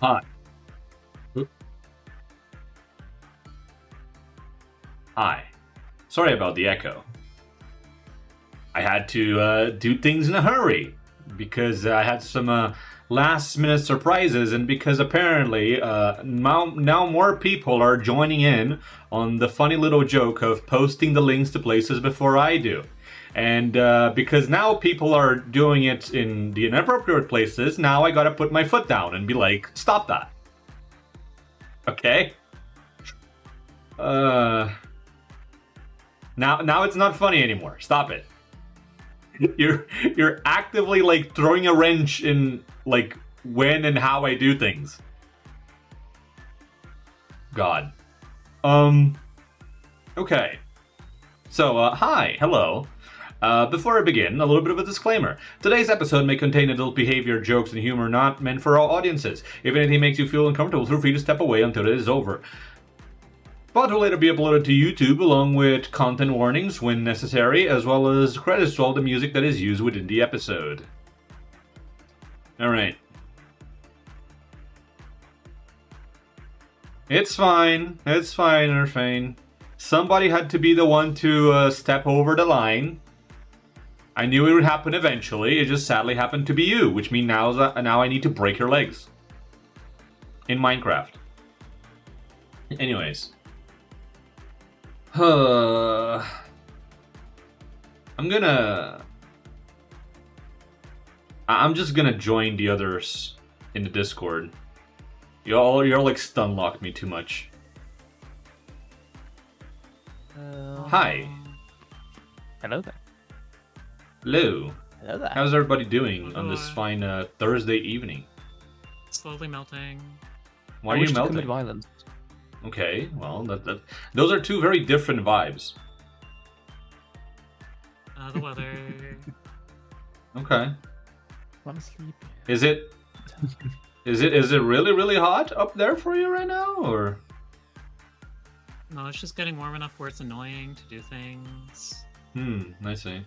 Hi. Hi. Sorry about the echo. I had to do things in a hurry because I had some last-minute surprises, and because apparently now more people are joining in on the funny little joke of posting the links to places before I do. And because now people are doing it in the inappropriate places, now I gotta put my foot down and be like, stop that. Okay? Now it's not funny anymore. Stop it. You're actively like throwing a wrench in like when and how I do things. God. Okay. So, hi, hello. Before I begin, a little bit of a disclaimer. Today's episode may contain adult behavior, jokes, and humor not meant for all audiences. If anything makes you feel uncomfortable, feel free to step away until it is over. Pod will later be uploaded to YouTube along with content warnings when necessary, as well as credits to all the music that is used within the episode. Alright. It's fine. It's fine, Irfane. Somebody had to be the one to step over the line. I knew it would happen eventually. It just sadly happened to be you, which means now I need to break your legs. In Minecraft. Anyways. I'm just gonna join the others in the Discord. You're like stun locked me too much. Hi. Hello there. Hello. Hello there. How's everybody doing on this fine Thursday evening? Slowly melting. Why are you melting? Violence. Okay, well, those are two very different vibes. The weather. Okay. I'm sleepy. Is it really really hot up there for you right now, or? No, it's just getting warm enough where it's annoying to do things. I see.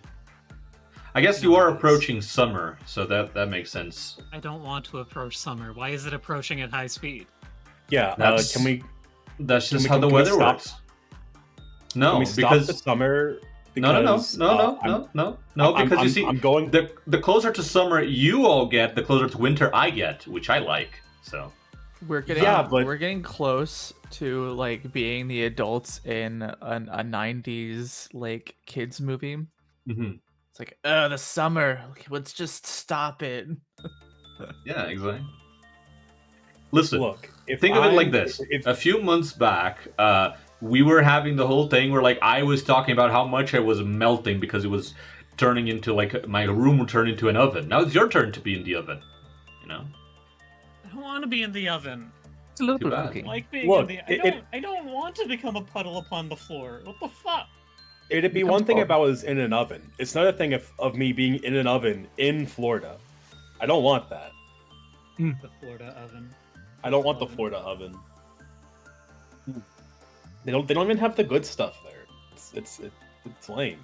I guess you are approaching summer, so that makes sense. I don't want to approach summer. Why is it approaching at high speed? Yeah, That's just how the weather works. No, because the summer. No, because you see, I'm going. The closer to summer you all get, the closer to winter I get, which I like. So we're getting close to like being the adults in a 90s like kids movie. Mm-hmm. It's like, the summer. Let's just stop it. Yeah, exactly. Listen, look. Think of it like this. A few months back, we were having the whole thing where like I was talking about how much I was melting because it was turning into like my room would turn into an oven. Now it's your turn to be in the oven. You know? I don't want to be in the oven. It's a little Too bit bad. cooking. Like being in the I don't want to become a puddle upon the floor. What the fuck? It'd be one thing if I was in an oven. It's another thing of me being in an oven in Florida. I don't want that. The Florida oven. I don't want the Florida oven. They don't even have the good stuff there. It's lame.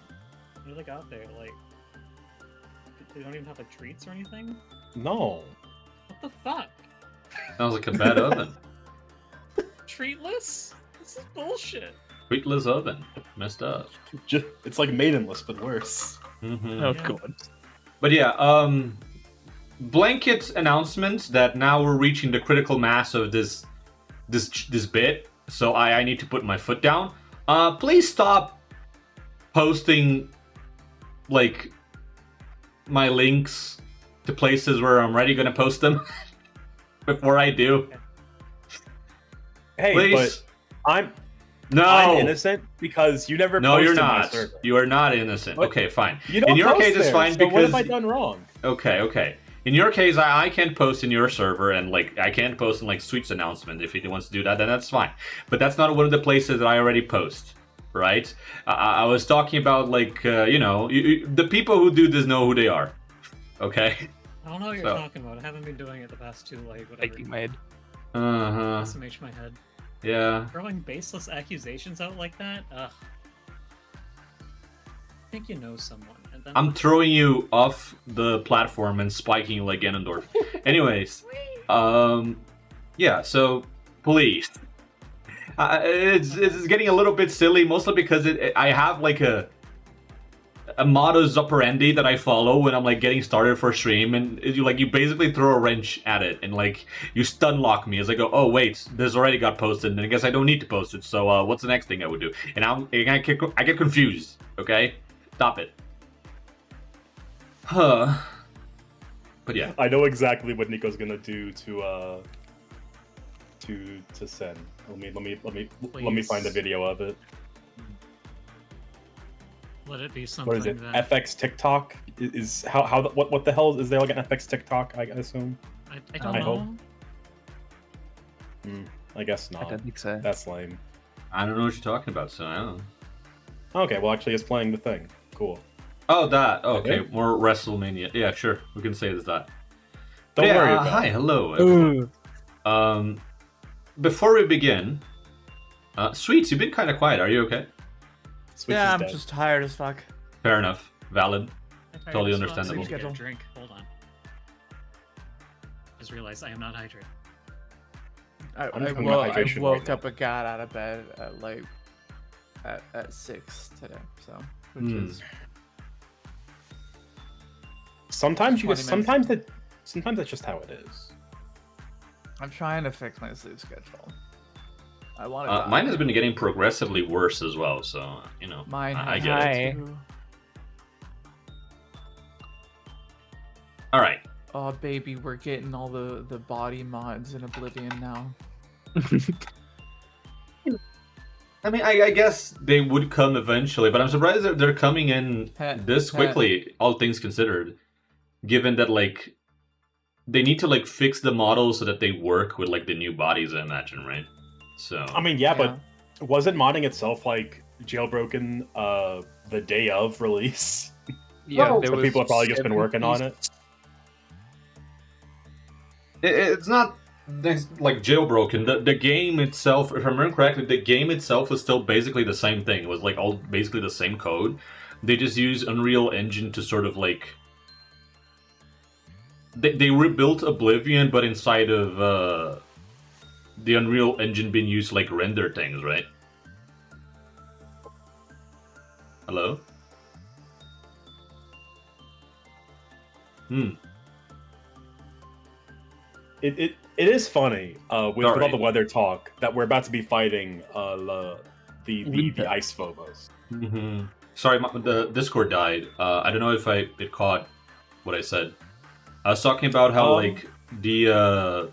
What do they got there? Like, they don't even have like treats or anything. No. What the fuck? Sounds like a bad oven. Treatless? This is bullshit. Treatless oven. Messed up. It's like maidenless, but worse. Mm-hmm. Oh Yeah. god. But yeah, blanket announcement that now we're reaching the critical mass of this bit, so I need to put my foot down. Please stop posting like my links to places where I'm already gonna post them before I do. Hey, Please. but I'm innocent because you never. No, you're posted my not. server. You are not innocent. What? Okay, fine. You don't In your post case, it's there, fine so because what have I done wrong? Okay. In your case, I can't post in your server, and like I can't post in like Sweet's announcement. If he wants to do that, then that's fine. But that's not one of the places that I already post, right? I was talking about like the people who do this know who they are. Okay. I don't know what you're talking about. I haven't been doing it the past two, like, whatever. Making my head. SMH my head. Yeah. Throwing baseless accusations out like that? Ugh. I think you know someone. And then I'm throwing you off the platform and spiking you like Ganondorf. Anyways, Yeah, so please. It's getting a little bit silly, mostly because I have like a modus operandi that I follow when I'm like getting started for stream, and you basically throw a wrench at it and like you stun lock me as I go, oh wait, this already got posted, and I guess I don't need to post it. So what's the next thing I would do? And I get confused. Okay, stop it. Huh. But yeah, I know exactly what Nico's gonna do to send. Let me find the video of it. Let it be something. What is it? That... FX TikTok is what the hell is there like an FX TikTok? I assume. I don't know. I guess not. I don't think so. That's lame. I don't know what you're talking about, so I don't know. Okay, well actually it's playing the thing. Cool. Oh, that. Oh, okay, more WrestleMania. Yeah, sure. We can say it's that. Don't worry about hi, it. hello. Everyone. Before we begin, Sweets, you've been kind of quiet. Are you okay? Switch Yeah, is I'm dead. just tired as fuck. Fair enough. Valid. Totally Well, understandable. I'm gonna get a Schedule. drink. Hold on. Just realized I am not hydrated. I'm just I gonna get hydration woke right now. up and got out of bed at like at 6 today, so which is Sometimes you 20 just minutes. sometimes that's just how it is. I'm trying to fix my sleep schedule. I want to. Mine has been getting progressively worse as well, so you know. Mine. I has get it. Hi. too. All right. Oh baby, we're getting all the body mods in Oblivion now. I mean, I guess they would come eventually, but I'm surprised that they're coming in this quickly, all things considered. Given that, like, they need to, like, fix the models so that they work with, like, the new bodies, I imagine, right? So... I mean, yeah, but wasn't modding itself, like, jailbroken the day of release? Yeah, So people have probably just been working on it. It's not like jailbroken. The game itself, if I remember correctly, the game itself was still basically the same thing. It was like all basically the same code. They just used Unreal Engine to sort of like they rebuilt Oblivion, but inside of the Unreal Engine being used to like render things, right? Hello? It is funny with all the weather talk that we're about to be fighting the ice phobos. Mm-hmm. Sorry, the Discord died. I don't know if it caught what I said. I was talking about how like the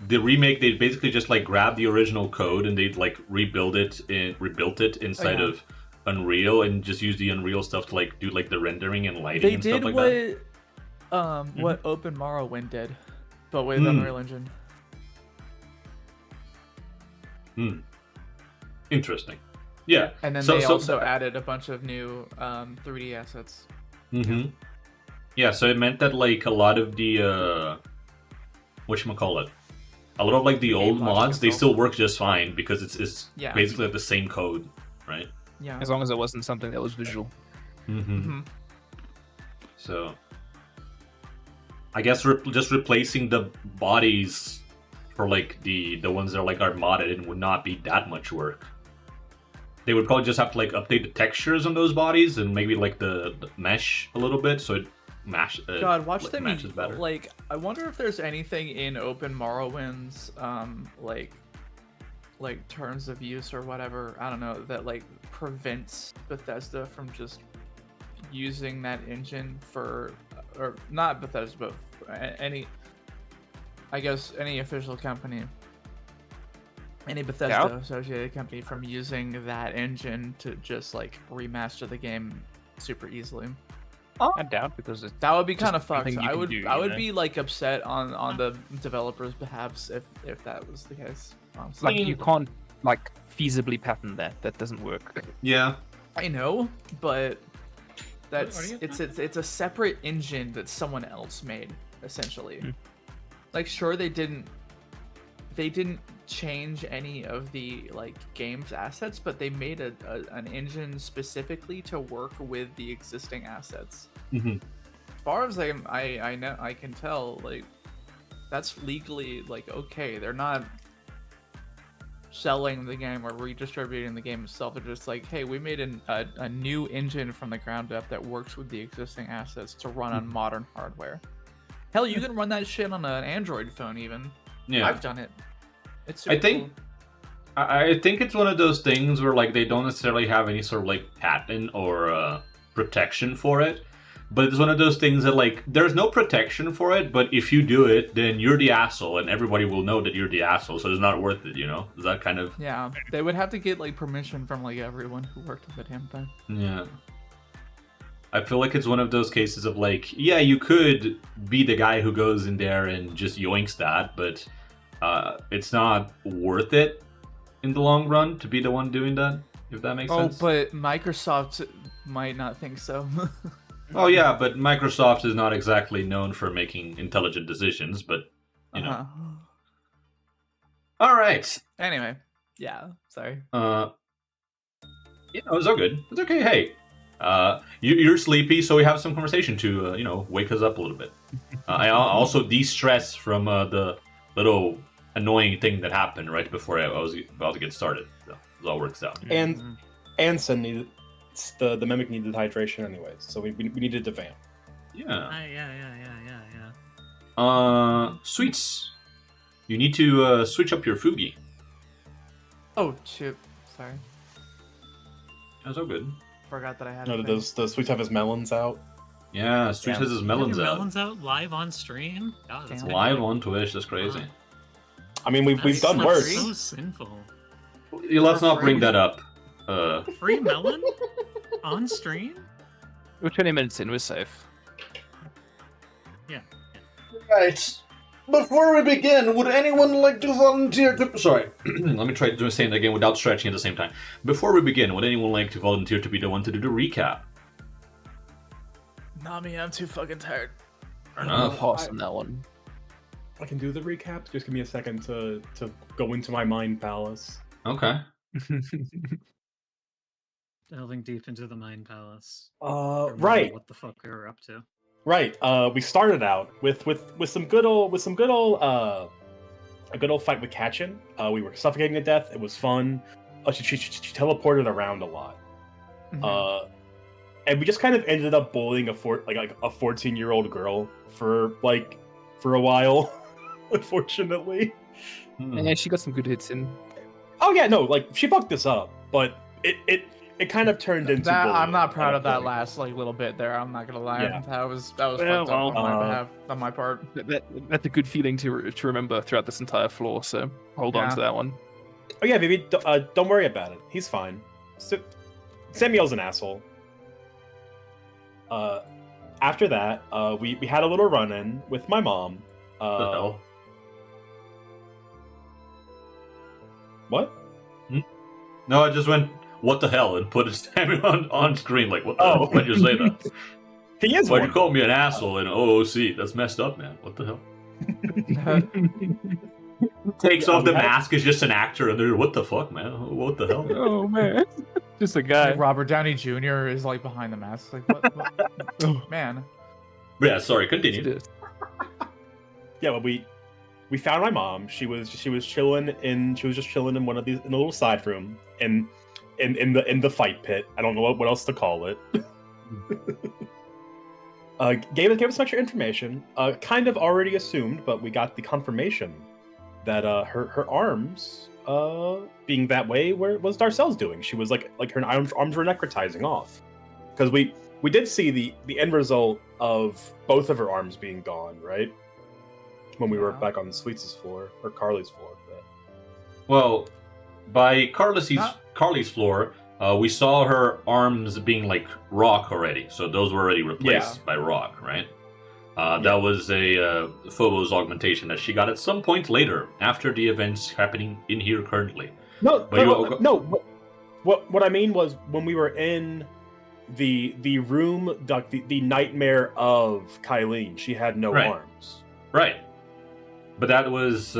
remake, they basically just like grabbed the original code and they'd like rebuilt it inside of Unreal and just use the Unreal stuff to like do like the rendering and lighting and stuff like that. What Open Morrowind did, but with Unreal Engine. Interesting. Yeah. And then they also added a bunch of new 3D assets. Mm-hmm. Yeah, so it meant that like a lot of the whatchamacallit, a lot of like the old mods, they still work just fine because it's basically the same code, right? Yeah. As long as it wasn't something that was visual. So I guess just replacing the bodies for like the ones that are like are modded, it would not be that much work. They would probably just have to like update the textures on those bodies and maybe like the mesh a little bit so it God, watch them matches better. Like, I wonder if there's anything in Open Morrowind's like terms of use or whatever, I don't know, that like prevents Bethesda from just using that engine for, or not Bethesda, but any, I guess any official company, any Bethesda associated company from using that engine to just like remaster the game super easily. I doubt because that would be kind of fucked. I would be like upset on the developers' behalf if that was the case. Honestly. Like you can't like feasibly patent that. That doesn't work. Yeah, I know, but it's a separate engine that someone else made essentially. Like sure they didn't change any of the like game's assets, but they made an engine specifically to work with the existing assets. As far as I know, I can tell, like that's legally like okay. They're not selling the game or redistributing the game itself. They're just like, hey, we made a new engine from the ground up that works with the existing assets to run on modern hardware. Hell, you can run that shit on an Android phone even. Yeah, I've done it. It's super I think cool. I think it's one of those things where like they don't necessarily have any sort of like patent or protection for it, but it's one of those things that like there's no protection for it, but if you do it, then you're the asshole, and everybody will know that you're the asshole, so it's not worth it, you know? Is that kind of Yeah, they would have to get like permission from like everyone who worked on the damn thing. yeah? I feel like it's one of those cases of like, yeah, you could be the guy who goes in there and just yoinks that, but it's not worth it in the long run to be the one doing that, if that makes sense. Oh, but Microsoft might not think so. Oh yeah, but Microsoft is not exactly known for making intelligent decisions, but you know. All right. Anyway, yeah, sorry. Yeah, it's all good. It's okay. Hey, you're sleepy, so we have some conversation to wake us up a little bit. I also de-stress from the little annoying thing that happened right before I was about to get started. So it all works out. And Anson needed the mimic needed hydration anyways, so we needed to vamp. Yeah. Yeah. Sweets. You need to switch up your Fugi. Oh, shoot. Sorry. That's all good. Forgot that I had No, a thing. does Sweets have his melons out? Yeah, Sweets has his melons Your out. melons out live on stream? God, that's Damn. Live on Twitch. That's crazy. I mean, we've That's done so- worse. So sinful. Let's not bring that up. Free melon on stream? We're 20 minutes in, we're safe. Yeah. Right. Before we begin, would anyone like to volunteer to... Sorry, let me try to say it again without stretching at the same time. Before we begin, would anyone like to volunteer to be the one to do the recap? Not me, I'm too fucking tired. Fair I'll enough. pass on that one. I can do the recap. Just give me a second to go into my mind palace. Okay. Delving deep into the Mind Palace. Right. Remember what the fuck we were up to. Right. We started out with some good old a good old fight with Katchin. We were suffocating to death. It was fun. She teleported around a lot. And we just kind of ended up bullying a 14-year-old girl for a while, unfortunately. Yeah, she got some good hits in. Oh yeah, no, like she fucked this up, but it kind of turned into That, I'm bullying not proud at of a that point. last little bit there. I'm not gonna lie. Yeah. That was Well, fucked up on my well, behalf, on my part. That's a good feeling to remember throughout this entire floor, so hold on Yeah. to that one. Oh yeah, baby, don't worry about it. He's fine. Samuel's an asshole. After that, we had a little run-in with my mom. What the hell? What? No, I just went, what the hell, and put his name on screen. Like, what the Oh. hell? Why'd you say that? He is Why'd one. you call me an asshole in OOC? That's messed up, man. What the hell? Takes off the mask, is just an actor, and they're, what the fuck, man? What the hell? Oh man, just a guy. Robert Downey Jr. is like behind the mask. Like what? Man. Yeah, sorry, continue. Yeah, well, we found my mom. She was chilling in one of these in a little side room in the fight pit. I don't know what else to call it. Gave us some extra information. Kind of already assumed, but we got the confirmation that her arms being that way was Darcel's doing. She was like her arms were necrotizing off, because we did see the end result of both of her arms being gone, right? When we were back on Sweets' floor, or Carly's floor. But... Well, by Carly's floor, we saw her arms being like rock already, so those were already replaced by rock, right? That was a Phobos augmentation that she got at some point later, after the events happening in here currently. No. What I mean was when we were in the room, the nightmare of Kylene, she had no arms. Right. But that was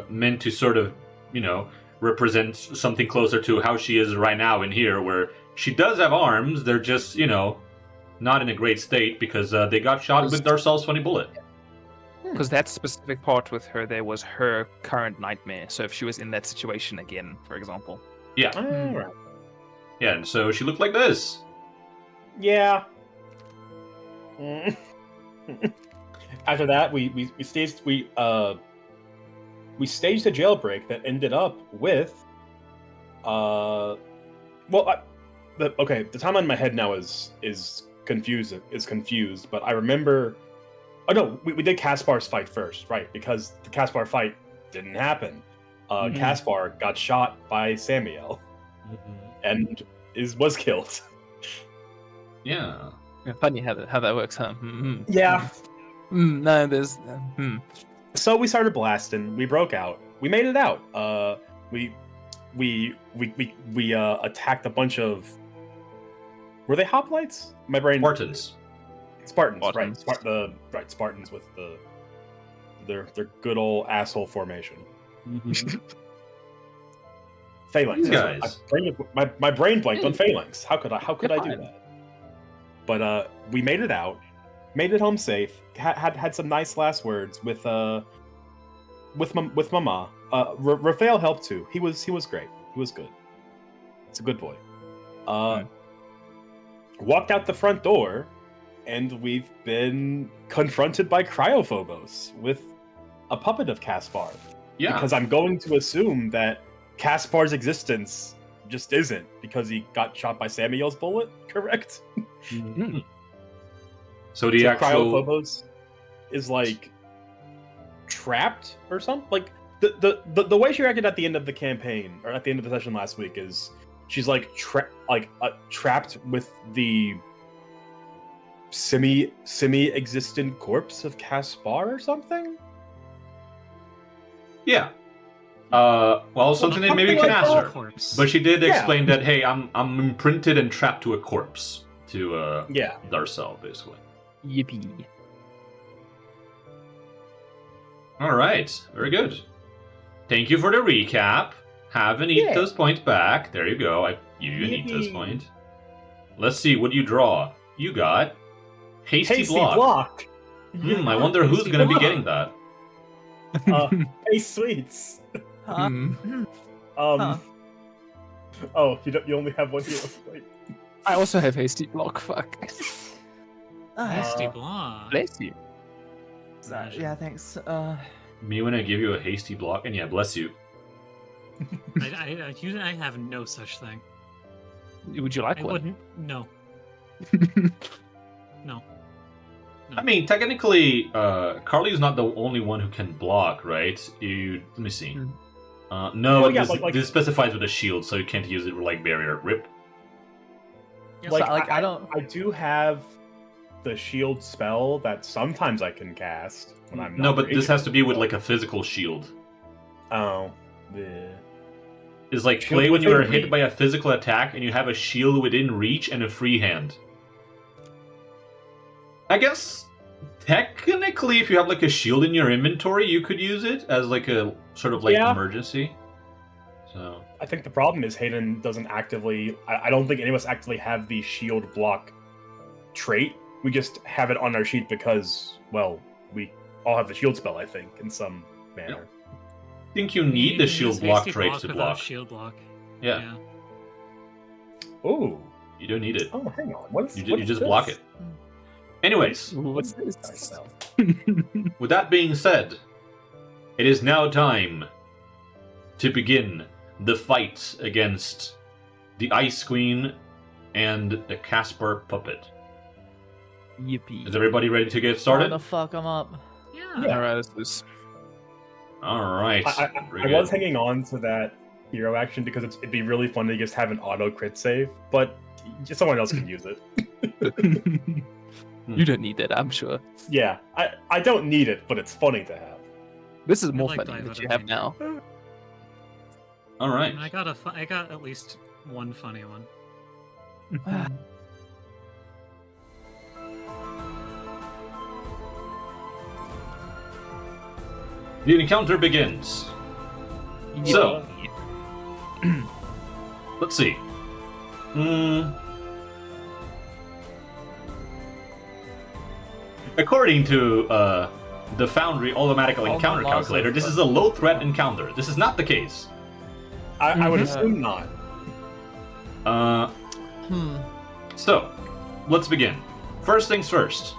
meant to sort of, represent something closer to how she is right now in here, where she does have arms, they're just, not in a great state because they got shot with Darcel's funny bullet. Because that specific part with her there was her current nightmare. So if she was in that situation again, for example. Yeah. Alright. Yeah, and so she looked like this. Yeah. Mm. After that, we staged a jailbreak that ended up with the timeline in my head now is confused, but I remember. Oh no, we did Kaspar's fight first, right? Because the Kaspar fight didn't happen. Kaspar got shot by Samuel and was killed. Yeah. Funny how that works, huh? Yeah. No, there's. So we started blasting. We broke out. We made it out. We attacked a bunch of. Were they hoplites? My brain. Spartans, right? Spartans with their good old asshole formation. Phalanx. These guys. My brain blanked on phalanx. How could I do that? But we made it out, made it home safe. Had some nice last words with Mama. Raphael helped too. He was great. He was good. It's a good boy. Walked out the front door, and we've been confronted by Cryophobos with a puppet of Kaspar. Yeah. Because I'm going to assume that Kaspar's existence just isn't, because he got shot by Samuel's bullet, correct? So the actual Cryophobos is like trapped or something. Like the way she reacted at the end of the campaign, or at the end of the session last week, is she's like trapped with the semi-existent corpse of Kaspar or something. Yeah. Well, something that maybe we can ask her. Corpse. But she did explain that, hey, I'm imprinted and trapped to a corpse, to Darcel, basically. Yippee. All right, very good. Thank you for the recap. Have an eat those points back. There you go. You need those points. Let's see what you draw. You got hasty block. I wonder who's going to be getting that. Hey, sweets. Huh? Oh, you only have one here. Wait. I also have hasty block. Fuck. Hasty block. Bless you. Yeah, thanks. Me when I give you a hasty block, and yeah, bless you. I have no such thing. Would you like I one? wouldn't. No. No. I mean, technically, Carly's not the only one who can block, right? Let me see. No, this specifies with a shield, so you can't use it with like barrier. Rip. Like, I do have the shield spell that sometimes I can cast when I'm not. No, but this has to be with like a physical shield. Oh, yeah. It's like Shield play when you within are hit reach. by a physical attack and you have a shield within reach and a free hand. I guess technically, if you have like a shield in your inventory, you could use it as like a sort of like emergency. So I think the problem is Hayden doesn't actively. I don't think any of us actively have the shield block trait. We just have it on our sheet because, well, we all have the shield spell. I think in some manner. I think you need the shield block trait to block. Shield block. Yeah. Ooh. You don't need it. Oh, hang on. You just block it. Anyways, What's this? with that being said, it is now time to begin the fight against the Ice Queen and the Kaspar puppet. Yippee. Is everybody ready to get started? How the fuck I'm up? Yeah. Alright, let's do this. All right. I was hanging on to that hero action because it'd be really fun to just have an auto crit save, but someone else can use it. You don't need that, I'm sure. Yeah, I don't need it, but it's funny to have. This is more like funny that that you have now. All right. I got at least one funny one. The encounter begins. So, let's see. According to the Foundry automatic encounter laws calculator, of- this is a low threat encounter. This is not the case. I would assume not. So, let's begin. First things first.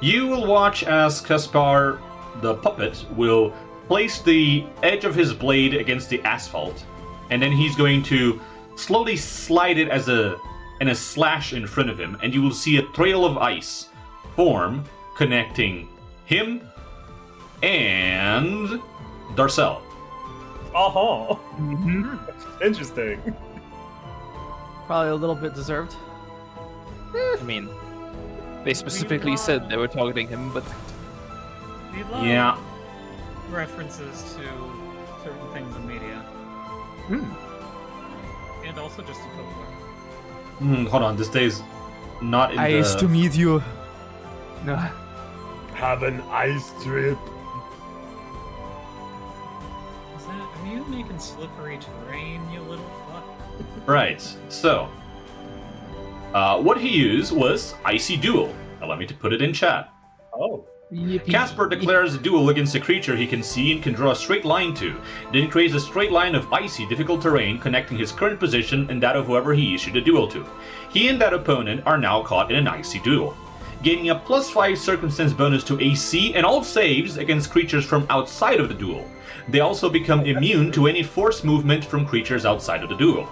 You will watch as Kaspar, the puppet, will place the edge of his blade against the asphalt, and then he's going to slowly slide it in a slash in front of him, and you will see a trail of ice form connecting him and Darcel. Uh-huh. Interesting. Probably a little bit deserved. I mean, they specifically said they were targeting him, but We love Yeah. references to certain things in media. And also just in folklore. Hold on, this day's not in the... meet you. no. Have an ice trip. Are you making slippery terrain, you little fuck? Right, so... what he used was Icy Duel. Allow me to put it in chat. Oh. Casper declares a duel against a creature he can see and can draw a straight line to, then creates a straight line of icy, difficult terrain connecting his current position and that of whoever he issued a duel to. He and that opponent are now caught in an icy duel, gaining a +5 circumstance bonus to AC and all saves against creatures from outside of the duel. They also become immune to any force movement from creatures outside of the duel.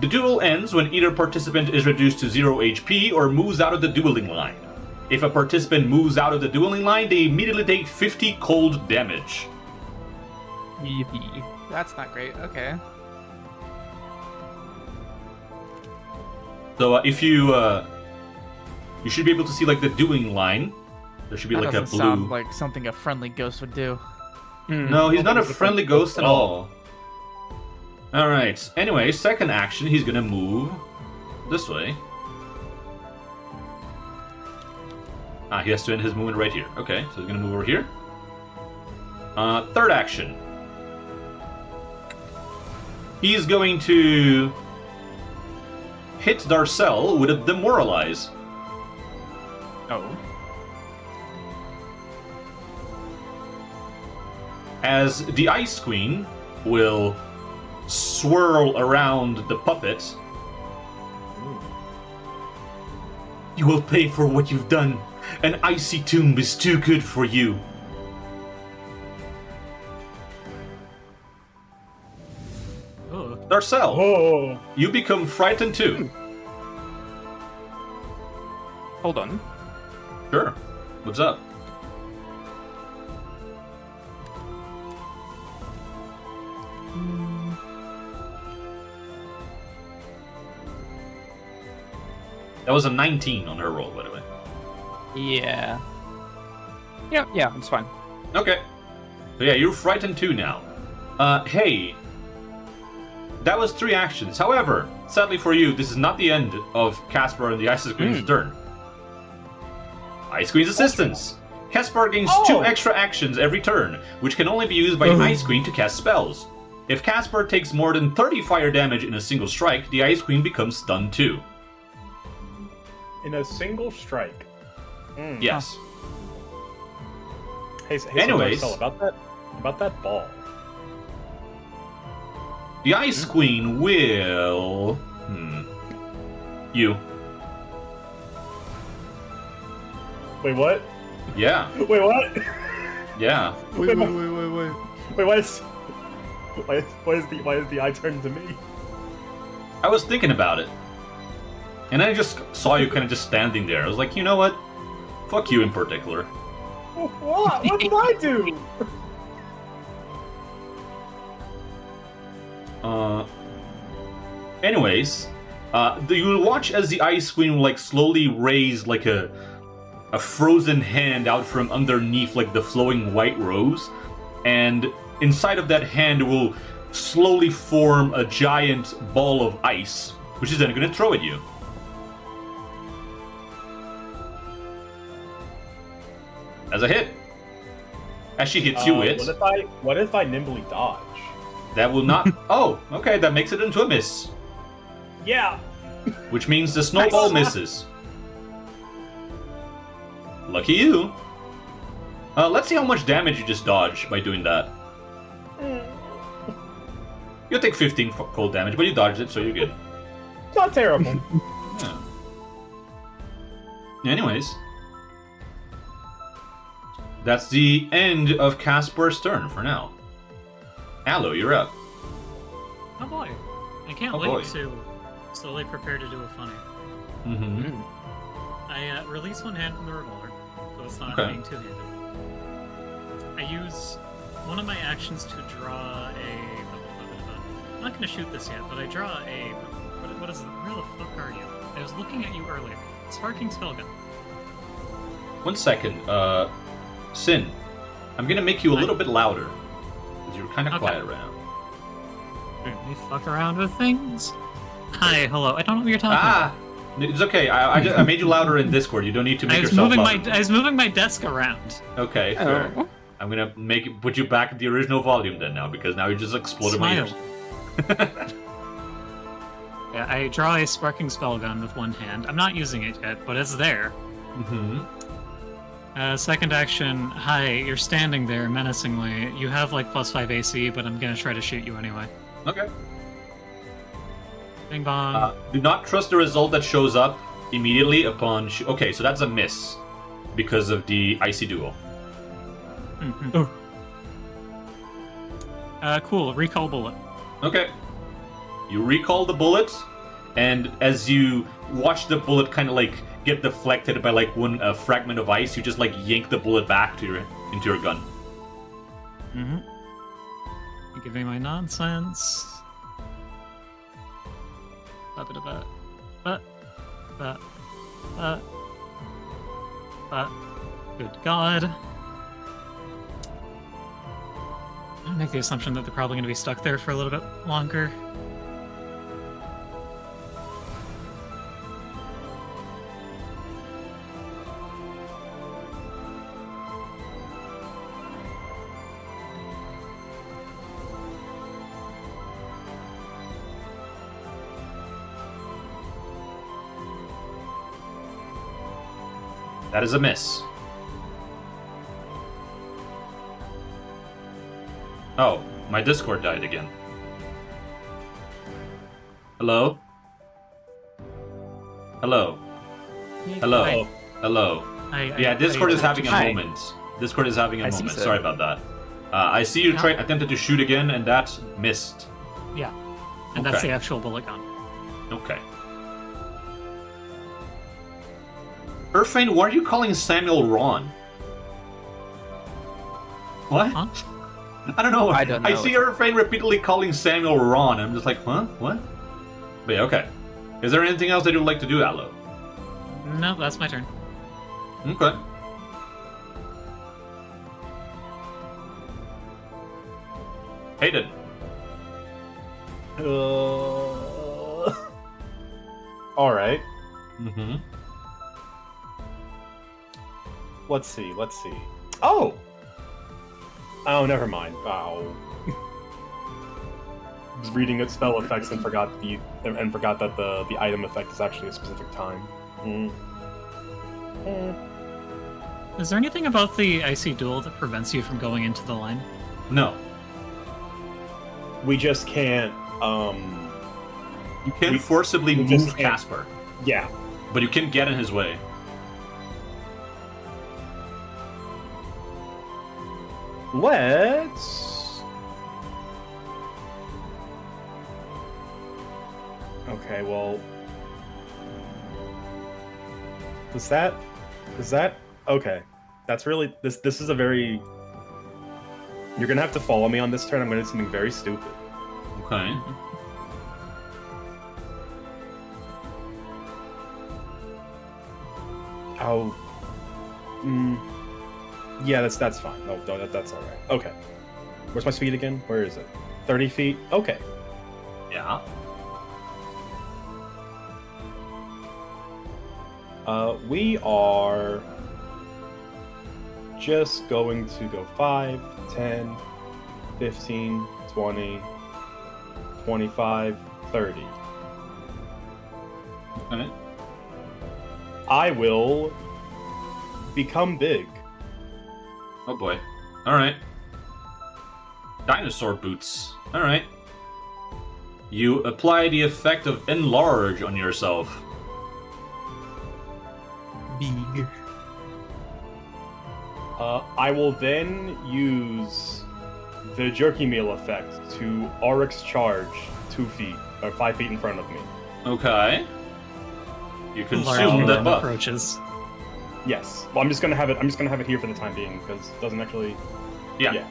The duel ends when either participant is reduced to 0 HP or moves out of the dueling line. If a participant moves out of the dueling line, they immediately take 50 cold damage. Yippee. That's not great. Okay. So if you should be able to see like the dueling line. There should be That like a doesn't blue. sound like something a friendly ghost would do. No, he's not a friendly ghost at all. Alright, anyway, second action, he's gonna move this way. Ah, he has to end his movement right here. Okay, so he's gonna move over here. Third action. He's going to hit Darcel with a Demoralize. Oh. As the Ice Queen will swirl around the puppet. You will pay for what you've done. An icy tomb is too good for you. Oh, Darcel, Oh. you become frightened too. Hold on. Sure. What's up? That was a 19 on her roll, by the way. Yeah. Yeah, it's fine. Okay. So yeah, you're frightened too now. Hey. That was 3 actions. However, sadly for you, this is not the end of Caspar and the Ice Queen's turn. Ice Queen's assistance. Caspar gains 2 extra actions every turn, which can only be used by an Ice Queen to cast spells. If Caspar takes more than 30 fire damage in a single strike, the Ice Queen becomes stunned too. In a single strike. Yes. Hey, Anyways. Marcel, about that ball. The Ice Queen will... You. Wait, what? Yeah. Wait, what? Yeah. Wait, why is the eye turned to me? I was thinking about it. And I just saw you kind of just standing there. I was like, you know what? Fuck you in particular. What? What did I do? Anyways, you will watch as the Ice Queen will like slowly raise like a frozen hand out from underneath like the flowing white rose, and inside of that hand will slowly form a giant ball of ice, which is then going to throw at you. As a hit. As she hits you with... What if I nimbly dodge? That will not... Oh, okay, that makes it into a miss. Yeah. Which means the snowball misses. Lucky you. Let's see how much damage you just dodge by doing that. You'll take 15 cold damage, but you dodged it, so you're good. Not terrible. Yeah. Anyways, that's the end of Casper's turn for now. Aloe, you're up. Oh boy. I can't Oh wait boy. to slowly prepare to do a funny. Mm-hmm. I release one hand from the revolver, so it's not Okay. being two-handed. I use one of my actions to draw a... I'm not going to shoot this yet, but I draw a... What is... Where the fuck are you? I was looking at you earlier. Sparking Spellgun. 1 second. Sin, I'm gonna make you a little bit louder, because you're kind of Okay. quiet right now. Let me fuck around with things. Hi, hello. I don't know what you're talking about. It's okay. I made you louder in Discord. You don't need to make I was yourself moving louder. I was moving my desk around. Okay, fair. Oh. I'm gonna put you back at the original volume then now, because now you just exploded my Smile. ears. Yeah, I draw a sparking spellgun with one hand. I'm not using it yet, but it's there. Mm-hmm. Second action, hi, you're standing there menacingly. You have like +5 AC, but I'm gonna try to shoot you anyway. Okay. Bing bong. Do not trust the result that shows up immediately upon. Okay, so that's a miss because of the icy duel. Mhm. Cool, recall bullet. Okay. You recall the bullet, and as you watch the bullet kind of like get deflected by like one fragment of ice, you just like yank the bullet back to into your gun. Mm-hmm. Give me my nonsense. Good God. I'll make the assumption that they're probably going to be stuck there for a little bit longer. That is a miss. Oh, my Discord died again. Hello? Hello? Hello? Hi. Hello? I- Yeah, Discord is having a Hi. moment. Discord is having a I see, moment. sir. Sorry about that. I see you Yeah. attempted to shoot again, and that missed. Yeah. And that's Okay. the actual bullet gun. Okay. Irfane, why are you calling Samuel Ron? What? Huh? I don't know. I don't I know. see Irfane repeatedly calling Samuel Ron. I'm just like, huh? What? But yeah, okay. Is there anything else that you'd like to do, Aloe? No, that's my turn. Okay. Hayden. All right. Mm-hmm. Let's see. Oh! Oh, never mind. Oh. Was reading its spell effects and forgot that the item effect is actually a specific time. Is there anything about the icy duel that prevents you from going into the line? No. We just can't. You can We- forcibly we just move can't- Casper, Yeah. but you can get in his way. Let's. Okay, well. Is that okay? That's really this is a very. You're gonna have to follow me on this turn. I'm gonna do something very stupid. Okay. Oh. Yeah, that's fine. No, that's all right. Okay. Where's my speed again? Where is it? 30 feet. Okay. Yeah. We are just going to go 5, 10, 15, 20, 25, 30. Okay. I will become big. Oh boy. Alright. Dinosaur boots. Alright. You apply the effect of enlarge on yourself. Big. I will then use the jerky meal effect to Oryx charge 2 feet or 5 feet in front of me. Okay. You consume Large that man buff. approaches. Yes. Well, I'm just gonna have it here for the time being because it doesn't actually. Yeah.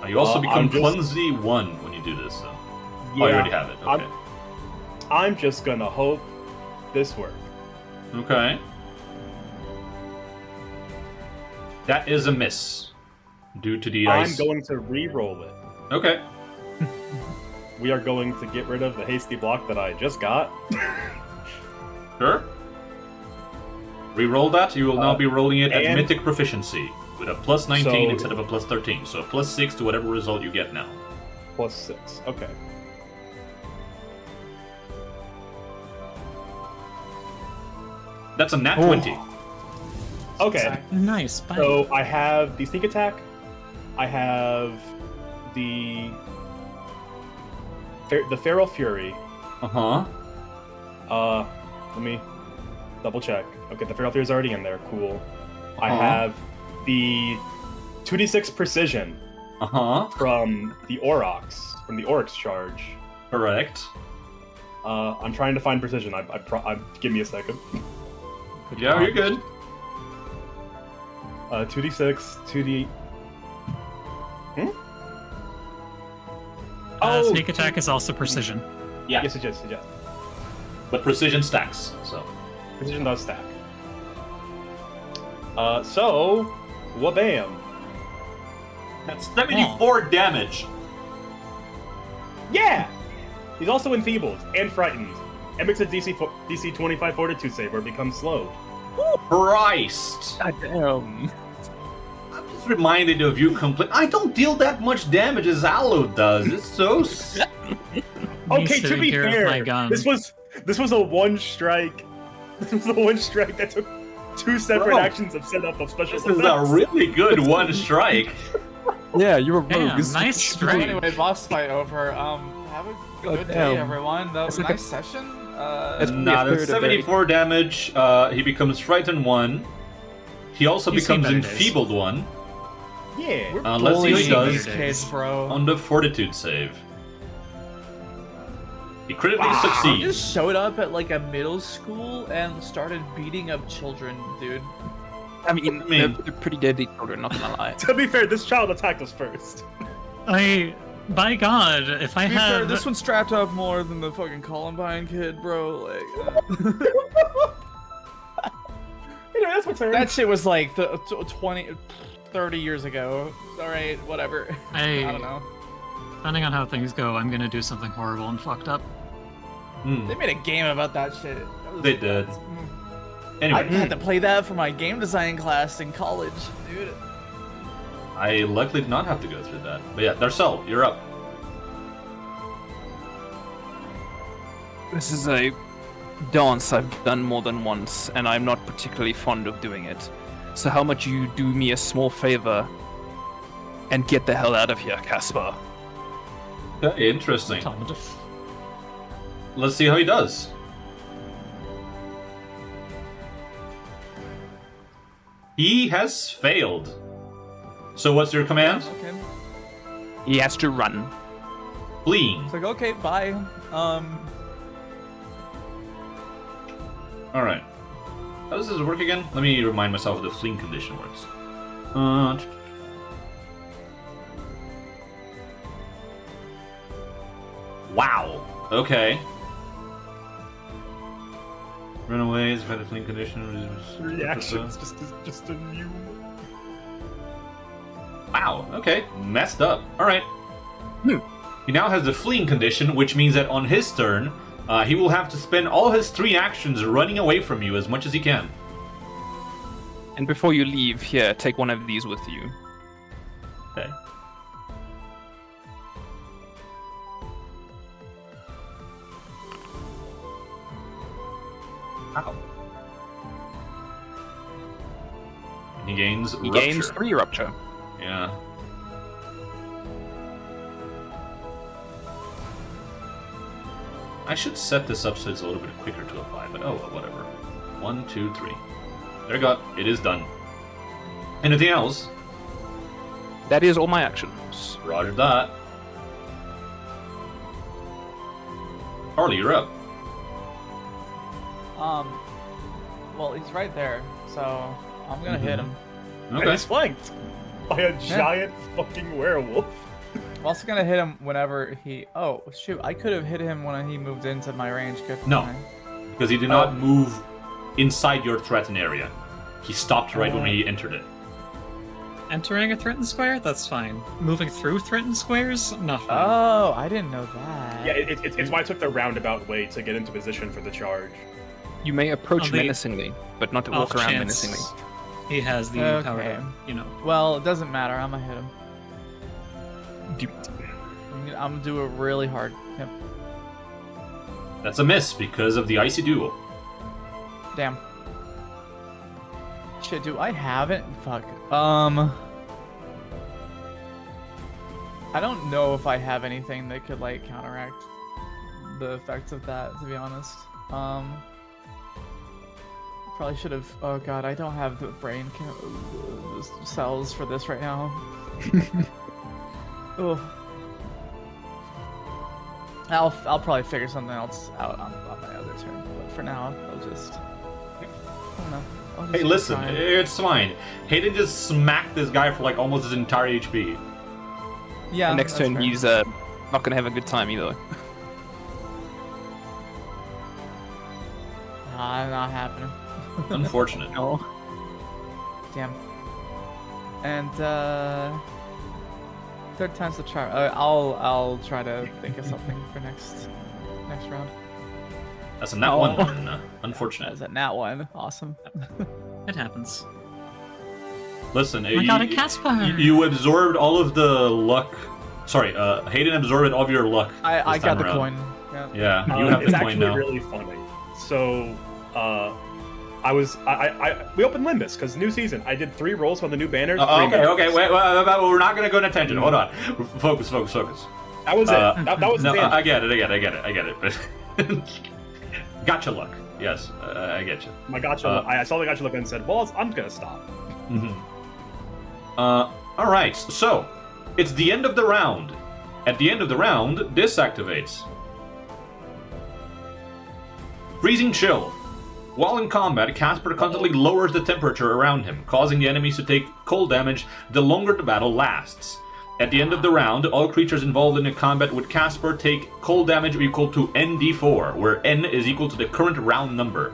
You also become I'm just- clumsy 1 when you do this, though. Yeah. Oh, you already have it. Okay. I'm just gonna hope this works. Okay. That is a miss. Due to the I'm ice. going to re-roll it. Okay. We are going to get rid of the hasty block that I just got. Sure. Reroll that. You will now be rolling it at and- mythic proficiency with a plus 19 So- instead of a plus 13. So a plus 6 to whatever result you get now. Plus 6. Okay. That's a nat 20. Okay. Nice. Bye. So I have the sneak attack. I have the feral fury. Uh-huh. Let me double check. Okay, the feral fury is already in there. Cool. I Uh-huh. have the 2d6 precision Uh-huh. from the Oryx charge. Correct. I'm trying to find precision. Give me a second. Yeah, you're good. 2d6, 2d. Sneak attack is also precision. Yeah. Yes, it is. Yes. But precision stacks, so. Precision does stack. So, wabam. That's 74 damage. Yeah! He's also enfeebled and frightened. And makes a DC 25 fortitude save or becomes slowed. Christ. God damn. I'm just reminded of you I don't deal that much damage as Aloe does. It's so... Okay, to sitting be here with fair, my gun. this was a one strike. This was the one strike that took 2 separate Bro, actions of setup of special This is a effects. really good one strike. Yeah, you're a rogue. Damn, It's- nice So strike. anyway, boss fight over. Have a good day, damn. everyone. That was a It's like nice session. It's Nah, only a that's third of it. 74 damage. He becomes frightened 1. He also You've seen becomes better days. enfeebled 1 Yeah. let's see what he bullying does these kids, bro. on the fortitude save. He critically You succeeds. just showed up at like a middle school and started beating up children, dude. I mean, they're pretty deadly children, not gonna lie. To be fair, this child attacked us first. By God, if I To be fair, have this one strapped up more than the fucking Columbine kid, bro. Like, Anyway, that's my turn. that shit was like 30 years ago. Alright, whatever. I don't know. depending on how things go, I'm gonna do something horrible and fucked up. They made a game about that shit. That was- They did. I Anyway, had to play that for my game design class in college, dude. I luckily did not have to go through that. But yeah, Darcel, you're up. This is a dance I've done more than once, and I'm not particularly fond of doing it. So how much you do me a small favor and get the hell out of here, Caspar? Okay, interesting. Automative. Let's see how he does. He has failed. So what's your command? Okay. He has to run. Fleeing. It's like, okay, bye. Alright. How does this work again? Let me remind myself of the fleeing condition works. Wow. Okay. Runaways, if had a fleeing condition. Reactions, just a new. Wow, okay. Messed up. Alright. He now has the fleeing condition, which means that on his turn, he will have to spend all his 3 actions running away from you as much as he can. And before you leave, here, take one of these with you. Okay. Ow. He gains He rupture. gains 3 rupture. Yeah. I should set this up so it's a little bit quicker to apply, but oh, well, whatever. 1, 2, 3. There you go. It is done. Anything else? That is all my actions. Roger that. Harley, you're up. Well, he's right there, so I'm gonna hit him. And Okay. he's flanked by a giant fucking werewolf. I'm also gonna hit him whenever he. Oh shoot! I could have hit him when he moved into my range. Couldn't No. I? Because he did not move inside your threatened area. He stopped right when he entered it. Entering a threatened square? That's fine. Moving through threatened squares? Not fine. Oh, I didn't know that. Yeah, it's why I took the roundabout way to get into position for the charge. You may approach On the menacingly, but not to Off walk around chance menacingly. He has the Okay. power to, you know. Well, it doesn't matter. I'm gonna hit him. Do- I'm gonna do it really hard. Yep. That's a miss because of the icy duel. Damn. Shit, do I have it? Fuck. I don't know if I have anything that could like counteract the effects of that, to be honest. Probably should have. Oh god, I don't have the brain cells for this right now. Oh. I'll probably figure something else out on my other turn, but for now, I'll just. I don't know. I'll just Hey, keep listen, trying. it's fine. Hayden just smacked this guy for like almost his entire HP. Yeah. Next that's turn, fair. he's not gonna have a good time either. Not happening. Unfortunate. No. Damn. And third time's the charm. I'll try to think of something for next round. That's a nat Oh. one. Then, That unfortunate. was a nat one. Awesome. It happens. Listen, I got a Casper! you absorbed all of the luck. Sorry, Hayden absorbed all of your luck. I this got time the around. coin. Yeah. Yeah, you have It's the coin actually now. really funny. So, we opened Limbus because new season. I did 3 rolls on the new banner. 3 Okay, minutes. okay, wait, we're not gonna go on a tangent. Hold on, focus. That was it. That was No, the I get it. But gotcha luck. Yes, I get you. my gotcha. I saw the gotcha look and said, "Well, I'm gonna stop." All right. So it's the end of the round. At the end of the round, this activates. Freezing chill. While in combat, Casper constantly lowers the temperature around him, causing the enemies to take cold damage the longer the battle lasts. At the end of the round, all creatures involved in a combat with Casper take cold damage equal to ND4, where N is equal to the current round number.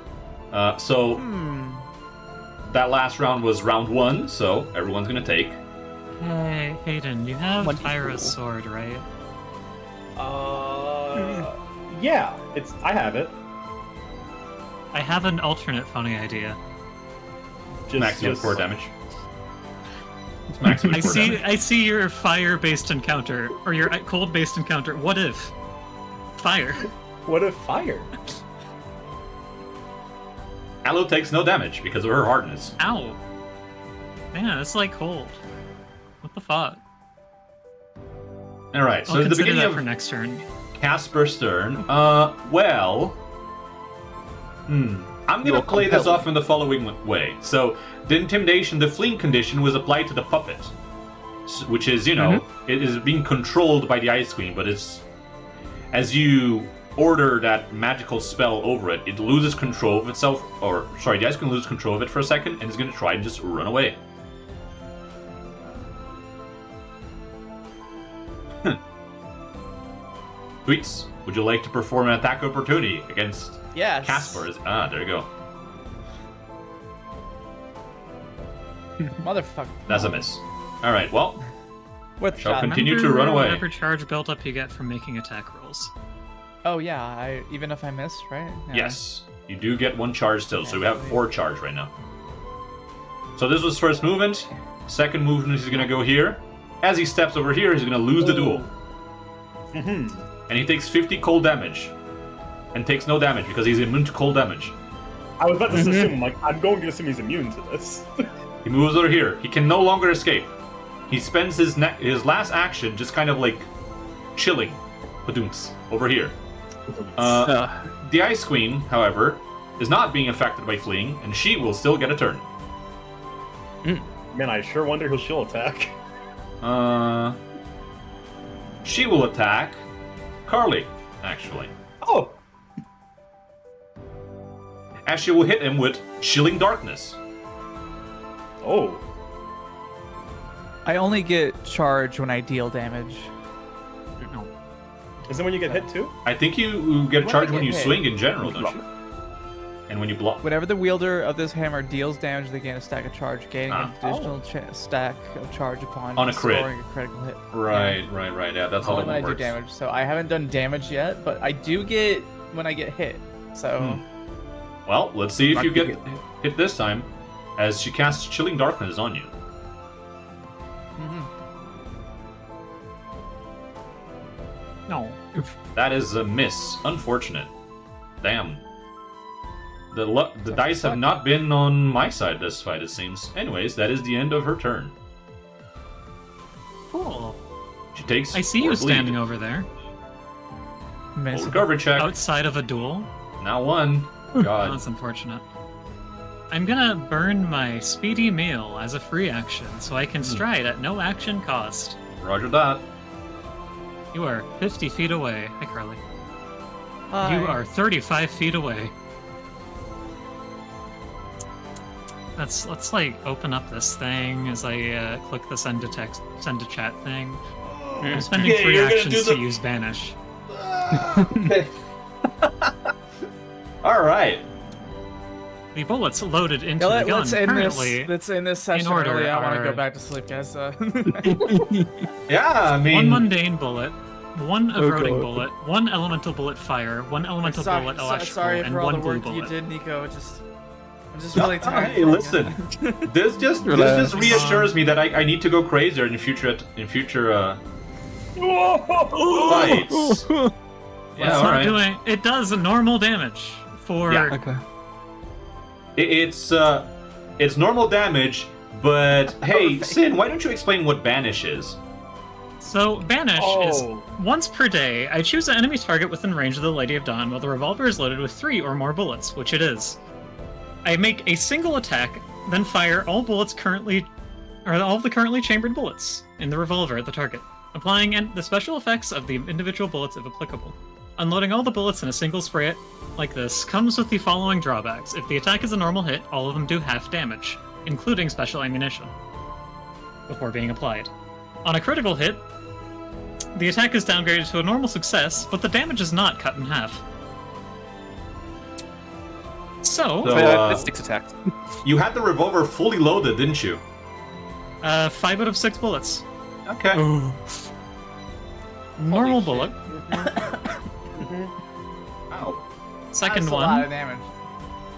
So that last round was round 1, so everyone's gonna take. Hey, Hayden, you have 24. Tyra's sword, right? Yeah, I have it. I have an alternate funny idea. Maximum 4 damage. It's maximum 4 damage. I see your fire-based encounter, or your cold-based encounter. What if? Fire. What if fire? Aloe takes no damage because of her hardness. Ow. Man, it's like cold. What the fuck? Alright, so I'll at the consider beginning that of for next turn. Casper's turn, I'm gonna You're play this compelled. off in the following way. So, the intimidation, the fleeing condition was applied to the puppet, which is, it is being controlled by the Ice Queen, but it's as you order that magical spell over it, it loses control of itself, the Ice Queen loses control of it for a second, and is gonna try and just run away. Tweets, would you like to perform an attack opportunity against Yes. Casper? There you go. Motherfucker. That's a miss. Alright, well, With Shall shot. continue to Remember run away. Whatever charge buildup you get from making attack rolls. Oh yeah, even if I miss, right? Yeah. yes, you do get 1 charge still, so we have 4 charge right now. So this was first movement. Second movement, he's gonna go here. As he steps over here, he's gonna lose the duel. And he takes 50 cold damage. And takes no damage because he's immune to cold damage. I was about to assume, I'm going to assume he's immune to this. He moves over here. He can no longer escape. He spends his last action just kind of like chilling. Badunks, over here. The Ice Queen, however, is not being affected by fleeing, and she will still get a turn. Man, I sure wonder who she'll attack. She will attack Carly, actually. Oh! As she will hit him with Chilling Darkness. Oh. I only get charged when I deal damage. No. Is it when you get hit too? I think you get a When charge I when get you hit. swing in general, don't you? And when you block. Whenever the wielder of this hammer deals damage, they gain a stack of charge, gaining Ah. an additional stack of charge upon On a crit. scoring a critical hit. Right. Yeah, that's how Only it when I do works. damage. So I haven't done damage yet, but I do get when I get hit. So Well, let's see if you get hit this time, as she casts Chilling Darkness on you. No. That is a miss. Unfortunate. Damn. The dice have not been on my side this fight, it seems. Anyways, that is the end of her turn. Cool. She takes. I see 4 you bleed. standing over there, Full recovery check. outside of a duel. Now 1. Oh, God. that's unfortunate. I'm gonna burn my speedy meal as a free action, so I can stride at no action cost. Roger that. You are 50 feet away. Hi, Carly. Hi. You are 35 feet away. Let's like open up this thing as I click the send to chat thing. I'm spending Okay, 3 you're gonna actions do the- to use banish. Okay. All right. The bullets loaded into the gun let's end currently. this. Let's end this session order early. I want to are- go back to sleep, guys. Yeah, I mean. One mundane bullet, one eroding God. bullet, one elemental bullet fire, one elemental bullet electrical, sorry and for all one the blue work that you bullet. did, Nico. I'm just really tired. Hey, listen. This just Relax. reassures me that I need to go crazier in future fights. Yeah, It's all not right. doing. It does normal damage for. Yeah. Okay. It's normal damage, but hey, Sin, why don't you explain what banish is? So banish is once per day. I choose an enemy target within range of the Lady of Dawn while the revolver is loaded with 3 or more bullets, which it is. I make a single attack, then fire all of the currently chambered bullets in the revolver at the target, applying the special effects of the individual bullets if applicable. Unloading all the bullets in a single spray like this comes with the following drawbacks. If the attack is a normal hit, all of them do half damage, including special ammunition, before being applied. On a critical hit, the attack is downgraded to a normal success, but the damage is not cut in half. So, So, 6 attacks. you had the revolver fully loaded, didn't you? 5 out of 6 bullets. Okay. Normal bullet. Ow. Second That's a lot of one. damage.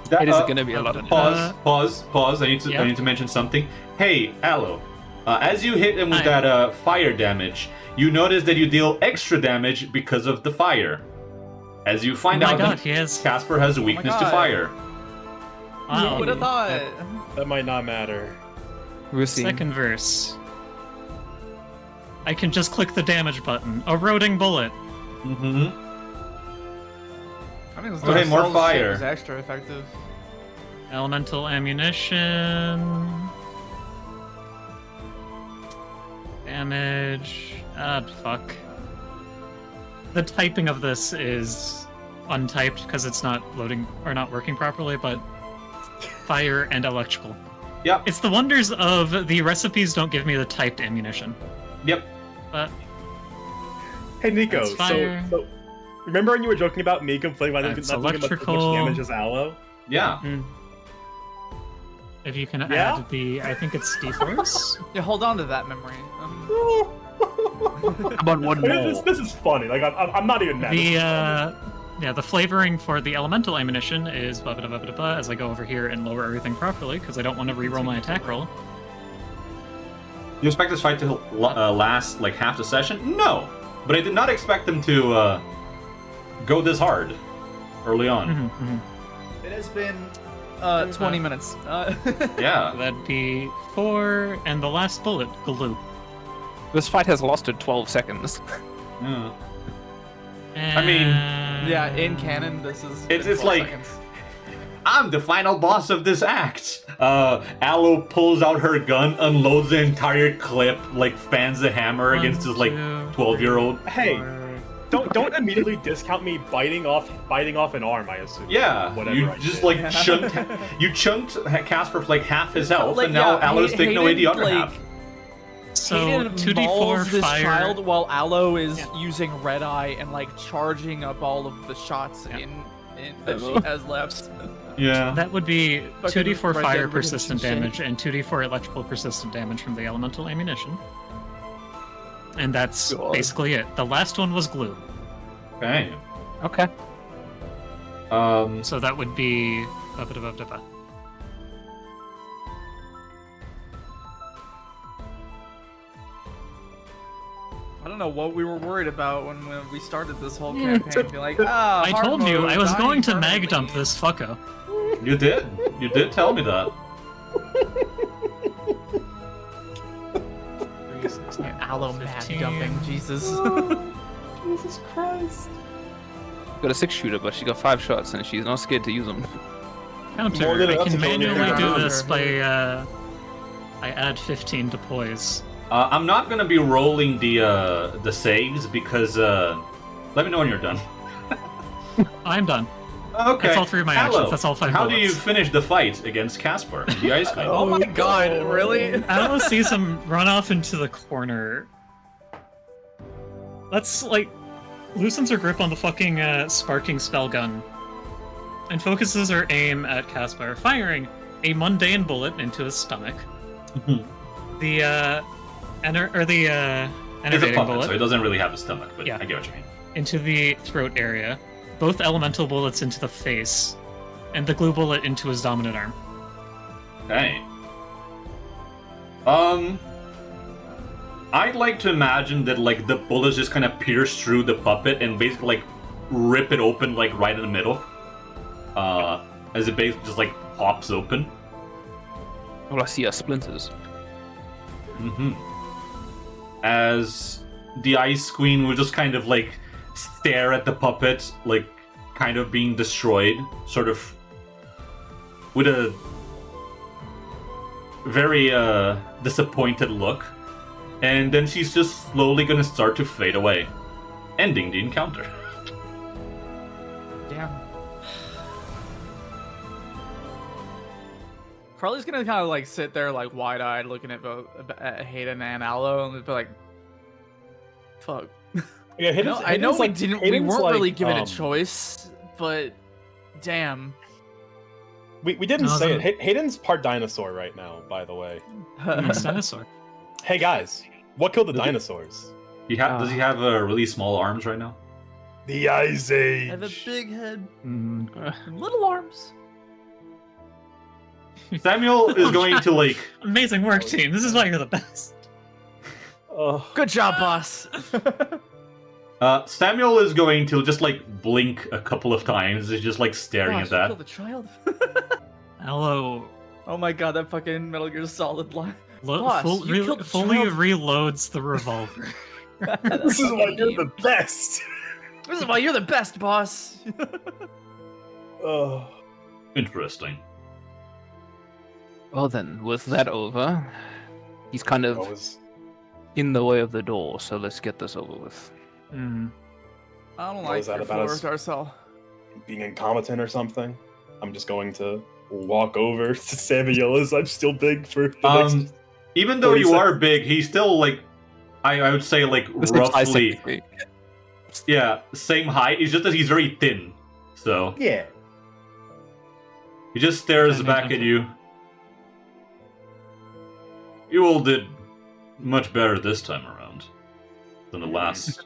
It is gonna be a lot of Pause. I need yeah. to mention something. Hey, Aloe. As you hit him with Hi. that fire damage, you notice that you deal extra damage because of the fire. As you Oh find my out god, that he has. Casper has a weakness to God. fire. Wow. Who would have thought? That might not matter. We'll see. Second verse. I can just click the damage button. Eroding bullet. Mm-hmm. I think this Okay, more Dark Souls fire. shit was extra effective. Elemental ammunition. Damage. Fuck. The typing of this is untyped because it's not loading or not working properly, but fire and electrical. Yep. It's the wonders of the recipes don't give me the typed ammunition. Yep. But Hey Nico, That's fire. so remember when you were joking about me complaining about That's not doing as much electrical. damage as Aloe? Yeah. if you can Yeah? add the, I think it's D4s. Yeah, hold on to that memory. Come on, one more. This is funny. Like I'm not even mad. The flavoring for the elemental ammunition is blah, blah, blah, blah, blah, as I go over here and lower everything properly because I don't want to reroll my attack roll. You expect this fight to last like half the session? No, but I did not expect them to go this hard early on. Mhm, mhm. It has been 20 minutes. Yeah. That'd be 4, and the last bullet, glue. This fight has lasted 12 seconds. Yeah. And... I mean, Yeah, in canon, this is. It's like- I'm the final boss of this act. Aloe pulls out her gun, unloads the entire clip, like fans the hammer against his like 12-year-old. Hey, don't immediately discount me biting off an arm. I assume. Yeah, Whatever you I just did. like chunked Casper for like half his health, Like, and now yeah, Aloe's taking away the other like, half. So, Hayden 2d4 mauls this fire. child while Aloe is Yeah. using red eye and like charging up all of the shots in that she has left. Yeah. That would be Fucking 2d4 Red fire Dead Redemption persistent shit. damage and 2d4 electrical persistent damage from the elemental ammunition. And that's God. basically it. The last one was glue. Okay. Okay. So that would be... I don't know what we were worried about when we started this whole campaign. Be like, ah, I hard told you, mode, I was dying going to permanently." mag dump this fucko. You did. You did tell me that. Aloe mag 15. dumping, Jesus. Jesus Christ. Got a 6-shooter, but she got 5 shots, and she's not scared to use them. More Counter, than I enough can to kill me. manually do Yeah. this by, I add 15 to poise. I'm not gonna be rolling the saves because let me know when you're done. I'm done. Okay. That's all 3 of my Aloe, actions. That's all 5 How do you bullets. finish the fight against Casper, the Ice Queen? Oh my god, really? Aloe sees him run off into the corner. Let's, like, loosens her grip on the fucking sparking spell gun and focuses her aim at Caspar, firing a mundane bullet into his stomach. The It's a enervating puppet, bullet so it doesn't really have a stomach, but Yeah. I get what you mean. into the throat area, both elemental bullets into the face, and the glue bullet into his dominant arm. Okay. I'd like to imagine that like the bullets just kind of pierce through the puppet and basically like rip it open like right in the middle. As it basically just like pops open. All I see are splinters. Mm-hmm. As the Ice Queen would just kind of like stare at the puppet, like kind of being destroyed, sort of with a very disappointed look. And then she's just slowly gonna start to fade away, ending the encounter. Damn. Carly's gonna kind of like sit there like wide-eyed looking at both at Hayden and Aloe and be like, fuck. Yeah, I know we Hayden's weren't like, really given a choice, but damn. We didn't No, say the- it. Hayden's part dinosaur right now, by the way. It's dinosaur. Hey guys, what killed the dinosaurs? Does he have really small arms right now? The Ice Age. I have a big head Mm. and little arms. Samuel is going to like Amazing work, team. This is why you're the best. Good job, boss. Samuel is going to just like blink a couple of times. He's just like staring Gosh, at kill that. the child. Aloe Oh my god, that fucking Metal Gear Solid line. Boss, you killed the fully child. reloads the revolver. This is why you're the best. This is why you're the best, boss. Interesting. Well then, with that over, he's kind I of was in the way of the door, so let's get this over with. Mm. I don't What like was that your about floors, Darcel. being incompetent or something. I'm just going to walk over to Samuel as I'm still big for the next. Even though 40 you are seconds. big, he's still like, I would say like This thing's high roughly, 6 feet. yeah, same height. It's just that he's very thin, so Yeah. he just stares Okay, back at you. You all did much better this time around than the last.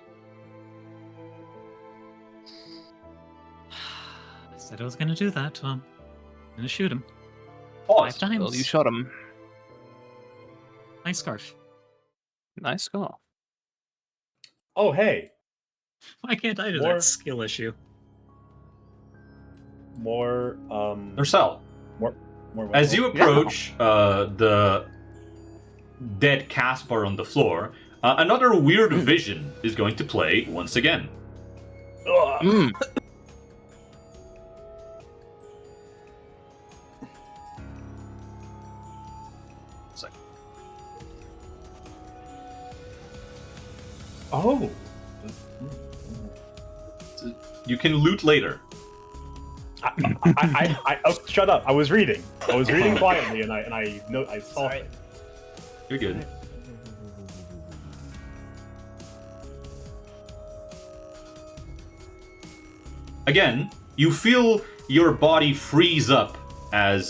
I said I was gonna do that to him. I'm gonna shoot him. Pause. 5 times. Well, you shot him. Nice scarf. Nice scarf. Oh, hey. Why can't I do More- that skill issue? More, Marcel, More As you weapons. approach the dead Caspar on the floor, another weird vision is going to play once again. Ugh. Mm. Oh. You can loot later. Oh, shut up! I was reading. I was reading quietly, and I saw Sorry. it. You're good. Again, you feel your body freeze up as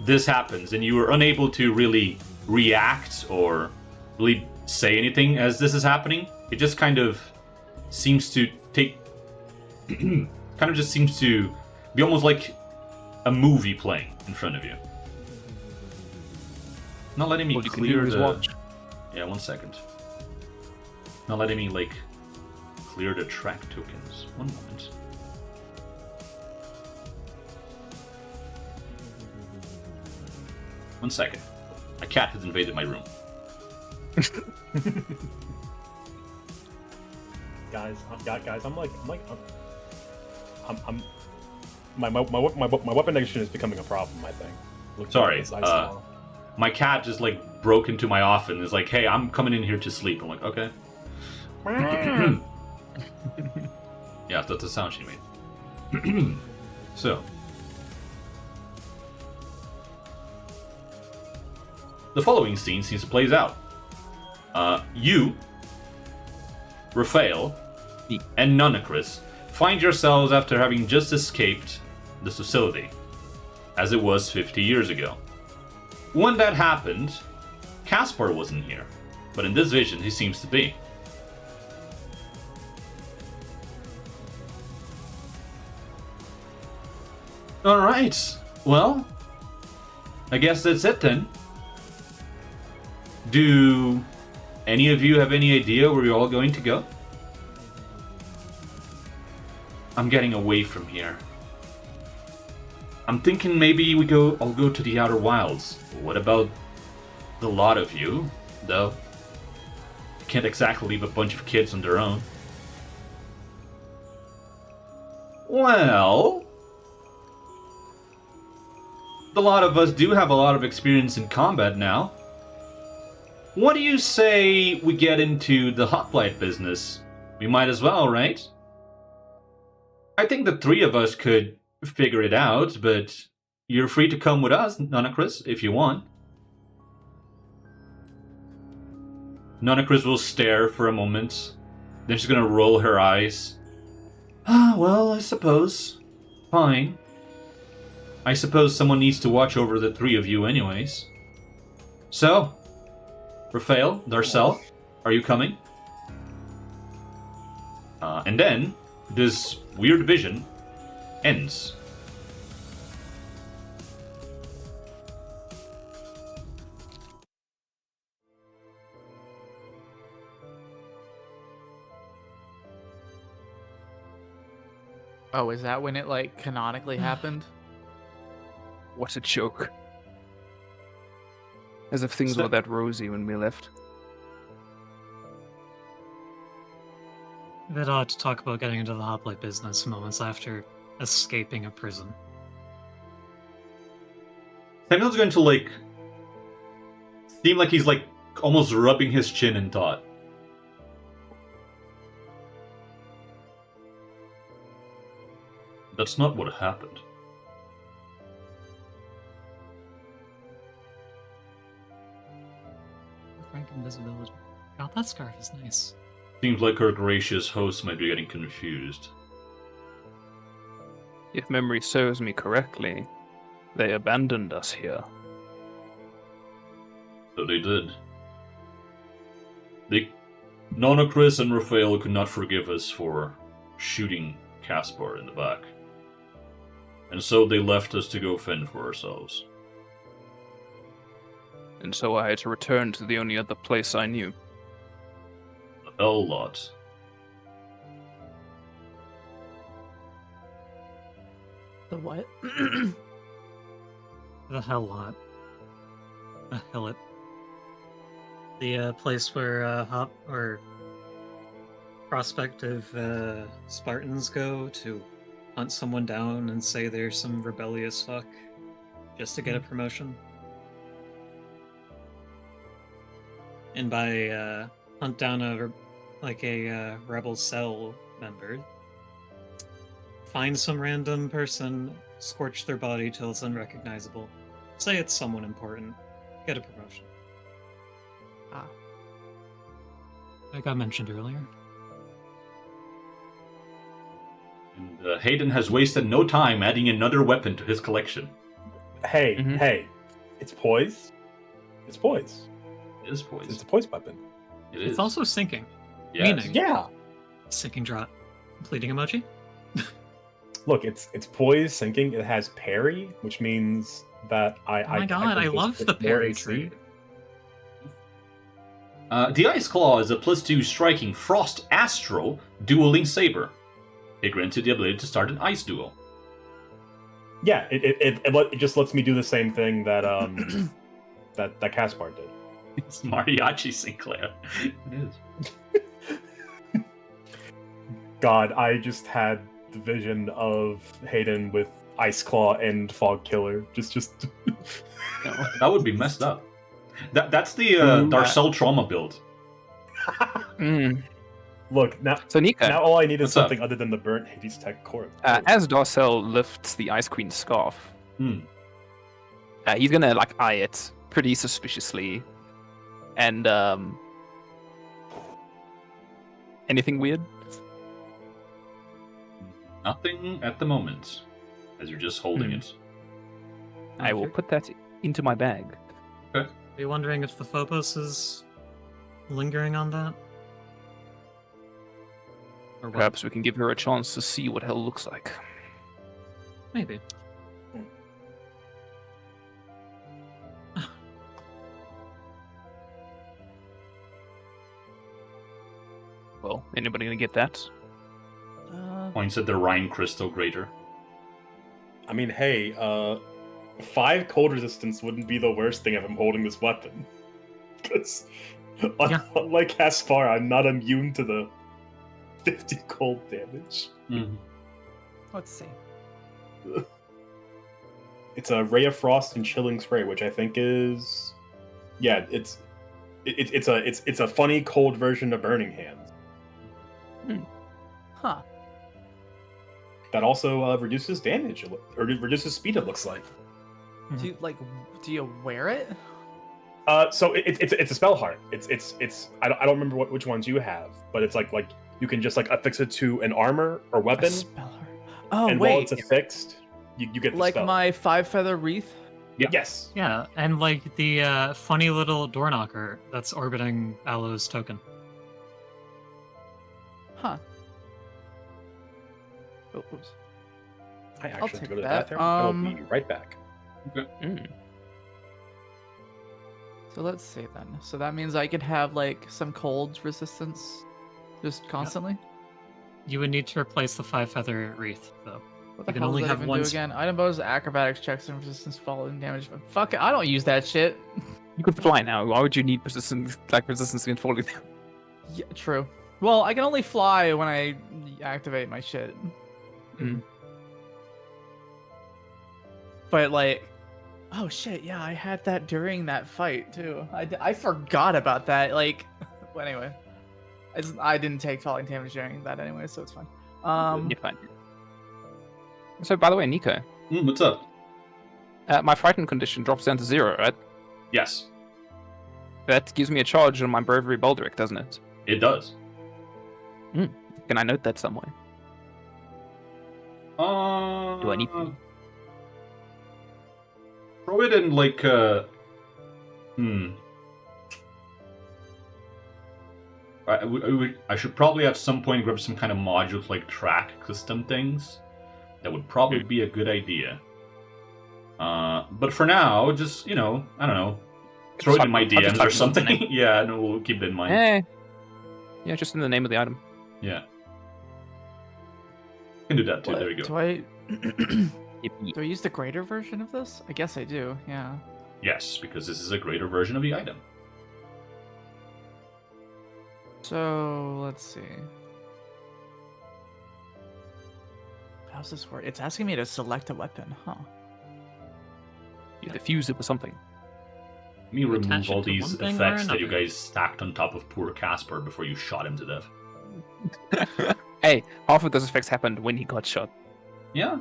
this happens, and you are unable to really react or really say anything as this is happening. It just kind of seems to take... kind of just seems to be almost like a movie playing in front of you. Not letting me All you can clear do is the... watch. Yeah, 1 second. Not letting me, like, clear the track tokens. 1 moment. One second. A cat has invaded my room. Guys, my weapon addiction is becoming a problem. I think. Looking Sorry, at this ice wall. My cat just, like, broke into my office and is like, hey, I'm coming in here to sleep. I'm like, okay. Yeah, that's the sound she made. So. The following scene seems to plays out. You, Raphael, and Nonacris find yourselves after having just escaped this facility, as it was 50 years ago. When that happened, Caspar wasn't here, but in this vision he seems to be. Alright, well, I guess that's it then. Do any of you have any idea where you're all going to go? I'm getting away from here. I'm thinking maybe I'll go to the Outer Wilds. What about the lot of you, though? I can't exactly leave a bunch of kids on their own. Well, the lot of us do have a lot of experience in combat now. What do you say we get into the hoplite business? We might as well, right? I think the three of us could figure it out, but you're free to come with us, Nonacris, if you want. Nonacris will stare for a moment. Then she's gonna roll her eyes. Ah, well, I suppose. Fine. I suppose someone needs to watch over the three of you anyways. So, Raphael, Darcel, are you coming? And then, this weird vision ends. Oh, is that when it, like, canonically happened? What a joke. As if things were that rosy when we left. A bit odd to talk about getting into the hoplite business moments after escaping a prison. Samuel's going to, like, seem like he's, like, almost rubbing his chin in thought. That's not what happened. Frank invisibility. God, that scarf is nice. Seems like our gracious host might be getting confused. If memory serves me correctly, they abandoned us here. So they did. Nonacris and Raphael could not forgive us for shooting Caspar in the back. And so they left us to go fend for ourselves. And so I had to return to the only other place I knew. A hell lot. The what? The hell lot. The Hillet. The place where Hop or prospective Spartans go to hunt someone down and say they're some rebellious fuck just to get a promotion. And by hunt down a rebel cell member, find some random person, scorch their body till it's unrecognizable, say it's someone important, get a promotion. Ah. Like I mentioned earlier. And Hayden has wasted no time adding another weapon to his collection. Hey, hey, it's poise. It's poise. It is poison. It's a poise weapon. It is. It's also sinking. Yes. Meaning, Yeah. sinking drop. Pleading emoji? Look, it's poise sinking. It has parry, which means that I. Oh my god, I love the parry tree. The Ice Claw is a +2 striking Frost Astral dueling saber. It grants you the ability to start an ice duel. Yeah, it just lets me do the same thing that that Caspar did. It's Mariachi Sinclair. It is. God, I just had the vision of Hayden with Ice Claw and Fog Killer. Just. That would be messed up. That's the Darcel trauma build. Look, now, So Nico, now all I need is What's up? something other than the burnt Hades Tech core. as Darcel lifts the Ice Queen's scarf, he's gonna eye it pretty suspiciously, and anything weird? Nothing at the moment, as you're just holding it. I will put that into my bag. Are you wondering if the Phobos is lingering on that? Or what? Perhaps we can give her a chance to see what hell looks like. Maybe. Well, anybody gonna get that? Points at the Rhine Crystal Greater. I mean, hey, 5 cold resistance wouldn't be the worst thing if I'm holding this weapon. Because, unlike Caspar, I'm not immune to the 50 cold damage. Let's see. It's a Ray of Frost and Chilling Spray, which I think is, yeah, it's a funny cold version of Burning Hands. Huh. That also reduces damage or reduces speed. It looks like. Do you wear it? So it's a spell heart. It's I don't remember which ones you have, but it's like you can just affix it to an armor or weapon. A spell heart. Oh and wait, while it's affixed, you get the spell. my 5-feather wreath. Yeah. Yes. Yeah, and the funny little door knocker that's orbiting Aloe's token. Huh. Oh, oops. I actually have to take go to the that. bathroom. I'll be right back. So let's see then. So that means I could have some cold resistance, just constantly. You would need to replace the 5-feather wreath, though. What the You can hell only does that have even one do again? Item bonus, acrobatics checks, and resistance falling damage. Fuck it, I don't use that shit. You could fly now. Why would you need resistance against falling damage? Yeah, true. Well, I can only fly when I activate my shit. But oh shit, yeah, I had that during that fight too. I forgot about that. Well, anyway, I didn't take falling damage during that anyway, so it's fine. You're fine. So, by the way, Nico, What's up? my frightened condition drops down to 0, right? Yes, That gives me a charge on my bravery baldric, doesn't it? it does. Can I note that somewhere? Do I need to? Throw it in I should probably at some point grab some kind of modules track system things. That would probably be a good idea. But for now, just I don't know, throw it in my DMs or something. Yeah, no, we'll keep it in mind. Yeah, just in the name of the item. Yeah, you can do that too. There you go. Do I? Yippee. Do I use the greater version of this? I guess I do, yeah. Yes, because this is a greater version of the item. So, let's see. How's this work? It's asking me to select a weapon, huh? You diffuse it with something. Let me Attach remove it all to these one thing or effects that you another. guys stacked on top of poor Casper before you shot him to death. Hey, half of those effects happened when he got shot. Yeah.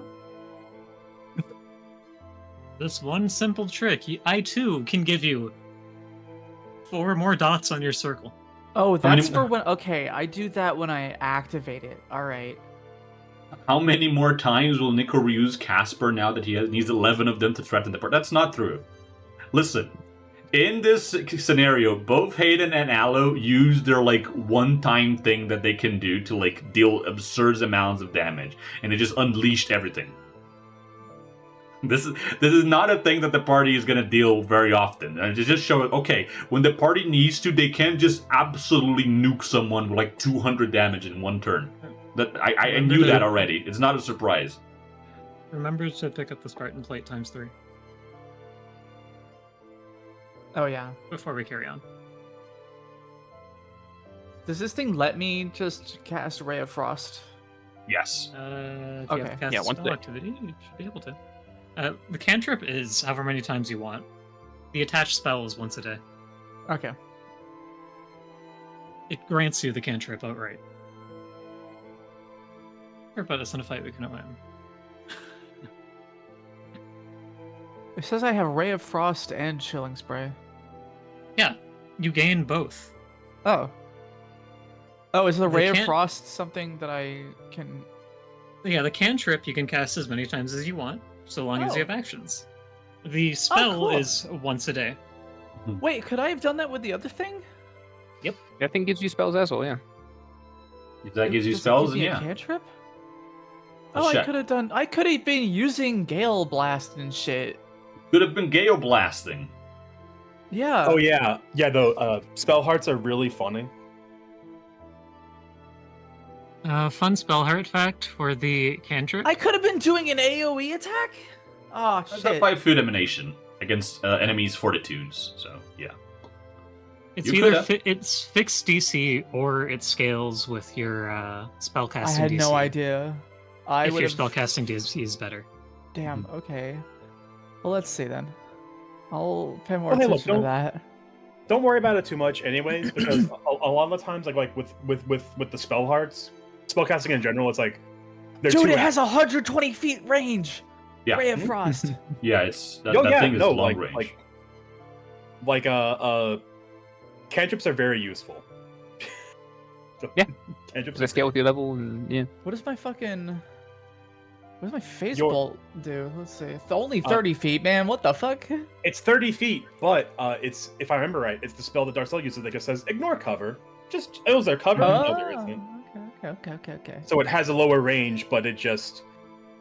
This one simple trick, I too can give you 4 more dots on your circle. Oh, How many- that's for when... Okay, I do that when I activate it. Alright. How many more times will Nico reuse Casper now that he needs 11 of them to threaten the part? That's not true. Listen, in this scenario, both Hayden and Aloe use their like one-time thing that they can do to like deal absurd amounts of damage, and it just unleashed everything. This is not a thing that the party is gonna deal very often. And to just show it, okay, when the party needs to, they can't just absolutely nuke someone with like 200 damage in one turn. That I knew that already. It's not a surprise. Remember to pick up the Spartan plate ×3 Oh, yeah. before we carry on. Does this thing let me just cast Ray of Frost? Yes. If you Okay. have to cast Yeah, a one spell thing. activity, you should be able to. The cantrip is however many times you want. The attached spell is once a day. Okay. It grants you the cantrip outright. Or put us in a fight we couldn't win. It says I have Ray of Frost and Chilling Spray. Yeah, you gain both. Oh. Oh, is the Ray of can't- Frost something that I can... Yeah, the cantrip you can cast as many times as you want, so long as Oh. you have actions. The spell cool. is once a day. Wait, could I have done that with the other thing? That thing gives you spells as well, yeah. If that gives you Does it spells, give me then a yeah. cantrip? Let's Oh, check. I could have been using Gale Blast and shit. Could have been Gale blasting. Yeah. Oh yeah, yeah. The spell hearts are really funny. Fun spell heart fact for the cantrip. I could have been doing an AoE attack? Oh, That's shit. a 5-foot emanation against enemies' fortitudes. So yeah. It's You either coulda. it's fixed DC or it scales with your spellcasting I had DC. no idea. I If would your have... spellcasting DC is better. Damn, okay. Well, let's see then. I'll pay more Oh, hey, look, attention to that. Don't worry about it too much, anyways, because a lot of the times, like with the spell hearts, spellcasting in general, it's like they're Dude, too it has 120 feet range! Yeah. Ray of Frost. Yeah, it's that, Oh, that yeah, thing is no, long like- range. Cantrips are very useful. So, Yeah. cantrips They are scale with your level, and yeah. What does my fucking... What does my phase Your- bolt do? Let's see. It's only 30 feet, man. What the fuck? It's 30 feet, but it's, if I remember right, it's the spell that Darcel uses that just says ignore cover. Just is there cover? No, there isn't. Okay. So it has a lower range, but it just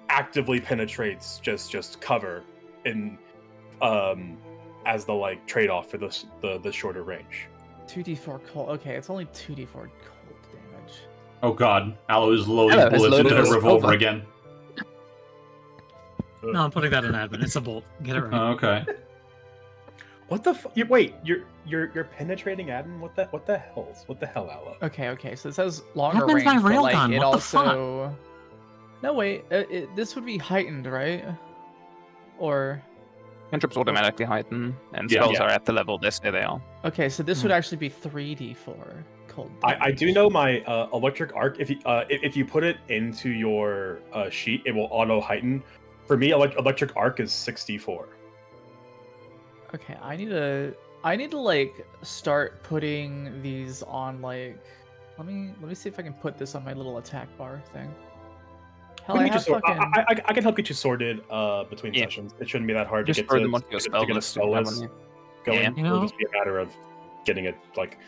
actively penetrates just cover in as the like trade-off for the shorter range. 2d4 cold. Okay, it's only 2d4 cold damage. Oh god, Aloe is loading Aloe has bullets loaded into his the revolver revolver. again. No, I'm putting that in admin. It's a bolt. Get it right. Oh, okay. What the wait, you're penetrating Adam? What the hell, Aloe? Okay, so it says longer Admin's range, my but like railgun, it what the fuck? also... No, wait, this would be heightened, right? Or... Cantrips automatically heighten, and Yeah. spells Yeah. are at the level they say they are. Okay, so this would actually be 3d4 cold damage. I do know my electric arc. If you put it into your sheet, it will auto heighten. For me, electric arc is 64. Okay, I need to like start putting these on like... Let me see if I can put this on my little attack bar thing. Hell, We I can have just sort- fucking... I can help get you sorted between Yeah. sessions. It shouldn't be that hard Just to get throw to, them onto your to spell get a list. spell and have list one, going. Yeah. You It'll know- just be a matter of getting it like.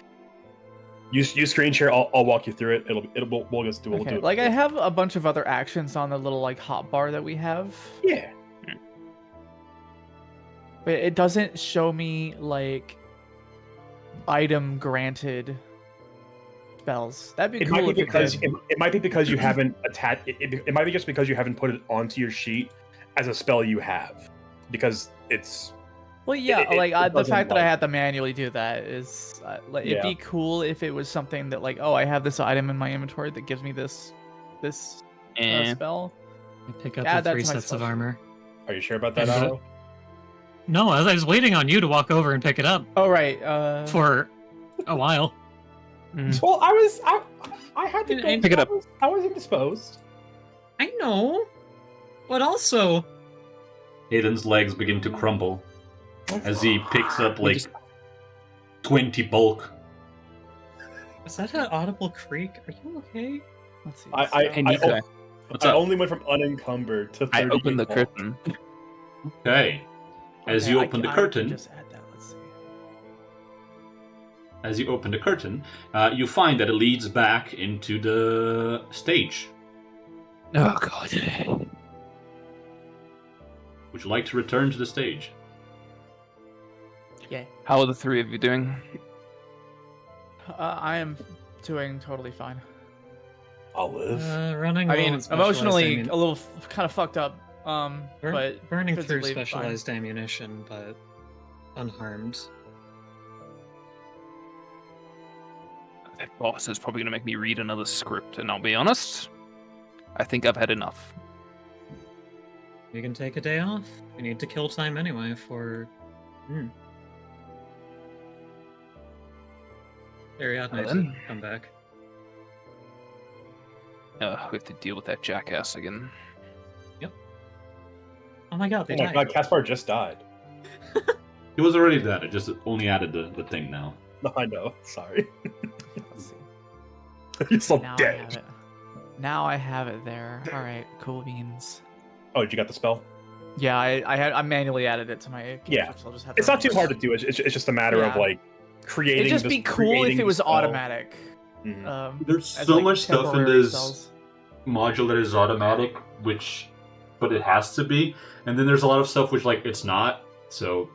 Use screen share. I'll walk you through it. We'll just do. We'll Okay, do it. like I have a bunch of other actions on the little like hotbar that we have, Yeah. but it doesn't show me like item granted spells. That'd be It cool might be if because it did. it might be because you haven't attached. It might be just because you haven't put it onto your sheet as a spell you have, because it's Well, yeah, It- it- it the doesn't, fact that I like- had to manually do that is like it'd Yeah. be cool if it was something that like, oh, I have this item in my inventory that gives me this spell. I pick up Add the that 3 to my sets of spell sheet. armor. Are you sure about that, And- Alo? No, I was waiting on you to walk over and pick it up Oh right. for a while. Well, I had to And- Pick it up. I was indisposed. I know, but also Aiden's legs begin to crumble as he picks up like just- 20 bulk. is that an audible creak? Are you okay? Let's see. Hey, Nico, What's I up? only went from unencumbered to 30. I opened the bulk. curtain. Okay. As Okay, you I open can- the I can curtain, just add that. Let's see. as you open the curtain, you find that it leads back into the stage. Oh god. Would you like to return to the stage? Yeah. How are the three of you doing? I am doing totally fine. I'll live. Running. I low mean, on specialized emotionally ammun- a little kind of fucked up. But burning through physically fine. specialized ammunition, but unharmed. That boss is probably gonna make me read another script, and I'll be honest, I think I've had enough. You can take a day off. We need to kill time anyway for. Ariadne then. come back. We have to deal with that jackass again. Oh my god, they Oh my died. god, Caspar just died. It was already dead, it just only added the thing now. No, I know. Sorry. let's see. He's so Now I dead. have it. Now I have it there. All right, cool beans. Oh, did you got the spell? Yeah, I manually added it to my. Yeah. So I'll just have It's not too hard to do. It's just a matter of Yeah. like creating. It'd just this- be cool if creating it the was spell. automatic. Mhm. There's as, so like, much stuff in temporary this spells. module that is automatic, but it has to be. And then there's a lot of stuff which like it's not. So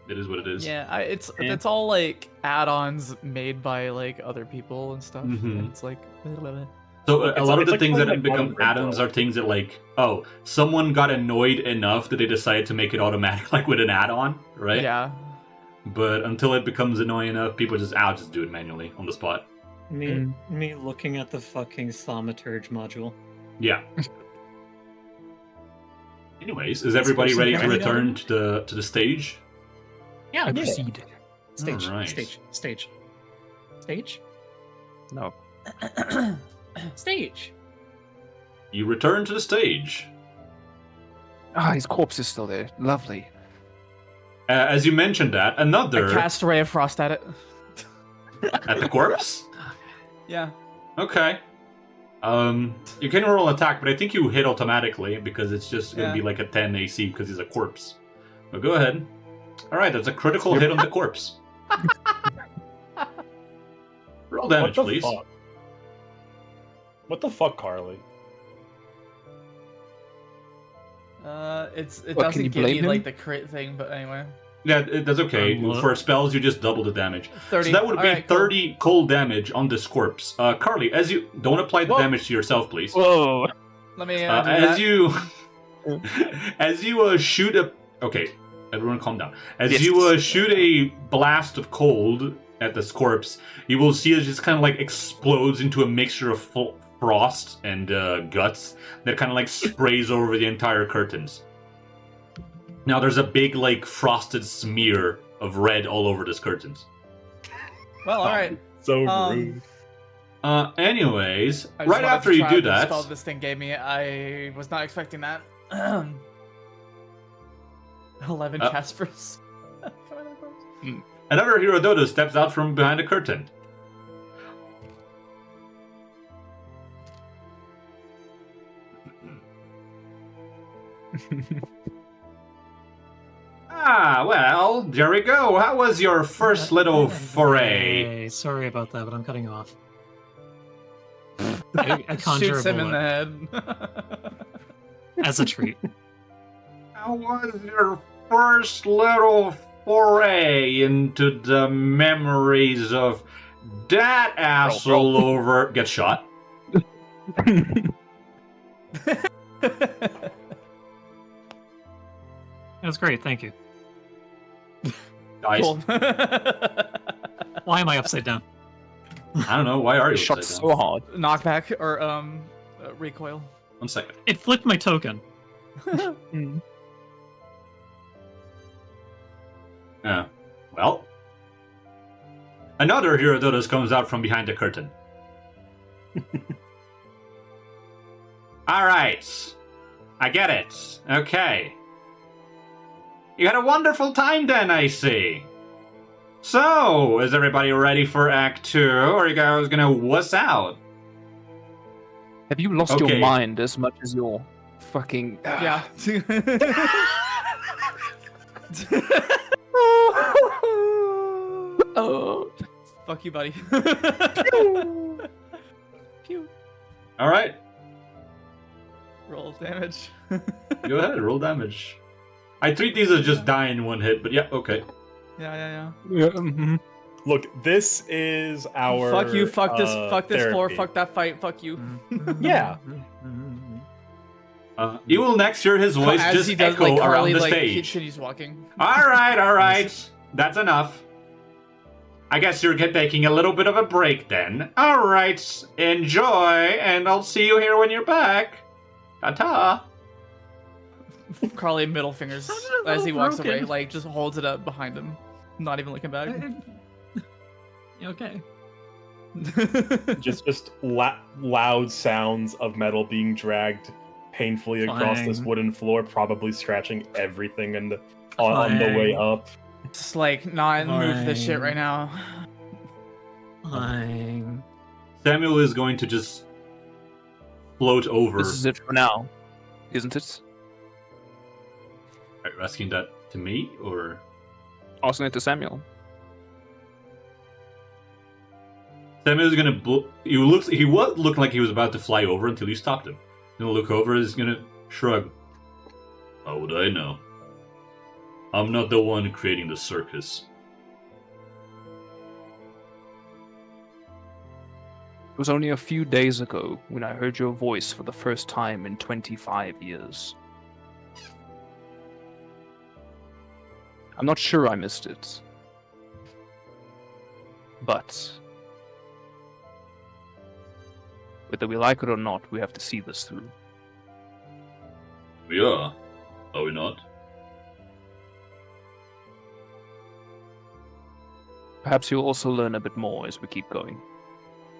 it is what it is. Yeah, it's Yeah. all like add-ons made by like other people and stuff. Mhm. And it's like. So a It's- lot of it's the like things that playing, like, become modern add-ons Rainbow. are things that like, oh, someone got annoyed enough that they decided to make it automatic, like with an add-on, right? Yeah. But until it becomes annoying enough, people just just do it manually on the spot. Me looking at the fucking thaumaturge module. Yeah. Anyways, is everybody person ready to carrying return on? to the stage? Yeah, I yeah. proceed. Stage, Alright. stage. No. Stage. You return to the stage. Ah, his corpse is still there. Lovely. As you mentioned that, I another cast Ray of Frost at it. at the corpse. Yeah. Okay. You can roll attack, but I think you hit automatically because it's just gonna Yeah. be like a 10 AC because he's a corpse. But go ahead. All right, that's a critical hit on the corpse. Roll What damage, the please. fuck? What the fuck, Carly? It What, can you doesn't give blame me him? like the crit thing, but anyway. Yeah, that's okay. What? For spells, you just double the damage. 30. So that would be Alright, cool. 30 cold damage on this corpse. Carly, as you don't apply the Whoa. damage to yourself, please. Whoa. Let me do As that. you as you shoot a okay, everyone calm down. As Yes. you shoot a blast of cold at this corpse, you will see it just kind of like explodes into a mixture of frost and guts that kind of like sprays over the entire curtains. Now there's a big like frosted smear of red all over this curtains. Well, all right. So Um, rude. Anyways, I just right wanted after to you try do the that, spell this thing gave me, I was not expecting that. 11 Uh, Caspers. another Hero Dodo steps out from behind the curtain. Well, there we go. How was your first little foray? Hey, sorry about that, but I'm cutting off. I conjure Shoots a him in bullet the head. as a treat. How was your first little foray into the memories of that asshole over... Get shot. That's great, thank you. Guys, Cool. Why am I upside down? I don't know. Why are you Shot upside so down? hard. Knockback or recoil. 1 second. It flipped my token. Yeah. Well. Another Herodotus comes out from behind the curtain. Alright. I get it. Okay. You had a wonderful time then, I see. So, is everybody ready for Act 2? Or are you guys gonna wuss out? Have you lost Okay. your mind as much as your fucking... Yeah. Oh. Fuck you, buddy. Pew. Alright. Roll damage. Go ahead, roll damage. I treat these as just die in one hit, but yeah, okay. Yeah. Yeah, mhm. Look, this is our. Fuck you. Fuck this. Fuck this floor. therapy. Fuck that fight. Fuck you. Yeah. You will next hear his voice As just he does, echo like, Carly, around the like, he stage. continues walking. Alright. That's enough. I guess you're taking a little bit of a break then. Alright, enjoy, and I'll see you here when you're back. Ta-ta. Carly middle fingers Sounded a as he little walks away, broken. like just holds it up behind him, not even looking back. Okay. Just loud sounds of metal being dragged painfully across this Fine. wooden floor, probably scratching everything on the way Fine. up. Just like not move this shit right now. Fine. Samuel is going to just float over. This is it for now, isn't it? Are you asking that to me, or? Asking it to Samuel. Samuel's gonna. He would look like he was about to fly over until you stopped him. He'll look over and he's gonna shrug. How would I know? I'm not the one creating the circus. It was only a few days ago when I heard your voice for the first time in 25 years. I'm not sure I missed it. But whether we like it or not, we have to see this through. We are we not? Perhaps you'll also learn a bit more as we keep going.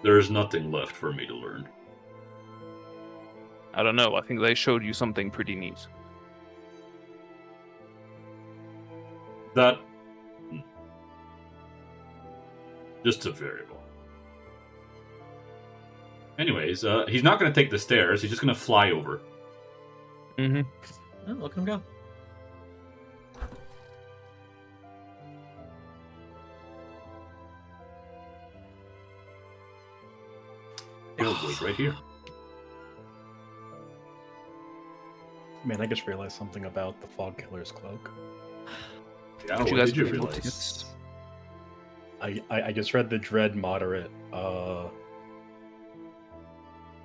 There is nothing left for me to learn. I don't know, I think they showed you something pretty neat. That... just a variable. Anyways, he's not going to take the stairs, he's just going to fly over. Mm-hmm. Oh, look at him go. He'll wait right here. Man, I just realized something about the Fog Killer's cloak. Yeah, Would you what guys did you be able to realize? get... I just read the Dread Moderate. I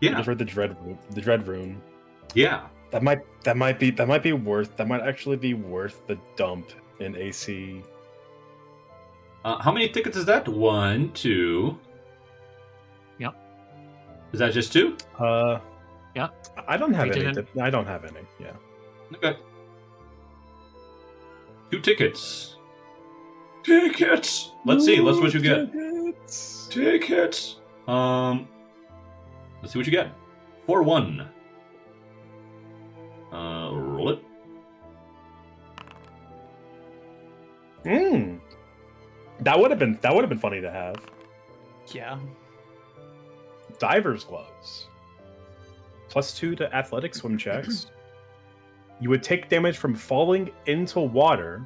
Yeah, just read the Dread Rune. yeah. That might actually be worth the dump in AC. How many tickets is that? 1, 2... Yep. Is that just 2? Yeah. I don't have We any. didn't- I don't have any. Yeah. Okay. 2 tickets. Tickets! Let's see what you get. Tickets! Let's see what you get. 4-1. Roll it. That would have been funny to have. Yeah. Diver's gloves. +2 to athletic swim checks. You would take damage from falling into water.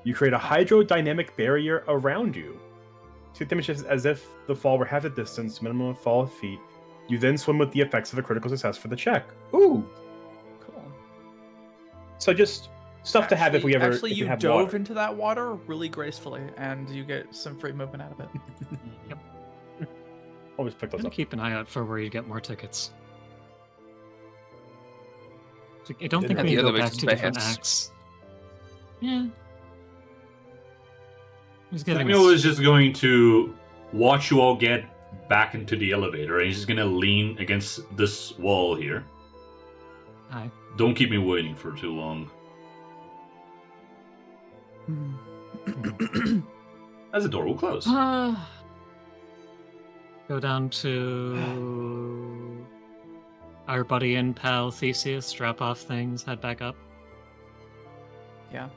You create a hydrodynamic barrier around you. Take damage as if the fall were half the distance, minimum of fall of feet. You then swim with the effects of a critical success for the check. Ooh. Cool. So just stuff to have if we ever Actually, if we you have dove water. into that water really gracefully, and you get some free movement out of it. Always pick I'm those gonna up. keep an eye out for where you get more tickets. I don't Did think it? we The can other go way back to to different Space. acts. Yeah. He's giving Samuel us... is just going to watch you all get back into the elevator, and he's just gonna lean against this wall here. Hi. Don't keep me waiting for too long. As the door will close. Go down to our buddy and pal Theseus, drop off things, head back up. Yeah.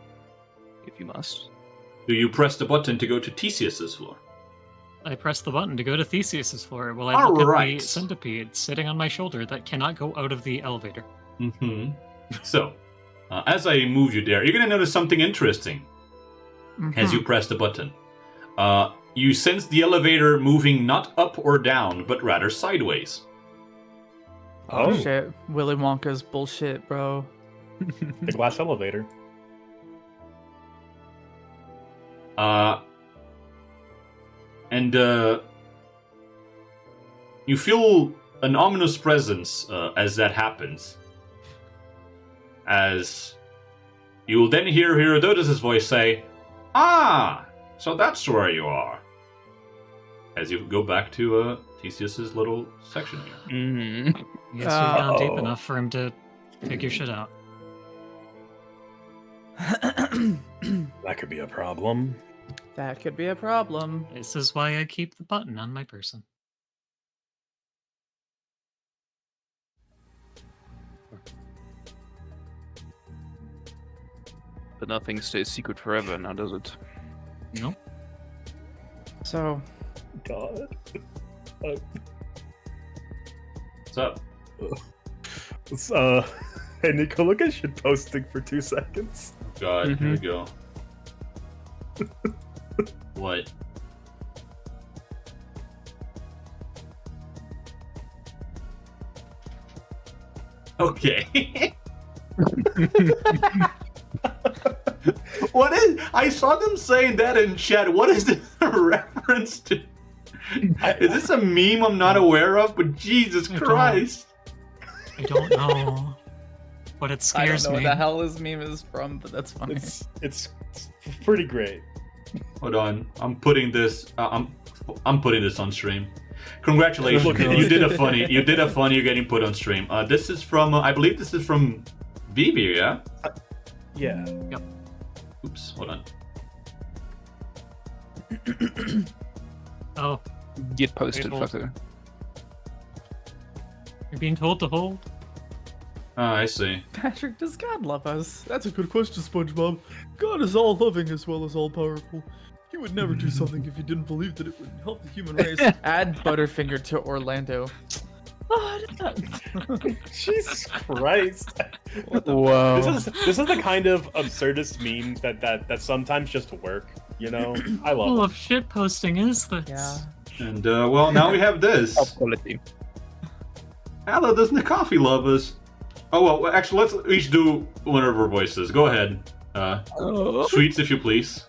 If you must. Do you press the button to go to Theseus's floor? I press the button to go to Theseus's floor while I look at Alright. the centipede sitting on my shoulder that cannot go out of the elevator. Mm-hmm. So, as I move you there, you're gonna notice something interesting as you press the button. You sense the elevator moving not up or down, but rather sideways. Oh shit. Willy Wonka's bullshit, bro. The glass elevator. And you feel an ominous presence as that happens. As you will then hear Herodotus' voice say, "Ah, so that's where you are." As you go back to Theseus's little section here. Mm. Yes, we've gone deep Uh-oh. enough for him to figure shit out. That could be a problem. That could be a problem. This is why I keep the button on my person. But nothing stays secret forever, now does it? Nope. So, God. What's up? It's, hey Nico, look at shit posting for 2 seconds. God, here we go. What? Okay. What is? I saw them saying that in chat. What is this a reference to? Is this a meme I'm not aware of? But Jesus I don't- Christ! I don't know. But it I don't scares know me. what the hell this meme is from, but that's funny. It's pretty great. Hold on, I'm putting this. I'm putting this on stream. Congratulations, Look at you it. did a funny. You did a funny. You're getting put on stream. This is from. I believe this is from Vivi. Yeah. Yeah. Oops. Hold on. Oh, Get posted, Wait, hold. fucker. you're being told to hold? Ah, I see. Patrick, does God love us? That's a good question, SpongeBob. God is all-loving as well as all-powerful. He would never do something if he didn't believe that it would help the human race. Add Butterfinger to Orlando. Jesus Christ. Wow. This is the kind of absurdist memes that sometimes just work, you know? I love Full it. of shit posting is this? Yeah. And well, now we have this. Top quality. Hello, doesn't the coffee love us? Oh well, actually, let's each do one of our voices. Go ahead, Sweets, if you please.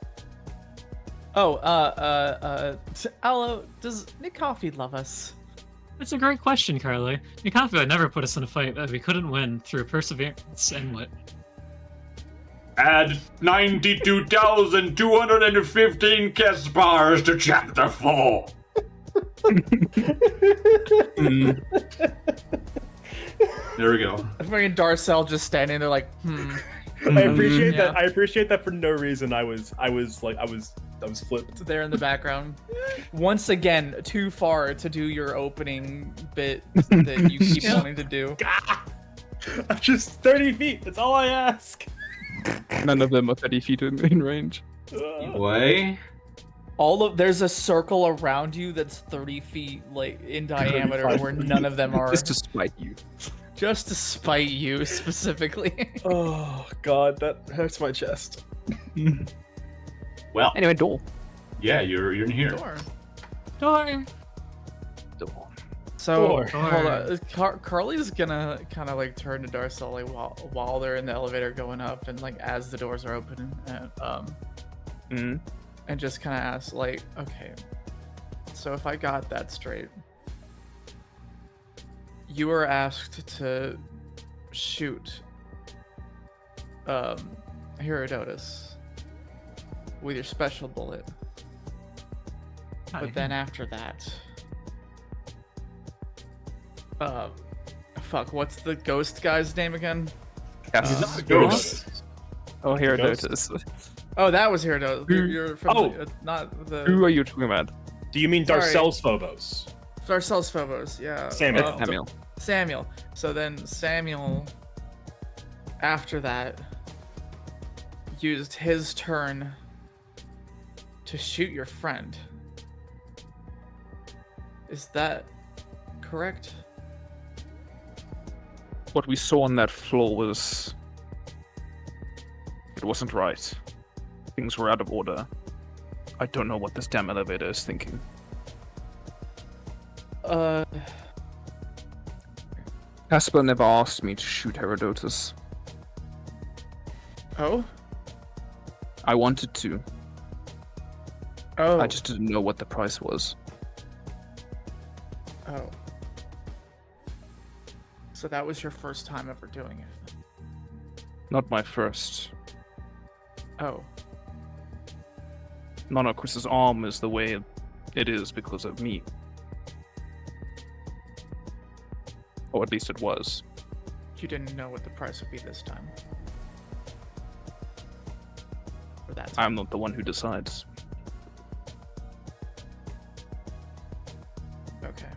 Oh, Allo, does Nick Coffee love us? That's a great question, Carly. Nikafu would never put us in a fight that we couldn't win through perseverance and what? Add 92,215 guest bars to chapter 4. There we go. Fucking Darcel just standing there like, I appreciate Yeah. that. I appreciate that for no reason. I was flipped. there in the background. Once again, too far to do your opening bit that you keep wanting to do. I'm just 30 feet. That's all I ask. None of them are 30 feet in range. Way. There's a circle around you that's 30 feet like in diameter where none of them are. Just to spite you. Just to spite you specifically. Oh, God, that hurts my chest. Well, Anyway, door. yeah, you're in here. Sure. Door. Door. So Door. hold on. Carly's gonna kind of like turn to Darcel like while they're in the elevator going up and like as the doors are opening and just kind of ask like, okay, so if I got that straight, you were asked to shoot Herodotus with your special bullet. Hi. But then after that, fuck, what's the ghost guy's name again? Yes. Ghost. Oh, Herodotus. Oh, that was Herodotus. You're from Oh. not the. Who are you talking about? Do you mean Sorry. Darcel's Phobos? Darcel's Phobos, yeah. Samuel. Samuel. Samuel. So then Samuel, after that, used his turn to shoot your friend. Is that correct? What we saw on that floor was... It wasn't right. Things were out of order. I don't know what this damn elevator is thinking. Casper never asked me to shoot Herodotus. Oh? I wanted to. Oh. I just didn't know what the price was. Oh. So that was your first time ever doing it? Not my first. Oh. No, Chris's arm is the way it is because of me. Or at least it was. You didn't know what the price would be this time? Or that time? I'm not the one who decides. Okay.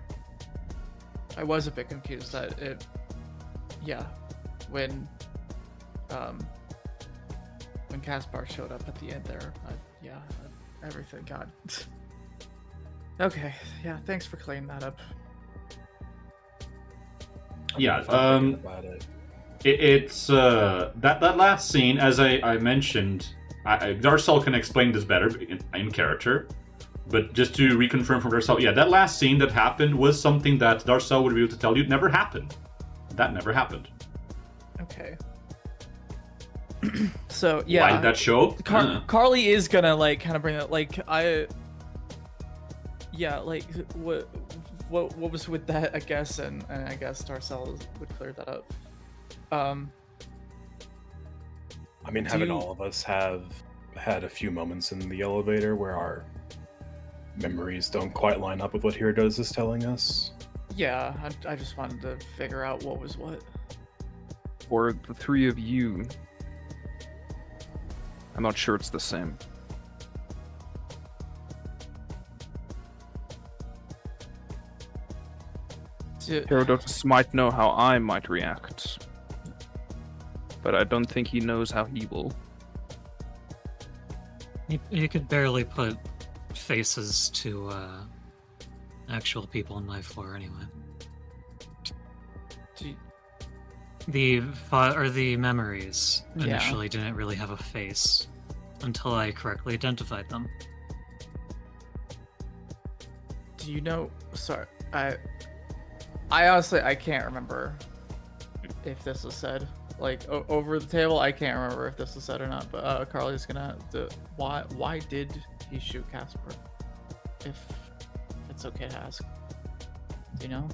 I was a bit confused that it... Yeah. When Caspar showed up at the end there, everything got... Okay, yeah, thanks for clearing that up. Yeah, About it. it's that last scene, as I mentioned, Darcel can explain this better in character, but just to reconfirm from Darcel, yeah, that last scene that happened was something that Darcel would be able to tell you never happened. That never happened. Okay. So, yeah. Why did that show? Carly is gonna, like, kind of bring that, like, Yeah, like, what was with that, I guess, and I guess Darcel would clear that up. I mean, haven't you- all of us have had a few moments in the elevator where our memories don't quite line up with what Herodotus is telling us? Yeah, I just wanted to figure out what was what. For the three of you, I'm not sure it's the same. Herodotus might know how I might react, but I don't think he knows how he will. You could barely put faces to actual people in my floor anyway. The memories Yeah. initially didn't really have a face until I correctly identified them. Do you know? Sorry, I honestly I can't remember if this was said. Like over the table, I can't remember if this was said or not. But Carly's gonna why did he shoot Casper? If it's okay to ask. Do you know?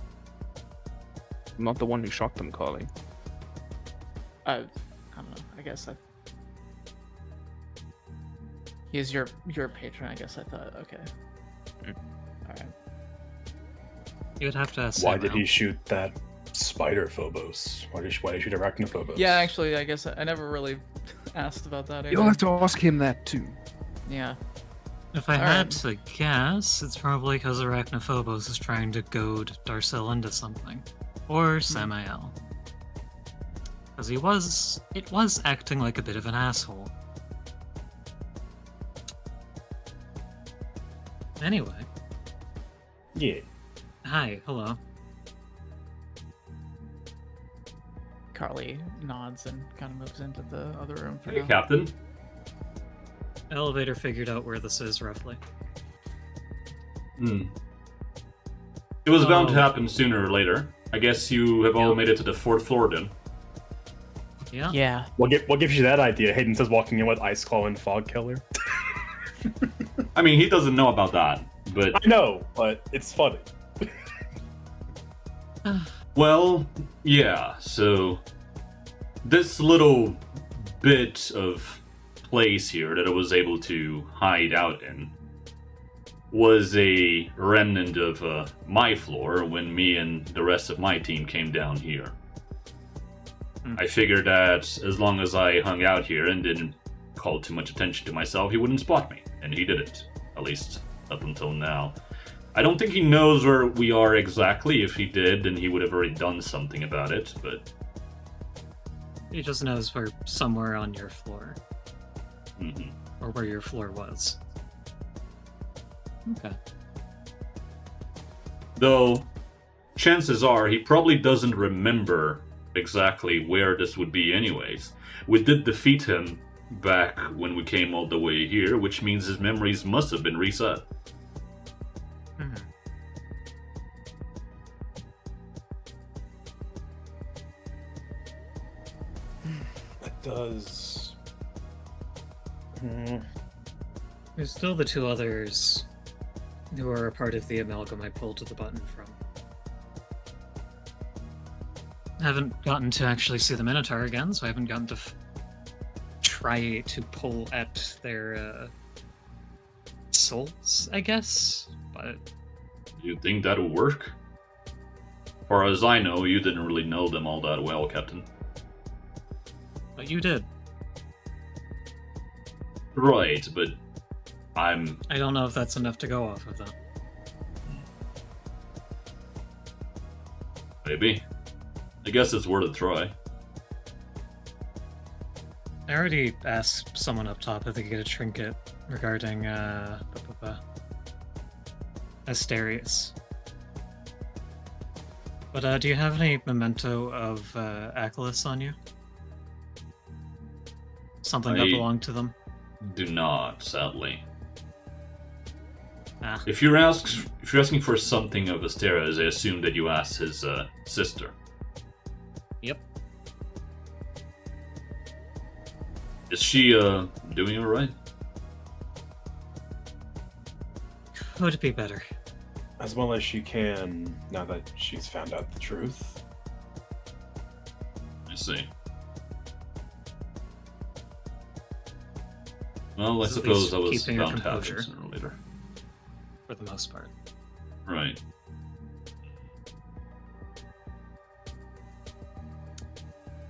I'm not the one who shot them, Carly. I don't know. I guess he's your patron. I guess I thought. Okay. Mm. All right. You would have to ask. Why did Samuel. he shoot that spider Phobos? Why did he shoot Arachnophobos? Yeah, actually, I guess I never really asked about that. You'll either. have to ask him that too. Yeah. If I All had right. to guess, it's probably because Arachnophobos is trying to goad Darcel into something. Or Samael. Because it was acting like a bit of an asshole. Anyway, Yeah. hi, hello. Carly nods and kind of moves into the other room for Hey, now. Captain. Elevator figured out where this is roughly. It was bound to Oh. happen sooner or later. I guess you have all Yeah. made it to the fourth floor then. Yeah. Yeah. What gives you that idea? Hayden says walking in with Ice Claw and Fog Killer. I mean, he doesn't know about that, but I know, but it's funny. well, yeah. So this little bit of place here that I was able to hide out in was a remnant of my floor when me and the rest of my team came down here. I figured that as long as I hung out here and didn't call too much attention to myself, he wouldn't spot me, and he didn't, at least up until now. I don't think he knows where we are exactly. If he did, then he would have already done something about it, but... He just knows we're somewhere on your floor. Mhm. Or where your floor was. Okay. Though, chances are he probably doesn't remember exactly where this would be anyways. We did defeat him back when we came all the way here, which means his memories must have been reset. Mhm. That does. There's still the two others who are a part of the amalgam I pulled the button from. I haven't gotten to actually see the Minotaur again, so I haven't gotten to try to pull at their souls, I guess. But Do you think that'll work? Far as I know, you didn't really know them all that well, Captain. you did. Right, but I don't know if that's enough to go off of that. Maybe. I guess it's worth a try. I already asked someone up top if they could get a trinket regarding Asterius. But do you have any memento of Achilles on you? Something that I- belonged to them? Do not, sadly. Ah, If you're asking for something of Asterius, I assume that you asked his sister. yep. Is she doing alright? Would be better. As well as she can, now that she's found out the truth. I see. Well, I So at suppose least that was keeping her bound to happen composure. sooner or later. For the most part. Right.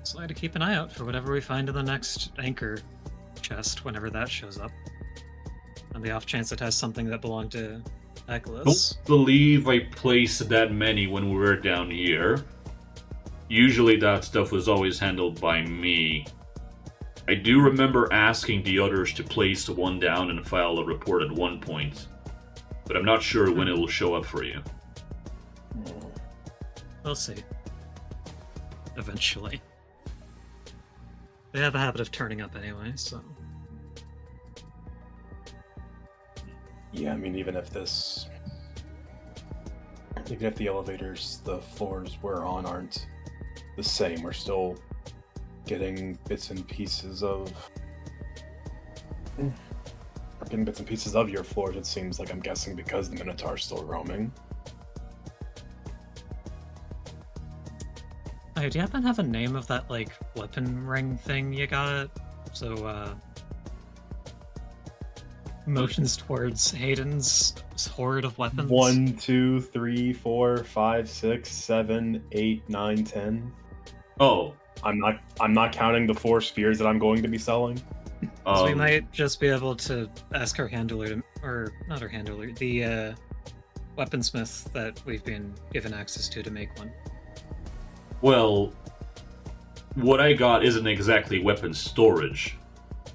So I had to keep an eye out for whatever we find in the next anchor chest, whenever that shows up. On the off chance it has something that belonged to Achilles. Don't believe I placed that many when we were down here. Usually that stuff was always handled by me. I do remember asking the others to place one down and file a report at one point, but I'm not sure when it will show up for you. We'll see. Eventually. They have a habit of turning up anyway, so... Yeah, I mean, even if the elevators, the floors we're on aren't the same, we're still getting bits and pieces of... We're getting bits and pieces of your floors, it seems like, I'm guessing, because the Minotaur's still roaming. Hey, do you happen to have a name of that, like, weapon ring thing you got? So, motions towards Hayden's horde of weapons? 1, 2, 3, 4, 5, 6, 7, 8, 9, 10. Oh, I'm not counting the 4 spears that I'm going to be selling. So we might just be able to ask our handler to, or not our handler, the weaponsmith that we've been given access to make one. well, what I got isn't exactly weapon storage.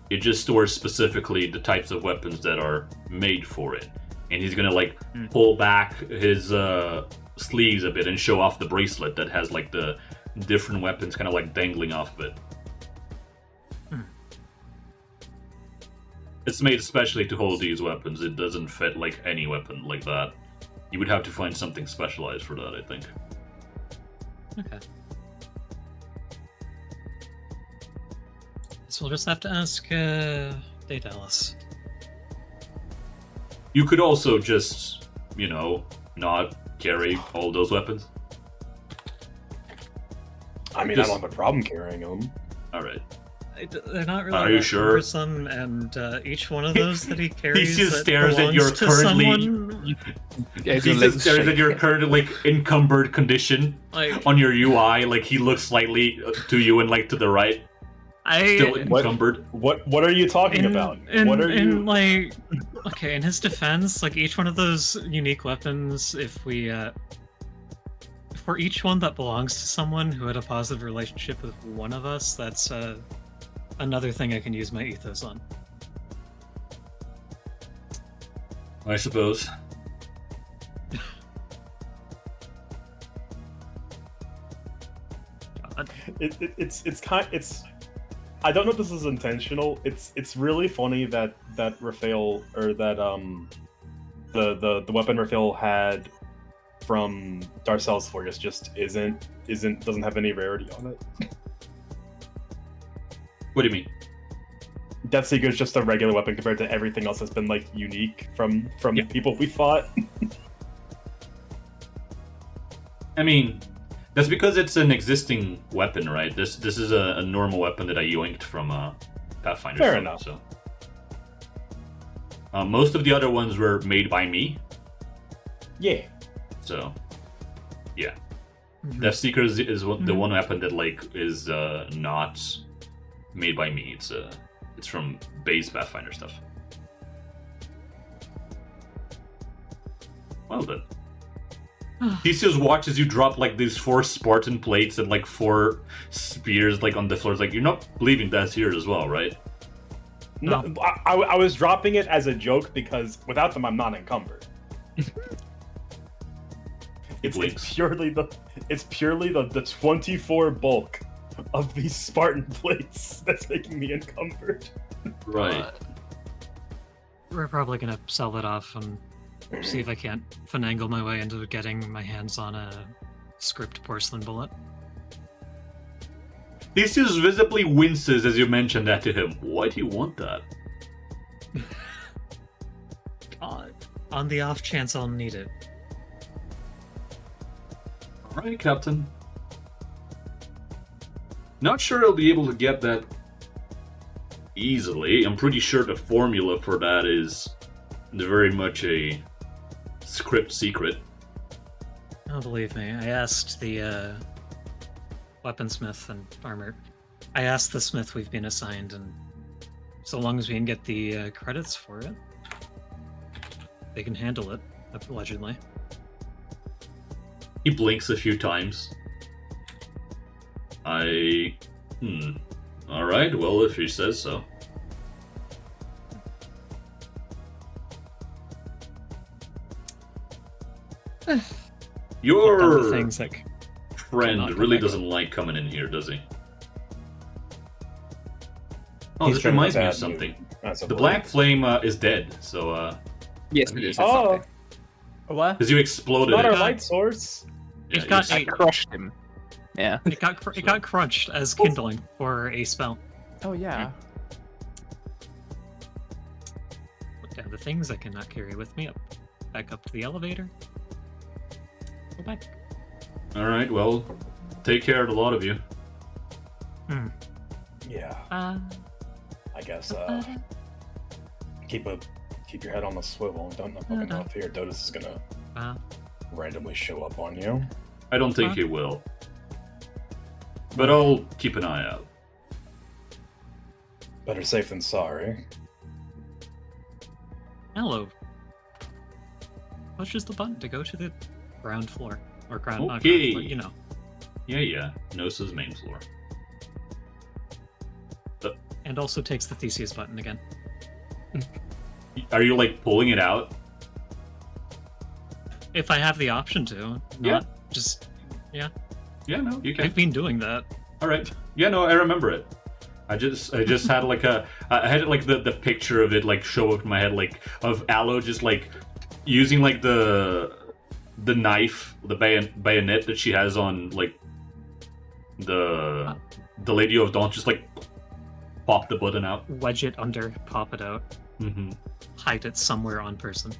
It just stores specifically the types of weapons that are made for it. And he's gonna, like, pull back his sleeves a bit and show off the bracelet that has, like, the different weapons kind of, like, dangling off of it. It's made especially to hold these weapons. It doesn't fit, like, any weapon like that. You would have to find something specialized for that, I think. Okay. So we'll just have to ask Daedalus. You could also just, you know, not carry all those weapons. I mean, Just- I don't have a problem carrying them. Alright. They're not really Are you that sure? cumbersome, and each one of those that he carries just that stares at belongs your to currently- someone, Yeah, He just stares at your current like encumbered condition like on your UI. Like he looks slightly to you and like to the right, still encumbered. What are you talking about? What are you? like okay, in his defense, like each one of those unique weapons, if for each one that belongs to someone who had a positive relationship with one of us, that's another thing I can use my ethos on. I suppose. It's I don't know if this is intentional. It's really funny that Raphael, or that the weapon Raphael had from Darcel's Fortress just doesn't have any rarity on it. What do you mean? Deathseeker is just a regular weapon compared to everything else that's been like unique from Yeah. people we fought. I mean, that's because it's an existing weapon, right? This is a normal weapon that I yoinked from Pathfinder. Fair enough. So. Most of the other ones were made by me. Yeah. So, yeah. Mhm. Deathseeker is the one weapon that like is not made by me. It's from base Pathfinder stuff. Well then. Theseus watches you drop like these 4 Spartan plates and like 4 spears like on the floor. It's like, you're not believing that's here as well, right? No, I was dropping it as a joke because without them, I'm not encumbered. It's purely the 24 bulk of these Spartan plates that's making me encumbered. Right. We're probably gonna sell it off and see if I can't finagle my way into getting my hands on a script porcelain bullet. Theseus visibly winces as you mention that to him. Why do you want that? On the off chance I'll need it. Alright, Captain. Not sure I'll be able to get that easily. I'm pretty sure the formula for that is very much a script secret. Oh, believe me, I asked the weaponsmith and armor. I asked the smith we've been assigned, and so long as we can get the credits for it, they can handle it, allegedly. He blinks a few times. Alright, well, if he says so. Your Things like friend cannot really come back doesn't like coming in here, does he? Oh, He's this trying to reminds me of bad something. mood. That's a The bullet. Black Flame is dead, so, Yes, it is. Oh, What? because you exploded not our it. light source. Yeah, it got you I ate. crushed him. Yeah. It got crunched as kindling for a spell. Oh yeah. Put down the things I cannot carry with me back up to the elevator. Go back. Alright, well, take care of a lot of you. Yeah, Uh, I guess. Keep your head on the swivel. Don't look up here. Dotus is gonna randomly show up on you. I don't think he will. But I'll keep an eye out. Better safe than sorry. hello. Pushes the button to go to the ground floor. Or ground, not Okay. ground floor, you know. Yeah, Nosa's main floor. And also takes the Theseus button again. Are you, like, pulling it out? If I have the option to. Not just... Yeah, no, you can. I've been doing that. Alright. Yeah, no, I remember it. I just had, like, I had, like, the picture of it, like, show up in my head, like, of Aloe just, like, using, like, the knife, the bayonet that she has on, like, the Lady of Dawn, just, like, pop the button out. Wedge it under, pop it out, Mm-hmm. hide it somewhere on person.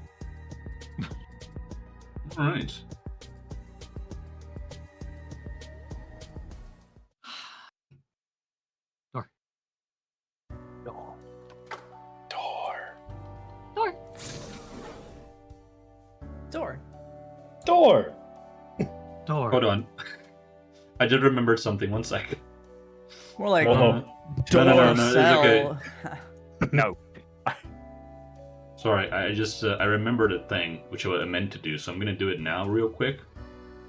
Alright. Door. Door. Door. Hold on. I just remembered something. 1 second. More like Whoa. door No, it's cell. No. Sorry, I just I remembered a thing which I meant to do, so I'm gonna do it now, real quick.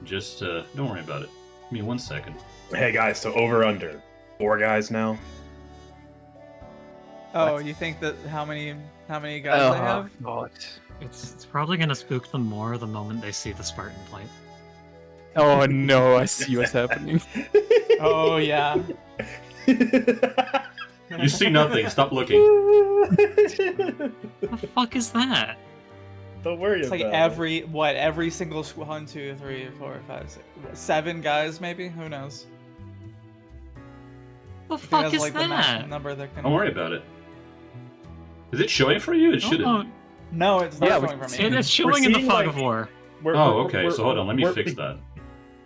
Just don't worry about it. Give me 1 second. Hey guys, so over under 4 guys now. Oh, What? you think that how many guys they have? God. It's probably gonna spook them more the moment they see the Spartan plate. Oh no, I see what's happening. Oh yeah. You see nothing. Stop looking. The fuck is that? Don't worry It's like about every single 1, 2, 3, 4, 5, 6, 7 guys maybe? Who knows? The I think fuck that's is like the maximum that? number that can. Don't worry about it. Is it showing for you? It shouldn't. Oh, No, it's not Yeah, we showing can for see me. it. it's showing in the seeing, fog like- of war. Oh, okay. So hold on. Let me fix that.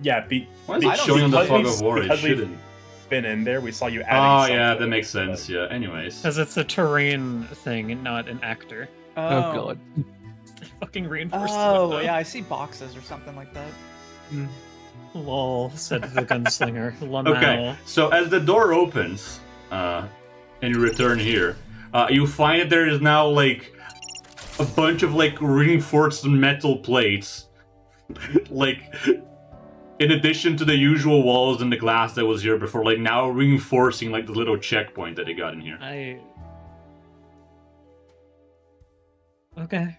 Yeah, Why is I it don't showing on the because fog we- of war? It because we've shouldn't. been in there. We saw you adding. Oh yeah, something, that makes but- sense. Yeah. Anyways. Because it's a terrain thing and not an actor. Oh god. They fucking reinforced Oh it. yeah, I see boxes or something like that. Lol, said the gunslinger. Okay. So as the door opens, and you return here, you find that there is now like a bunch of like reinforced metal plates, like in addition to the usual walls and the glass that was here before, like now reinforcing like the little checkpoint that they got in here. Okay.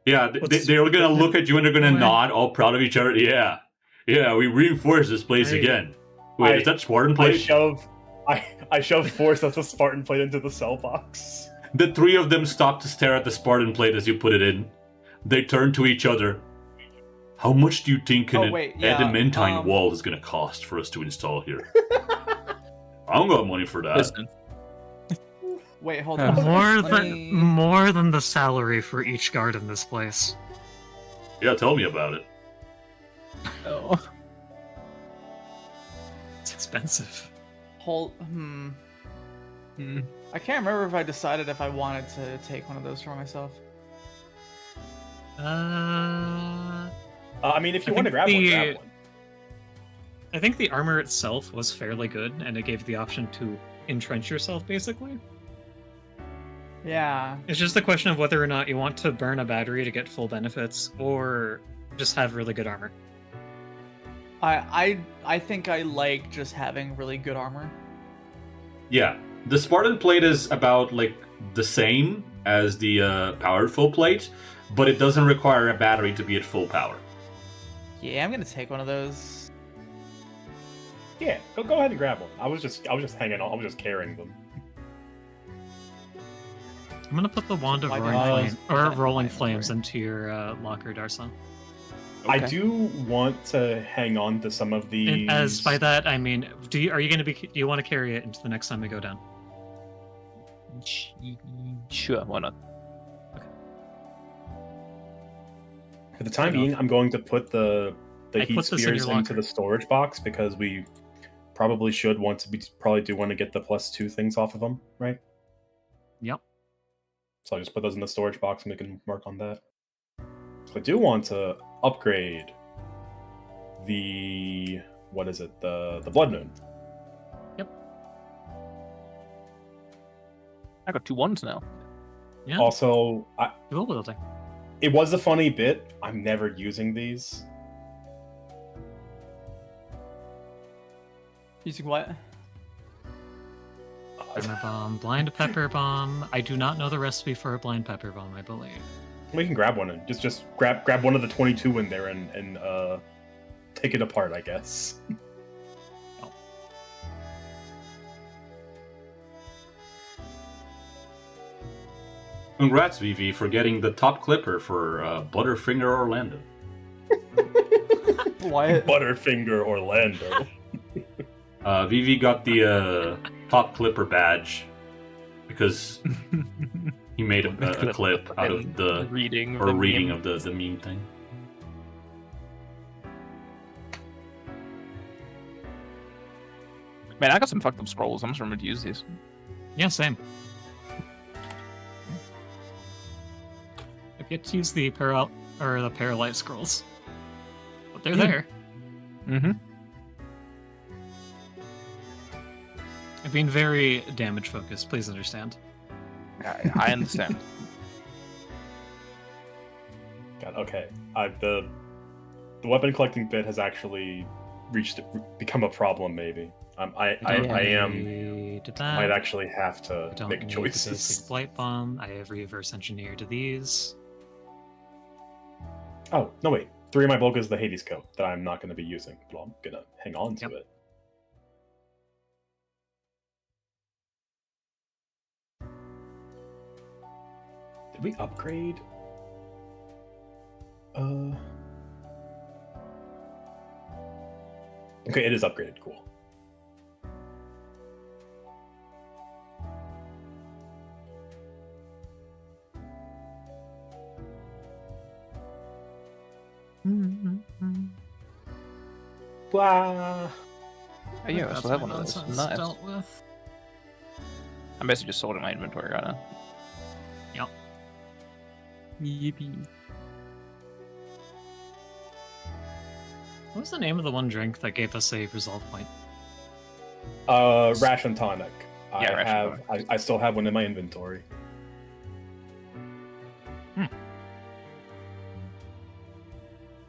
Yeah, they're gonna look at you and they're gonna Where- nod, all proud of each other. Yeah, we reinforced this place I- again. Wait, is that Spartan I plate? shove force of the Spartan plate into the cell box. The 3 of them stop to stare at the Spartan plate as you put it in. They turn to each other. How much do you think Oh, an wait, yeah, adamantine wall is gonna cost for us to install here? I don't got money for that. Listen, Wait, hold Uh, on. More me- more than the salary for each guard in this place. Yeah, tell me about it. oh. It's expensive. Hmm. I can't remember if I decided if I wanted to take one of those for myself. I mean, if you I want to think grab one. I think the armor itself was fairly good, and it gave the option to entrench yourself, basically. Yeah. It's just a question of whether or not you want to burn a battery to get full benefits, or just have really good armor. I think I like just having really good armor. Yeah, the Spartan plate is about like the same as the powerful plate, but it doesn't require a battery to be at full power. Yeah, I'm gonna take one of those. Yeah, go ahead and grab one. I was just hanging on. I was just carrying them. I'm gonna put the wand of Why roaring did I- flame or I- rolling I- flames into your locker, Darsa. I Okay. do want to hang on to some of these. And as by that I mean, do you want to carry it into the next time we go down? Sure, why not? For the time Fair being, I'm going to put the I heat put this in spears your into locker. the storage box because we probably should want to probably do want to get the +2 things off of them, right? Yep. So I'll just put those in the storage box and we can work on that. So I do want to upgrade the the Blood Moon. I got 2 wands now. Yeah. Also, Dual wielding. it was a funny bit. I'm never using these. Using what? Pepper bomb, blind pepper bomb. I do not know the recipe for a blind pepper bomb, I believe. We can grab one and just grab one of the 22 in there and take it apart, I guess. Congrats, Vivi, for getting the top clipper for Butterfinger Orlando. What? Butterfinger Orlando. Vivi got the top clipper badge because he made a clip out of the reading or reading meme. of the meme thing. Man, I got some fucked up scrolls. I'm just remember to use these. Yeah, same. Get to use the Paralight scrolls. But they're there. Mm-hmm. I'm being very damage focused, please understand. I understand. God, okay. The weapon collecting bit has actually become a problem. Maybe I might actually have to don't make need choices. the basic blight bomb. I have reverse engineered these. Oh no, wait. 3 of my bulk is the Hades coat that I'm not going to be using, but I'm gonna hang on to it. Did we upgrade? Okay, it is upgraded. Cool. Blah. Oh, yeah, I That's still have my one of those. nonsense Nice. dealt with. I'm basically just sorting my inventory right now. Yep. Yippee. What was the name of the one drink that gave us a resolve point? Ration tonic. Yeah, ration tonic. I still have one in my inventory.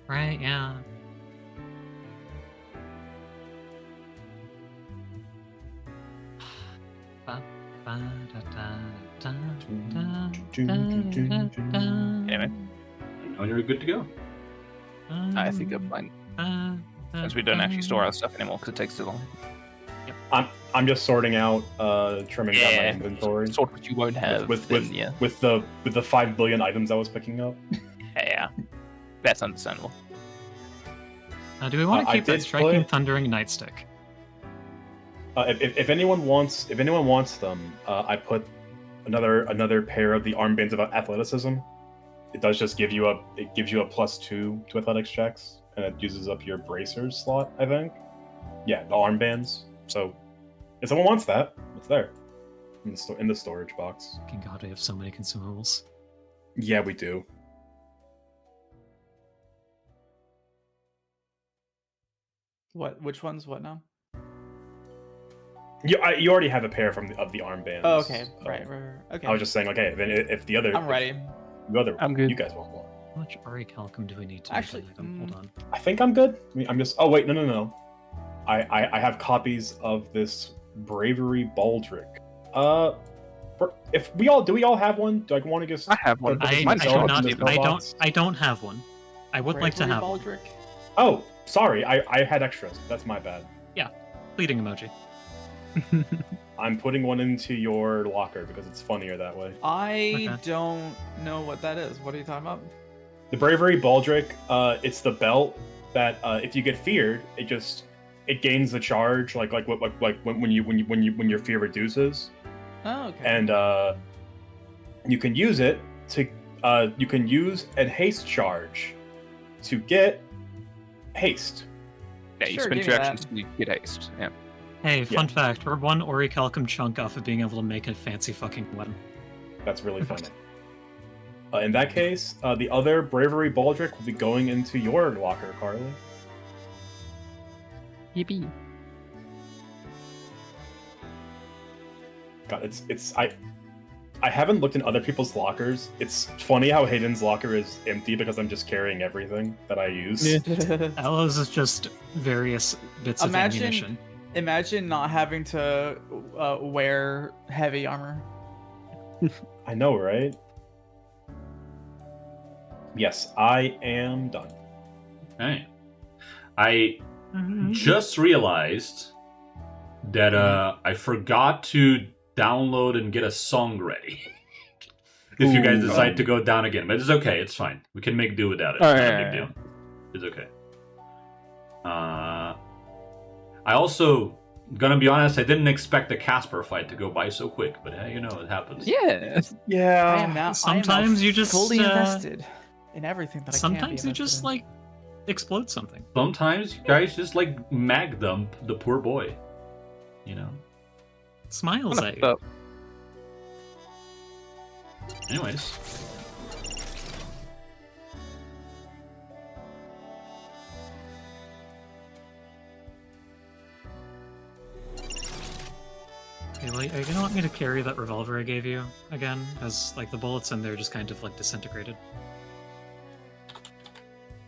Right, yeah. Anyway, Oh, you're good to go. I think I'm fine. Since we don't actually store our stuff anymore because it takes too long. I'm just sorting out, trimming down my Yeah. inventory Sort what you won't have. with yeah. the 5 billion items I was picking up. Yeah. That's understandable. Do we want to I keep that did striking put- thundering nightstick? If anyone wants them, I put another pair of the armbands of athleticism. It does just give you a +2 to athletics checks, and it uses up your bracers slot, I think. Yeah, the armbands. So if someone wants that, it's there in the storage box. Fucking god, we have so many consumables. Yeah, we do. What? Which ones? What now? You already have a pair of the armbands. Oh, okay. Right. Okay. I was just saying, like, hey, then if the other, I'm ready. I'm good. You guys want one? How much Ari Calcum do we need to Actually, make an item? Hold on. I think I'm good. I mean, I'm just. Oh wait, no. I have copies of this Bravery Baldric. If we all have one? Do I want to just? I have one. put this I myself do in not. this mailbox? I don't have one. I would like to Bravery have one. Baldric? Oh, sorry. I had extras. That's my bad. Pleading emoji. I'm putting one into your locker because it's funnier that way. I Okay. don't know what that is. What are you talking about? The Bravery Baldric, it's the belt that if you get feared, it gains the charge like when your fear reduces, Oh, okay. and you can use it to you can use a haste charge to get haste. Yeah, you Sure, spend give 2 me actions that. to get haste. Yeah. Hey, fun fact: we're one Ori Calcum chunk off of being able to make a fancy fucking weapon. That's really funny. In that case, the other Bravery Baldric will be going into your locker, Carly. Yippee. God, I haven't looked in other people's lockers. It's funny how Hayden's locker is empty because I'm just carrying everything that I use. Ella's is just various bits of ammunition. Imagine not having to wear heavy armor. I know, right? Yes, I am done. Okay. I just realized that I forgot to download and get a song ready. If you guys decide to go down again, but it's okay. It's fine. We can make do without it. It's not a big deal. It's okay. I also, gonna be honest, I didn't expect the Casper fight to go by so quick, but it happens. Yeah. Yeah. I am now. sometimes you just, fully invested in everything that I can be Sometimes you invested just in. like explode something. Sometimes you guys just like mag dump the poor boy. Smiles at you. Anyways. are you gonna want me to carry that revolver I gave you again? Because like the bullets in there just kind of like disintegrated.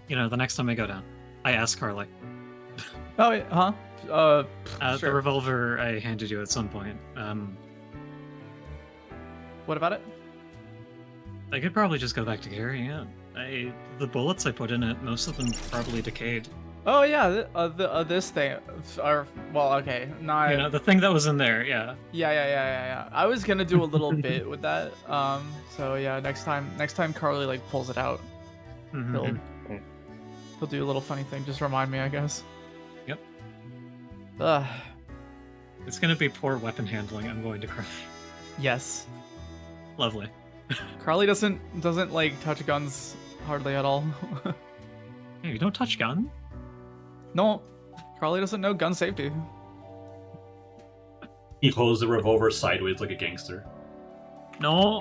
You know, the next time I go down, I ask Carly. Oh, yeah, huh? The Sure. revolver I handed you at some point. What about it? I could probably just go back to carrying it. The bullets I put in it, most of them probably decayed. Oh yeah, this thing, or well, okay, not. You know, the thing that was in there, yeah. Yeah. I was gonna do a little bit with that. So yeah, next time Carly like pulls it out, Mhm. he'll do a little funny thing. Just remind me, I guess. Yep. Ugh. It's gonna be poor weapon handling. I'm going to cry. Yes. Lovely. Carly doesn't like touch guns hardly at all. Hey, you don't touch gun? No, Carly doesn't know gun safety. He holds the revolver sideways like a gangster. No.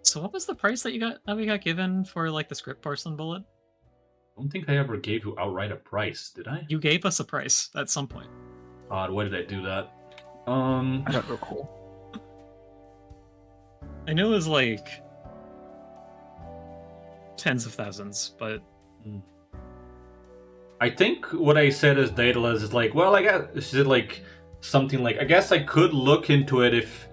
So what was the price that we got given for like the script porcelain bullet? I don't think I ever gave you outright a price, did I? You gave us a price at some point. God, why did I do that? I don't recall. I know it was like tens of thousands, but I think what I said as Daedalus is like, well, I guess is it like something like I guess I could look into it if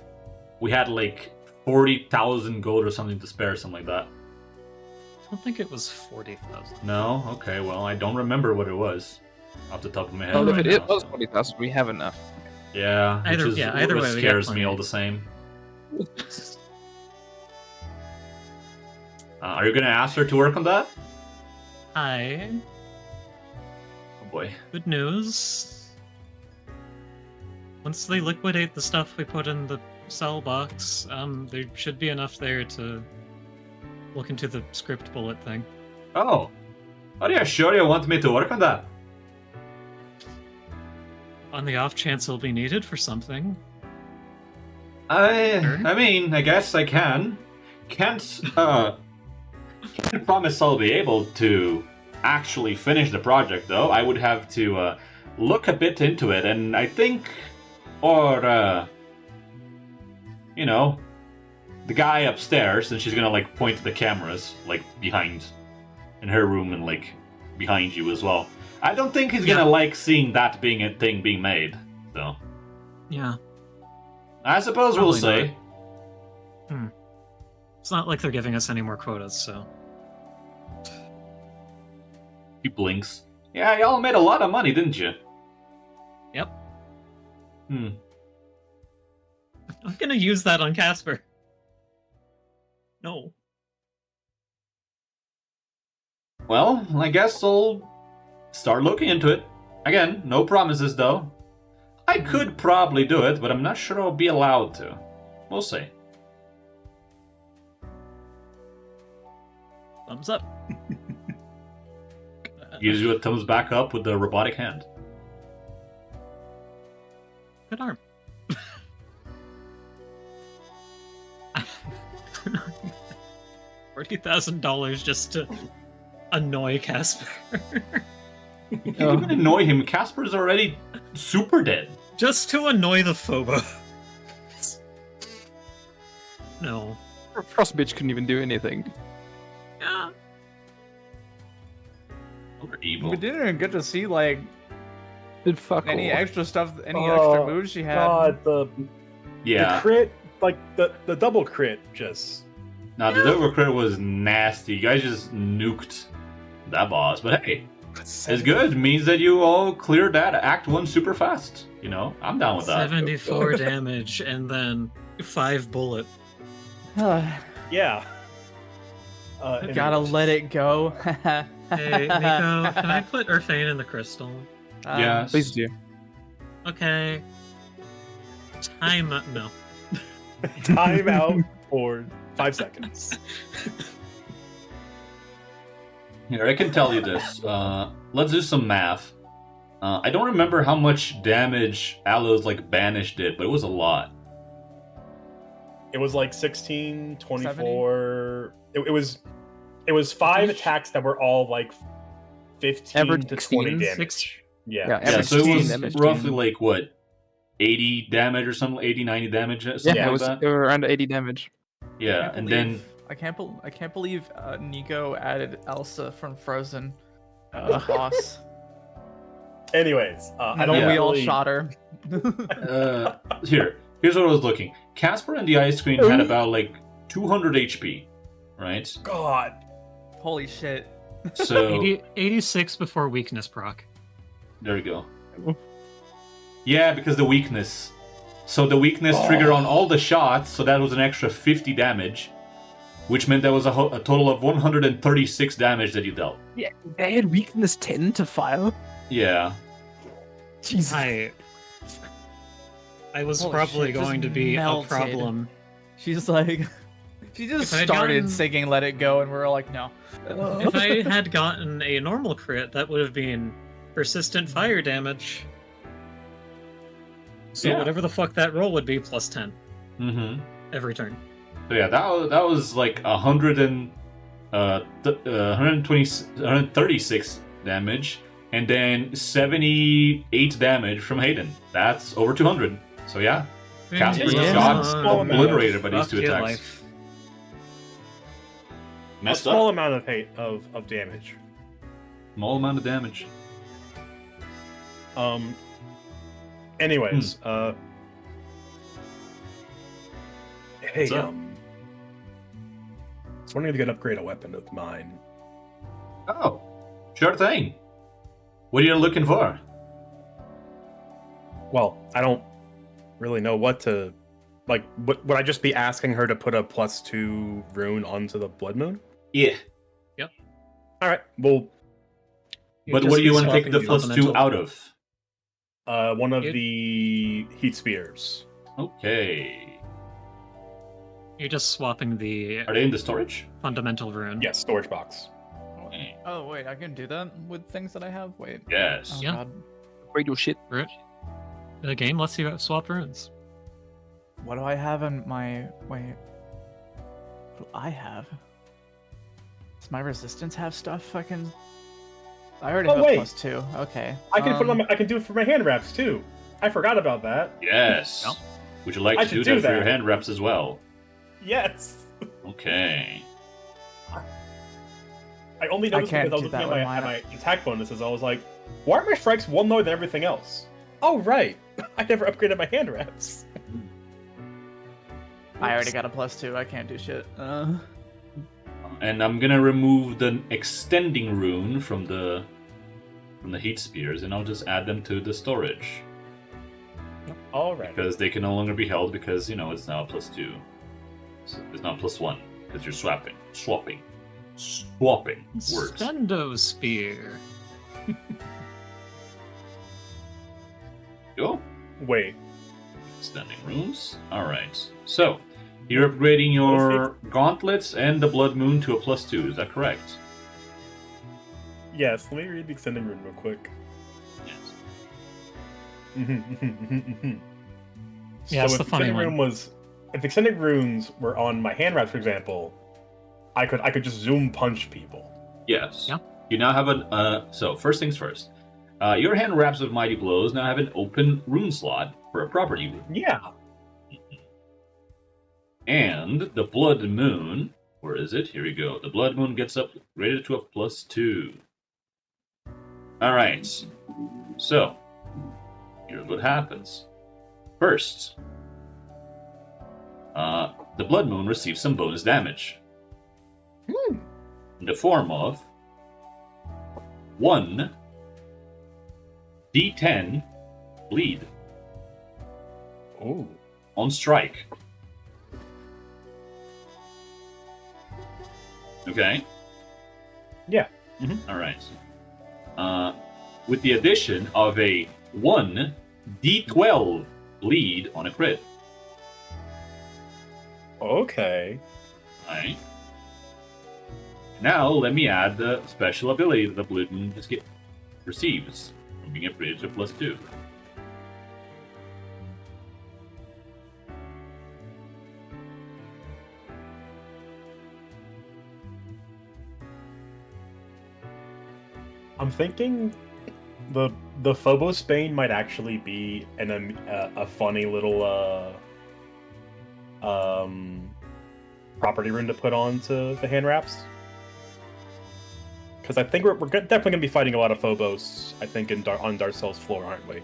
we had like 40,000 gold or something to spare, something like that. I don't think it was 40,000. No? Okay, well, I don't remember what it was off the top of my head. Well, if right it now, was so. 40,000, we have enough. Yeah, Either which way, we got scares me plenty. all the same. Are you gonna ask her to work on that? Hi. Oh boy. Good news. Once they liquidate the stuff we put in the cell box, there should be enough there to look into the script bullet thing. Oh. Are you sure you want me to work on that? On the off chance it'll be needed for something. I mean, I guess I can. Can't promise I'll be able to actually finish the project, though. I would have to look a bit into it, and I think, you know, the guy upstairs, and she's gonna like point to the cameras, like behind, in her room, and like behind you as well. I don't think he's gonna like seeing that being a thing being made, so. Yeah. I suppose we'll Probably see. It's not like they're giving us any more quotas, so. He blinks. Yeah, y'all made a lot of money, didn't you? Yep. Hmm. I'm gonna use that on Casper. No. Well, I guess I'll start looking into it. Again, no promises though. I could probably do it, but I'm not sure I'll be allowed to. We'll see. Thumbs up. Gives you a thumbs back up with the robotic hand. Good arm. $40,000 just to annoy Casper. You can't even annoy him. Casper's already super dead. Just to annoy the Phoba. No. Frost bitch couldn't even do anything. Yeah. We're evil. We didn't even get to see like Did fuck any all. extra stuff, any extra moves she had. God, the Yeah. crit, like the double crit, just Now, the double crit was nasty. You guys just nuked that boss. But hey, it's good. It means that you all cleared that Act 1 super fast. You know, I'm down with that. 74 damage and then 5 bullet. yeah. Gotta let it go. Hey, Nico, can I put Urfane in the crystal? Yes. Please do. Okay. No. Time out for 5 seconds. Here, I can tell you this. Let's do some math. I don't remember how much damage Aloe's like banish did, but it was a lot. It was like 16, 24. It was 5 attacks that were all like 15 Average to 20 16? damage. Six. Yeah. Yeah, Yeah, average so it 16 was damage. roughly like what, 80 damage or something, 80, 90 damage, something Yeah, it like was that. around 80 damage. Yeah, and then I can't believe Nico added Elsa from Frozen as a boss. Anyways, I And don't then we all really- shot her. here's what I was looking. Casper and the Ice Queen had about like 200 HP, right? God. Holy shit. So 86 before weakness proc. there we go. Yeah, because the weakness. So the weakness triggered on all the shots, so that was an extra 50 damage, which meant that was a total of 136 damage that you dealt. Yeah, they had weakness 10 to fire. Yeah. Jesus. I was Holy probably shit, just going to be melted. a problem. She's like, she just If I'd started gotten- singing "Let It Go," and we're like, no. If I had gotten a normal crit, that would have been persistent fire damage. So Yeah. whatever the fuck that roll would be, plus 10 Mm-hmm. every turn. So yeah, that was like 136 damage, and then 78 damage from Hayden. That's over 200. So yeah, Casper just got small amount. obliterated by these Fuck two your attacks. life. A Messed small up. amount of damage. Small amount of damage. Anyways, hey, What's up? I was wondering if you could upgrade a weapon of mine. Oh, sure thing. What are you looking for? Well, I don't really know what to. Like, would I just be asking her to put a +2 rune onto the Blood Moon? Yeah. All right. Well, But just what do you be want to take swapping the the +2 elemental. out of? one of It- the heat spears. Okay. You're just swapping the Are they in the storage? fundamental rune. Yes, storage box. Okay. Oh wait, I can do that with things that I have. Wait. Yes. Oh, Yeah. God. Upgrade your shit. The game lets you swap runes. What do I have in my wait? What do I have? Does my resistance have stuff I can? I already Oh, have wait. +2. Okay. I can put it on. I can do it for my hand wraps too. I forgot about that. Yes. Yep. Would you like I to do should that, do for your that. hand reps as well? Yes. Okay. I only noticed can't because I was do looking that at with my attack bonuses. I was like, why are my strikes one lower than everything else? Oh right, I never upgraded my hand wraps. I already got a +2. I can't do shit. And I'm gonna remove the extending rune from the heat spears, and I'll just add them to the storage All right. because they can no longer be held because it's now a +2. So it's not +1 because you're swapping words. Stendo spear. Go. Wait. Extending runes. All right. So you're upgrading your gauntlets and the blood moon to a +2. Is that correct? Yes. Let me read the extending rune real quick. Yes. Yeah, it's so the if funny extending one. rune was, if the extending runes were on my hand wraps, for example, I could just zoom punch people. Yes. Yeah. You now have an. So first things first. Your hand wraps of mighty blows now have an open rune slot for a property rune. Yeah. And the blood moon. Where is it? Here we go. The blood moon gets upgraded to a +2. All right. So here's what happens. First, the blood moon receives some bonus damage in the form of 1 D10 bleed Oh. on strike. Okay. Yeah. All right. With the addition of a 1 D12 bleed on a crit. Okay. Alright. Now let me add the special ability that the blood moon just receives from being upgraded to +2. I'm thinking the Phobos Bane might actually be a funny little property rune to put onto the hand wraps. Because I think we're definitely gonna be fighting a lot of Phobos. I think on Darcel's floor, aren't we?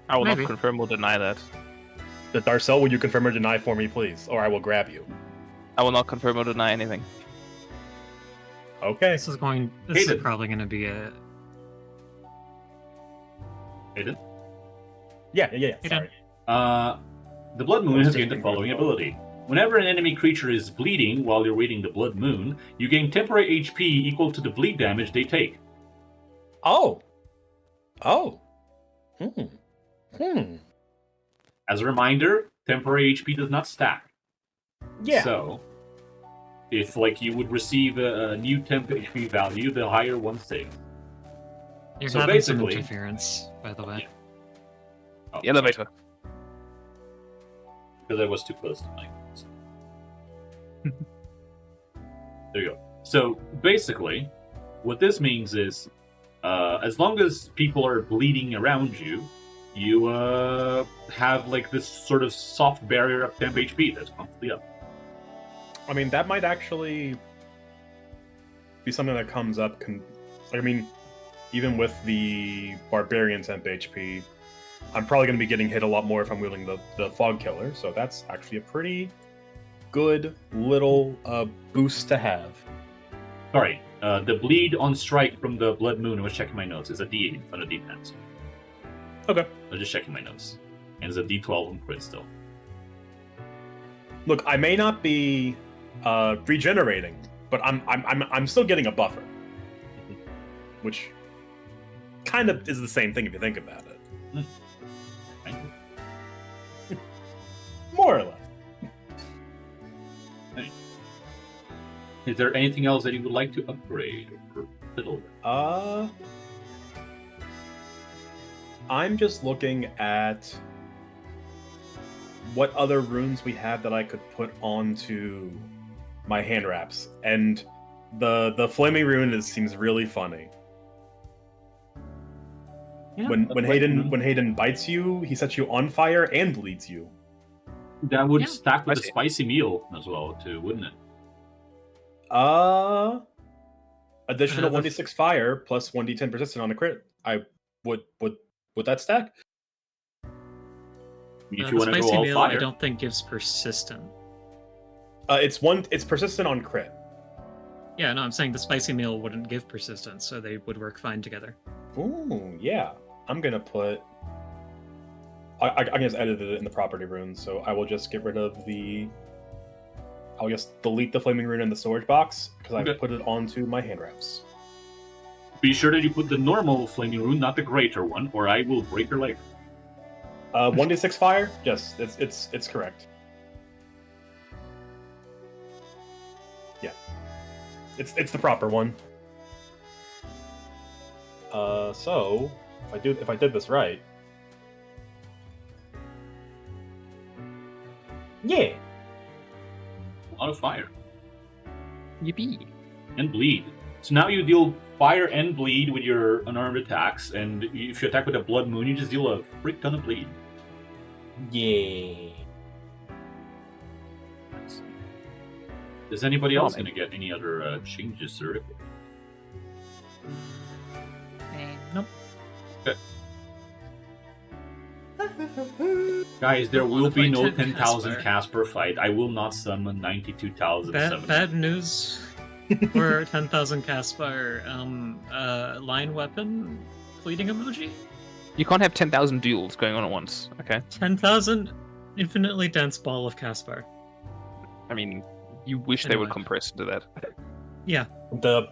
I will Maybe. not confirm or deny that. The Darcel, will you confirm or deny for me, please? Or I will grab you. I will not confirm or deny anything. Okay. This is Hayden. probably going to be a. Hayden? Yeah. Hayden. Sorry. The Blood Moon has gained the following ability. Whenever an enemy creature is bleeding while you're reading the Blood Moon, you gain temporary HP equal to the bleed damage they take. Oh. As a reminder, temporary HP does not stack. Yeah. So, if like you would receive a new temp HP value, the higher one stays. You're So having some basically- interference, by the way. Oh, The elevator. because I was too close to my. There you go. So basically, what this means is, as long as people are bleeding around you, you have like this sort of soft barrier of temp HP that's constantly up. I mean, that might actually be something that comes up. I mean, even with the Barbarian temp HP, I'm probably going to be getting hit a lot more if I'm wielding the Fog Killer, so that's actually a pretty good little boost to have. Sorry, the bleed on strike from the Blood Moon, I was checking my notes, is a D8 on a D10. Okay. I was just checking my notes. And it's a D12 on crit still. Look, I may not be regenerating, but I'm still getting a buffer, which kind of is the same thing if you think about it. Thank you. More or less. Is there anything else that you would like to upgrade or fiddle with? I'm just looking at what other runes we have that I could put onto my hand wraps, and the flaming rune seems really funny. Yeah, when Hayden bites you, he sets you on fire and bleeds you. That would Yeah. stack with I a see. spicy meal as well, too, wouldn't it? Additional the 1d6 fire plus 1d10 persistent on a crit. I would that stack? If you the want to spicy go all meal, I fire. don't think gives persistent. It's persistent on crit. Yeah, no, I'm saying the spicy meal wouldn't give persistence, so they would work fine together. Ooh, yeah. I'm gonna put. I just edited it in the property rune, so I will just get rid of the. I'll just delete the flaming rune in the storage box because Okay. I put it onto my hand wraps. Be sure that you put the normal flaming rune, not the greater one, or I will break your leg. 1d6 fire. Yes, it's correct. Yeah, it's the proper one. So if I did this right. Yeah. A lot of fire. Yippee. And bleed. So now you deal fire and bleed with your unarmed attacks, and if you attack with a Blood Moon, you just deal a freak ton of bleed. Yeah. Is anybody else Oh, going to get any other changes or? Nope. Guys, there will be no Fight 10,000 Casper. Casper fight. I will not summon 92,007. Bad news for 10,000 Caspar line weapon fleeting emoji. You can't have 10,000 duels going on at once, okay? 10,000 infinitely dense ball of Caspar. I mean, you wish they would Anyway. compress into that. Yeah. The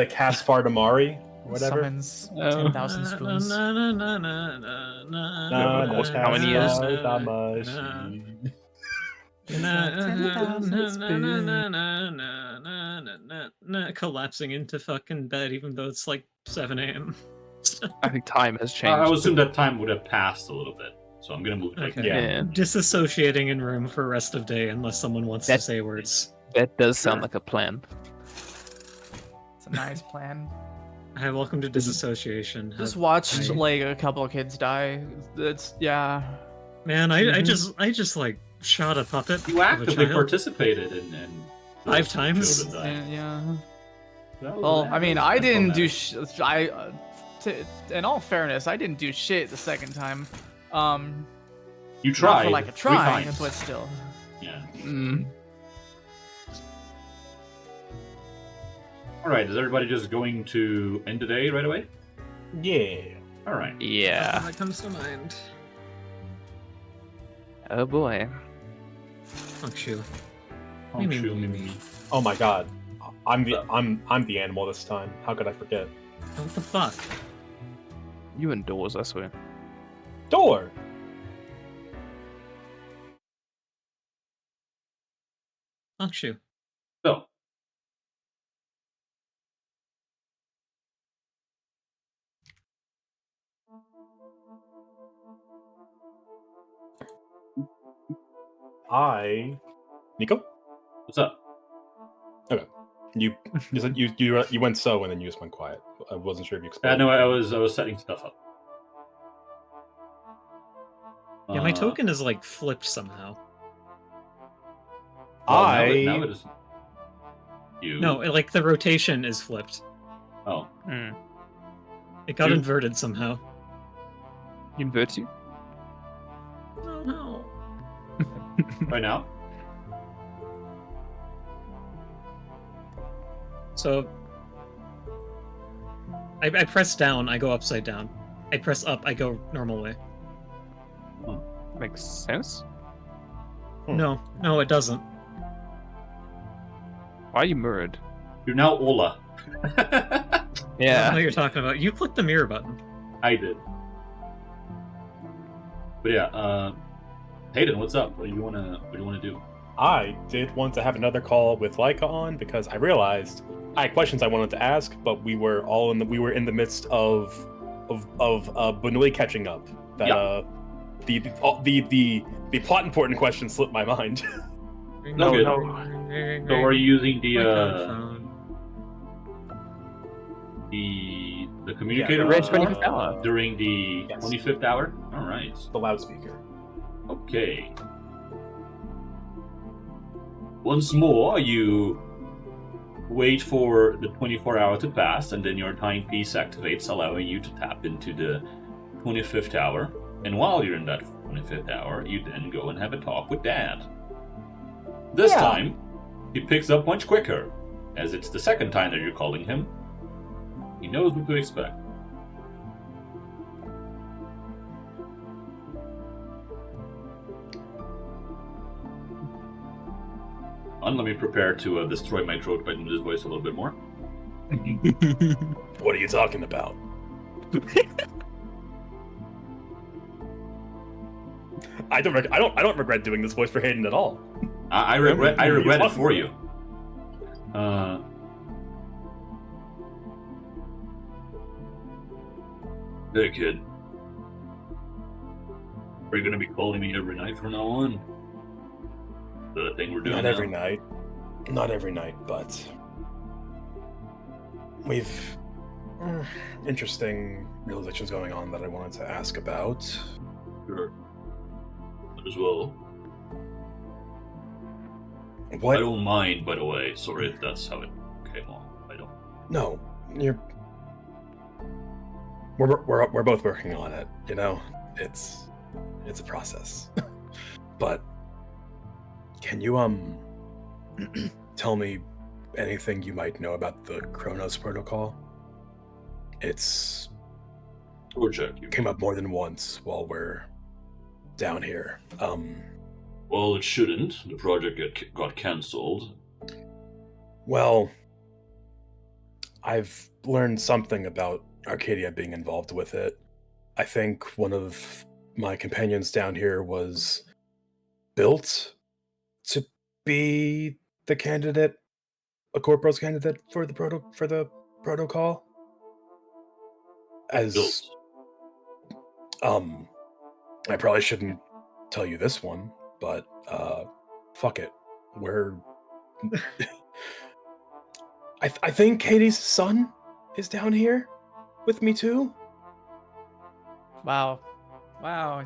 Caspar Damari, or whatever. Summons Oh. 10,000 spoons. Nah, of course, how many is- Caspar Damari. Collapsing into fucking bed, even though it's like 7 a.m. I think time has I changed. would assume that time would have passed a little bit, so I'm going to move it. Okay. Yeah. Disassociating in room for rest of day unless someone wants to That- say words. That does sound like a plan. It's a nice plan. Hi, welcome to disassociation. Just Have- watched I- like a couple of kids die. It's yeah. Man, I just like shot a puppet You of a actively child participated in 5 times. children dying. Yeah. That was- Well, that I mean, was I didn't do. traumatic. In all fairness, I didn't do shit the second time. You Not tried. for like a 3 try, times. but still. Yeah. Mm. All right. Is everybody just going to end the day right away? Yeah. All right. Yeah. That comes to mind. Oh boy. Fuck you. Oh, Me, me, shoot, me, me, me. me. Oh my god. I'm the animal this time. How could I forget? What the fuck? You indoors, I swear. Door. Fuck you. So, Nico. what's up? You said you went so and then you just went quiet. I wasn't sure if you explained. No, I was setting stuff up. Yeah, my token is like flipped somehow. Well, now I it is. You. No, like the rotation is flipped. Oh. Mm. It got Dude. inverted somehow. Invert you? No. Right now. So I press down, I go upside down. I press up, I go normal way. Makes sense. No, it doesn't. Why are you mirrored? You're now Ola. I don't know Yeah. what you're talking about. You click the mirror button. I did. But yeah, Hayden, what's up? What do you wanna do? I did want to have another call with Leica on because I realized I had questions I wanted to ask, but we were in the midst of Bunui catching up. That Yeah. the plot important question slipped my mind. No, good. So are you using the communicator the red response 25th hour. during the Yes. 25th hour? All right. The loudspeaker. Okay. Once more, you wait for the 24 hour to pass, and then your timepiece activates, allowing you to tap into the 25th hour. And while you're in that 25th hour, you then go and have a talk with Dad. This Yeah. time, he picks up much quicker, as it's the second time that you're calling him. He knows what to expect. And let me prepare to destroy my throat by doing this voice a little bit more. What are you talking about? I don't regret doing this voice for Hayden at all. I regret it for you. Hey kid, are you gonna be calling me every night from now on? Is that a thing we're doing Not now? every night. Not every night, but we've interesting realizations going on that I wanted to ask about. Sure. Might as well. What? I don't mind, by the way. Sorry if that's how it came on. I don't. No, we're both working on it. You know, it's a process. But can you tell me anything you might know about the Kronos protocol? It's Project. You came up more than once while we're down here. Well, it shouldn't. The project got cancelled. Well, I've learned something about Arcadia being involved with it. I think one of my companions down here was built to be the candidate, a corporal's candidate for the protocol. As Built. I probably shouldn't tell you this one, but fuck it. I think Hades' son is down here with me too. Wow.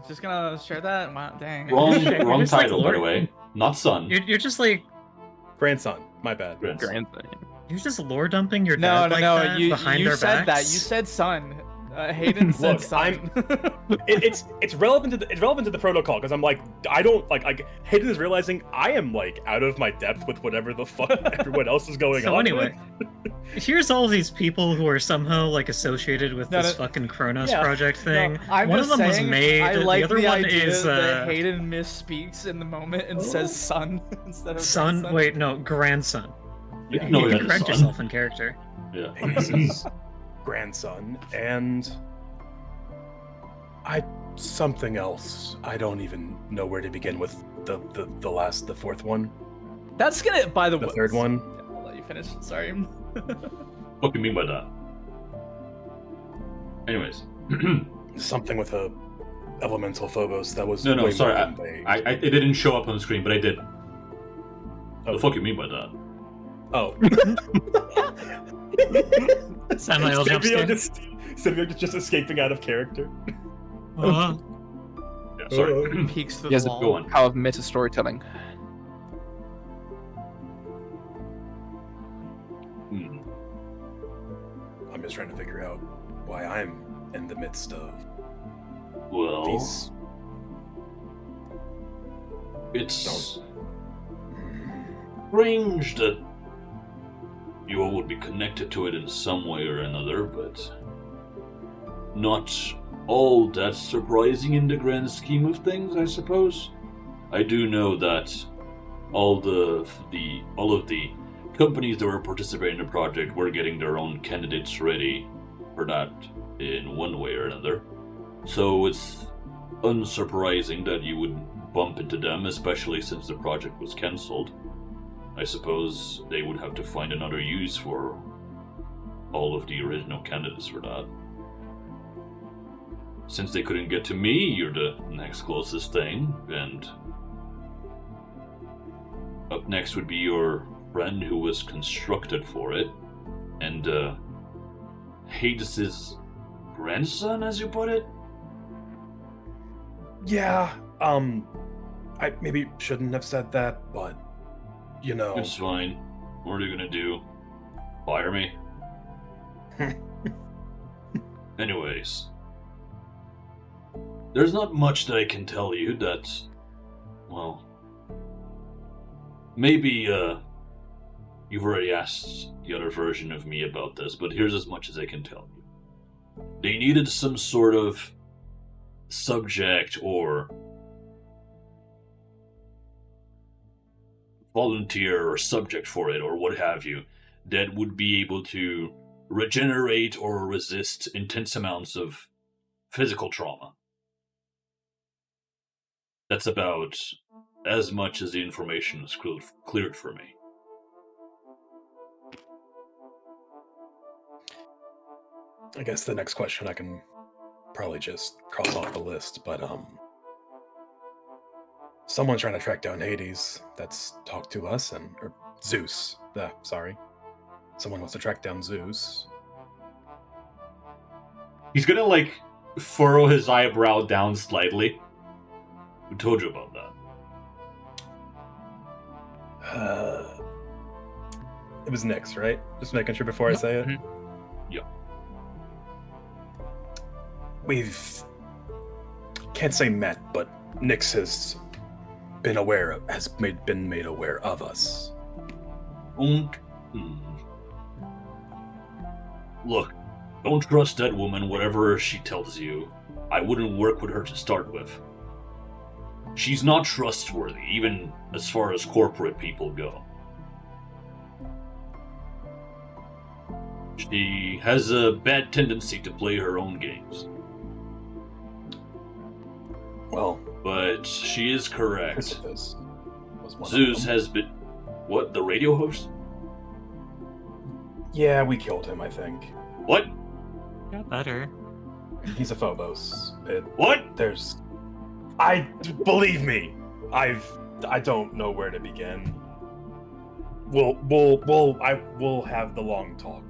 Just gonna share that? Wow, dang. Wrong just like title, by the Lord- way. Not son. You're just like Grandson. My bad. Grandson. you're just lore dumping your No, dad like that you behind our said that. backs? You said son. Hayden said Look, son. It's relevant to the protocol because I'm like I don't like Hayden is realizing I am like out of my depth with whatever the fuck everyone else is going So on. anyway, here's all these people who are somehow like associated with No, this no, fucking Kronos yeah, project thing. I'm one just of them saying, was made. I like the other one idea is that Hayden misspeaks in the moment and says son instead of son. grandson. Wait, no, grandson. Yeah, No, you yeah, can correct son. yourself in character. Yeah. Hades' grandson and something else. I don't even know where to begin with the fourth one, That's gonna. By the the way, third one. I'll let you finish. Sorry. What do you mean by that? Anyways. Something with a elemental Phobos that was No, way sorry. more than vague. It didn't show up on the screen, but I did. What Oh. the fuck you mean by that? Oh. Samuel jump scare. Samuel just escaping out of character. Uh, Yeah, sorry. Peeks through Yes, the go wall. on. Power of meta storytelling. Hmm. I'm just trying to figure out why I'm in the midst of Well, these. it's strange that you all would be connected to it in some way or another, but not all that surprising in the grand scheme of things, I suppose. I do know that all of the companies that were participating in the project were getting their own candidates ready for that in one way or another. So it's unsurprising that you would bump into them, especially since the project was cancelled. I suppose they would have to find another use for all of the original candidates for that. Since they couldn't get to me, you're the next closest thing, and up next would be your friend who was constructed for it, and Hades' grandson, as you put it? Yeah. I maybe shouldn't have said that, but you know. It's fine. What are you gonna do? Fire me? Anyways. There's not much that I can tell you that, well, maybe, you've already asked the other version of me about this, but here's as much as I can tell you. They needed some sort of subject or volunteer or subject for it or what have you that would be able to regenerate or resist intense amounts of physical trauma. That's about as much as the information was cleared for me. I guess the next question I can probably just cross off the list, but someone's trying to track down Hades. That's talked to us or Zeus. Sorry. Someone wants to track down Zeus. He's gonna, furrow his eyebrow down slightly. Who told you about that? It was Nyx, right? Just making sure before I say it. Yeah. We've can't say met, but Nyx has been been made aware of us. Look, don't trust that woman, whatever she tells you. I wouldn't work with her to start with. She's not trustworthy, even as far as corporate people go. She has a bad tendency to play her own games. Well, But she is correct. Chrysippus was one of Zeus them. has been... What, the radio host? Yeah, we killed him, I think. What? got better. He's a Phobos. What? Believe me, I don't know where to begin. we'll have the long talk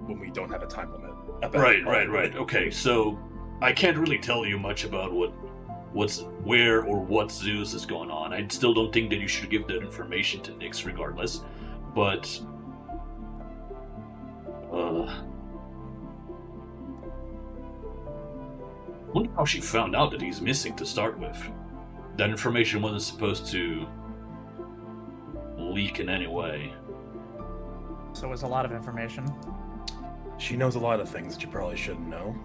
when we don't have a time limit. Right. Okay, so I can't really tell you much about where or what Zeus is going on. I still don't think that you should give that information to Nyx regardless, but I wonder how she found out that he's missing to start with. That information wasn't supposed to leak in any way. So it was a lot of information. She knows a lot of things that you probably shouldn't know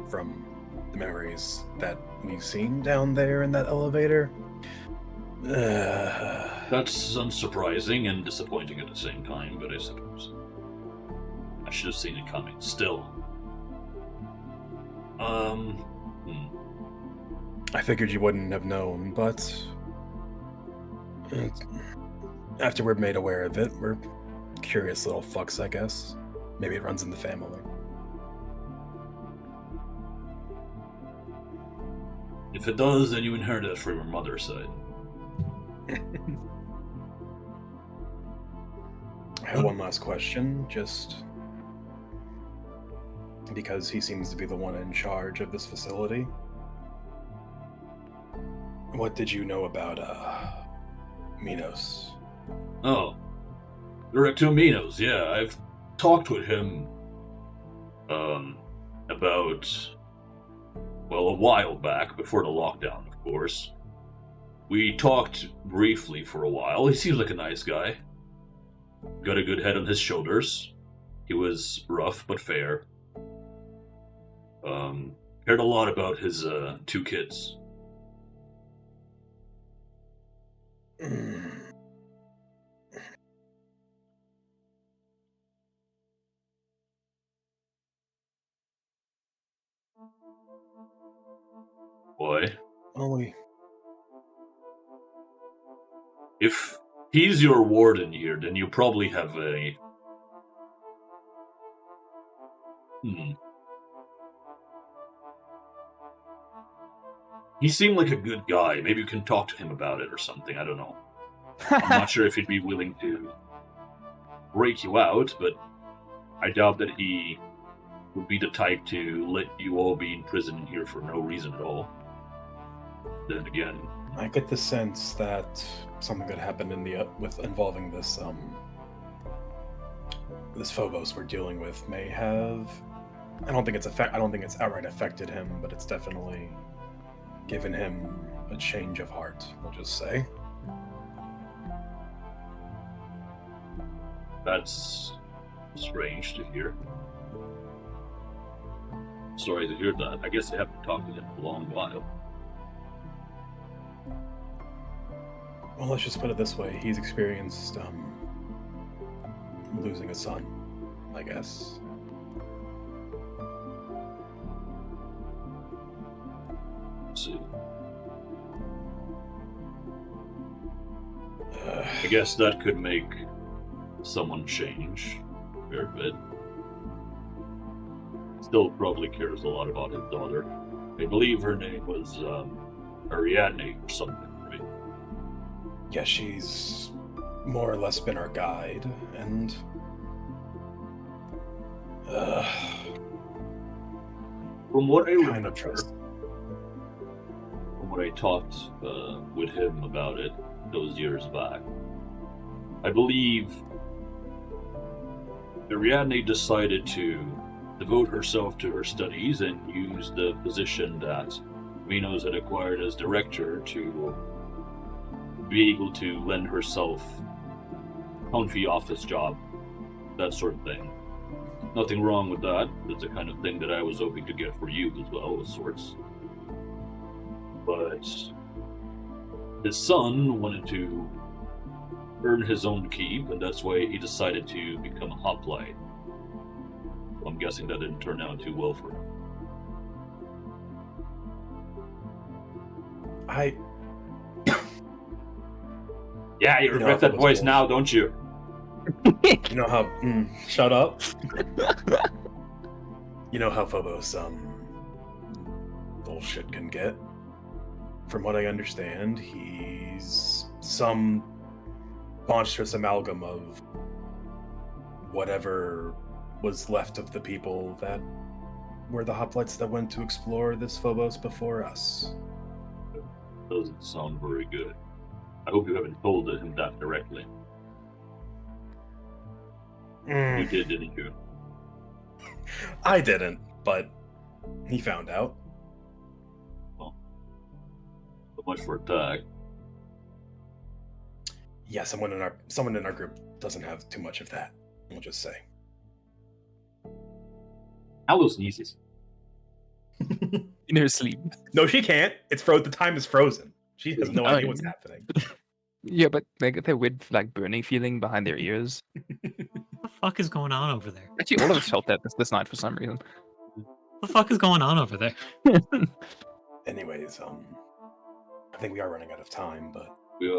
from the memories that we've seen down there in that elevator. That's unsurprising and disappointing at the same time, but I suppose I should have seen it coming. Still. I figured you wouldn't have known, but after we're made aware of it, we're curious little fucks, I guess. Maybe it runs in the family. If it does, then you inherit it from your mother's side. I have one last question, just because he seems to be the one in charge of this facility. What did you know about Minos? Oh, Director Minos, yeah, I've talked with him about, well, a while back, before the lockdown, of course. We talked briefly for a while. He seems like a nice guy. Got a good head on his shoulders. He was rough but fair. Cared a lot about his 2 kids. Boy. Only. If he's your warden here, then you probably have a... He seemed like a good guy. Maybe you can talk to him about it or something. I don't know. I'm not sure if he'd be willing to break you out, but I doubt that he would be the type to let you all be in prison here for no reason at all. Then again, I get the sense that something that happened in the with involving this this Phobos we're dealing with may have. I don't think it's outright affected him, but it's definitely given him a change of heart. We'll just say. That's strange to hear. Sorry to hear that. I guess I haven't talked to him in a long while. Well, let's just put it this way. He's experienced losing a son, I guess. Let's see. I guess that could make someone change a fair bit. Still probably cares a lot about his daughter. I believe her name was Ariadne or something, right? Yeah, she's more or less been our guide, and from what I kind remember, of trust. from what I talked with him about it those years back, I believe Ariadne decided to devote herself to her studies and use the position that Minos had acquired as director to be able to lend herself comfy office job, that sort of thing. Nothing wrong with that. That's the kind of thing that I was hoping to get for you as well, of sorts. But his son wanted to earn his own keep, and that's why he decided to become a hoplite. I'm guessing that didn't turn out too well for him. Yeah, you regret that voice now, don't you? You know how? Shut up. You know how Phobos bullshit can get. From what I understand, he's some monstrous amalgam of whatever was left of the people that were the hoplites that went to explore this Phobos before us. Doesn't sound very good. I hope you haven't told him that directly. You did, didn't you? I didn't, but he found out. Well, so much for a tag. Yeah, someone in our group doesn't have too much of that. We'll just say. Allo sneezes. In her sleep. No, she can't. It's the time is frozen. She has no idea what's happening. Yeah, but they get that weird like burning feeling behind their ears. What the fuck is going on over there? Actually, all of us felt that this night for some reason. What the fuck is going on over there? Anyways, I think we are running out of time, but We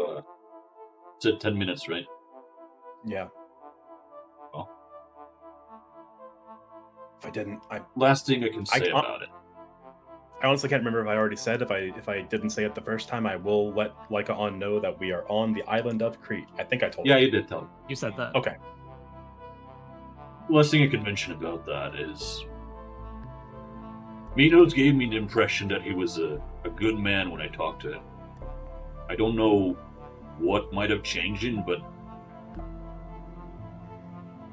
said 10 minutes, right? yeah. Well. If I didn't, Last thing I can say about it. I honestly can't remember if I already said. If I didn't say it the first time, I will let Lycaon know that we are on the island of Crete. I think I told Yeah, her. you did tell me. You said that. Okay. Last thing I can mention about that is Minos gave me the impression that he was a good man when I talked to him. I don't know what might have changed him, but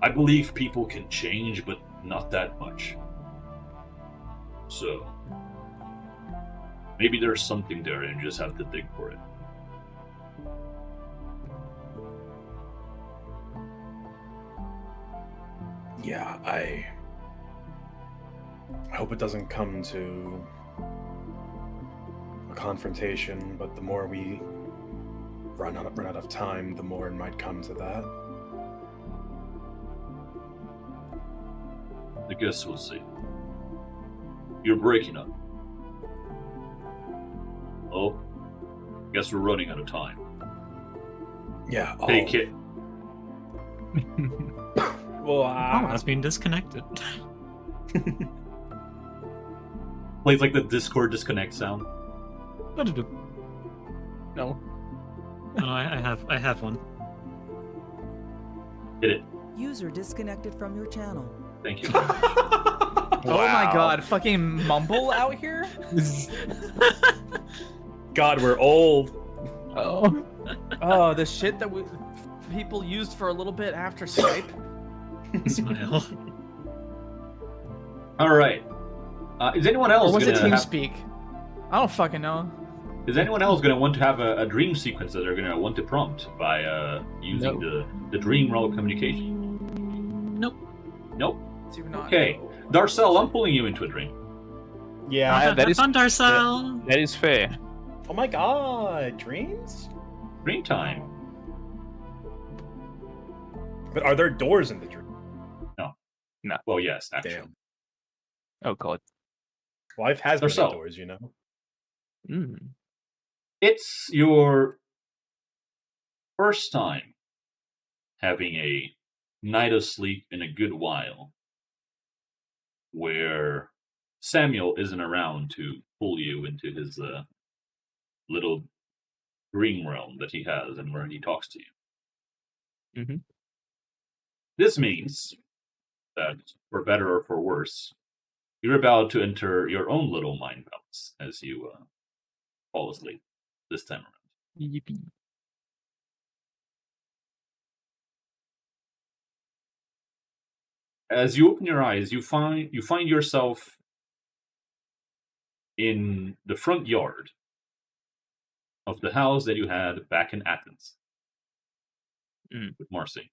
I believe people can change, but not that much. So maybe there's something there and you just have to dig for it. Yeah, I hope it doesn't come to a confrontation, but the more we run out of time, the more it might come to that. I guess we'll see. You're breaking up. Oh, guess we're running out of time. Yeah. Hey, kid. Well, Oh, I was being disconnected. Plays like the Discord disconnect sound. No. No, I have one. Hit it. User disconnected from your channel. Thank you. Oh my god, fucking mumble out here? God, we're old. Oh. Oh, the shit that people used for a little bit after Skype. Smile. All right. Is anyone else Or was it gonna TeamSpeak? I don't fucking know. Is anyone else going to want to have a dream sequence that they're going to want to prompt by using the dream role of communication? Nope. Nope. Do not Okay. know. Darcel, I'm pulling you into a dream. Yeah. that is- fun, Darcel. That is fair. Oh my God, dreams? Dream time. But are there doors in the dream? Well, yes, actually. Damn. Oh god. Life has They're many so. doors, you know. Mm. It's your first time having a night of sleep in a good while where Samuel isn't around to pull you into his little dream realm that he has and where he talks to you. Mhm. This means that, for better or for worse, you're about to enter your own little mind palace as you fall asleep this time around. Yippee. As you open your eyes, you find yourself in the front yard of the house that you had back in Athens with Marcy.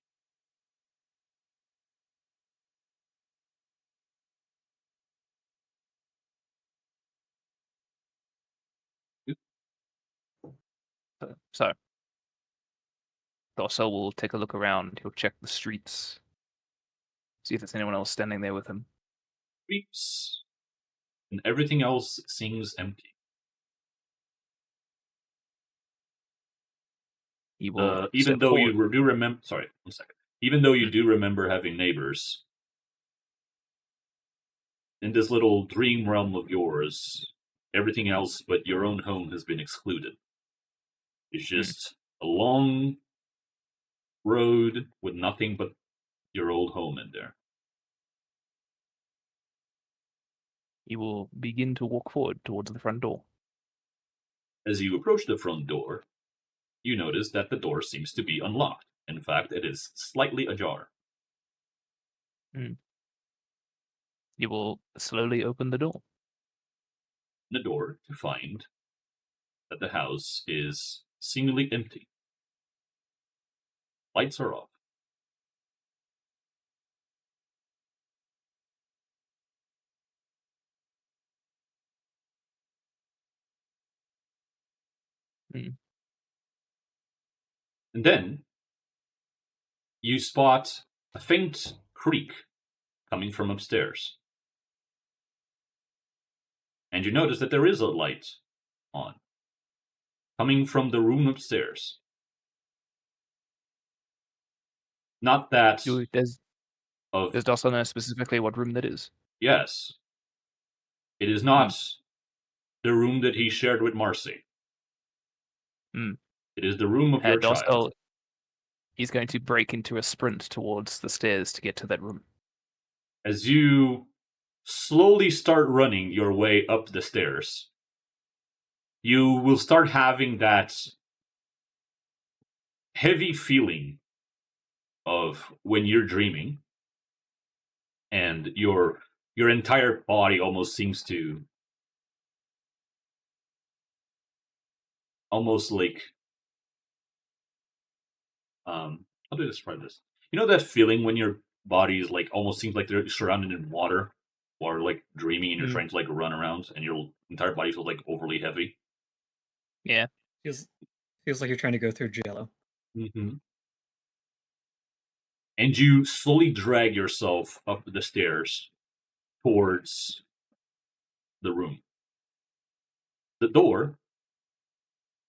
So, Darcel will take a look around. He'll check the streets, see if there's anyone else standing there with him. Streets and everything else seems empty. He will Even step though forward. you do remember, sorry, 1 second. Even though you do remember having neighbors, in this little dream realm of yours, everything else but your own home has been excluded. It's just a long road with nothing but your old home in there. You will begin to walk forward towards the front door. As you approach the front door, you notice that the door seems to be unlocked. In fact, it is slightly ajar. You will slowly open the door. The door to find that the house is seemingly empty. Lights are off. And then you spot a faint creak coming from upstairs. And you notice that there is a light on, coming from the room upstairs. Not that Does of... Darcel know specifically what room that is? Yes. It is not the room that he shared with Marcy. It is the room of your Darcel, child. he's going to break into a sprint towards the stairs to get to that room. As you slowly start running your way up the stairs, you will start having that heavy feeling of when you're dreaming and your entire body almost seems to almost like how do I describe this? You know that feeling when your body is like almost seems like they're surrounded in water or like dreaming and you're trying to like run around and your entire body feels like overly heavy? Yeah. Feels like you're trying to go through Jello. Mm-hmm. And you slowly drag yourself up the stairs towards the room. The door,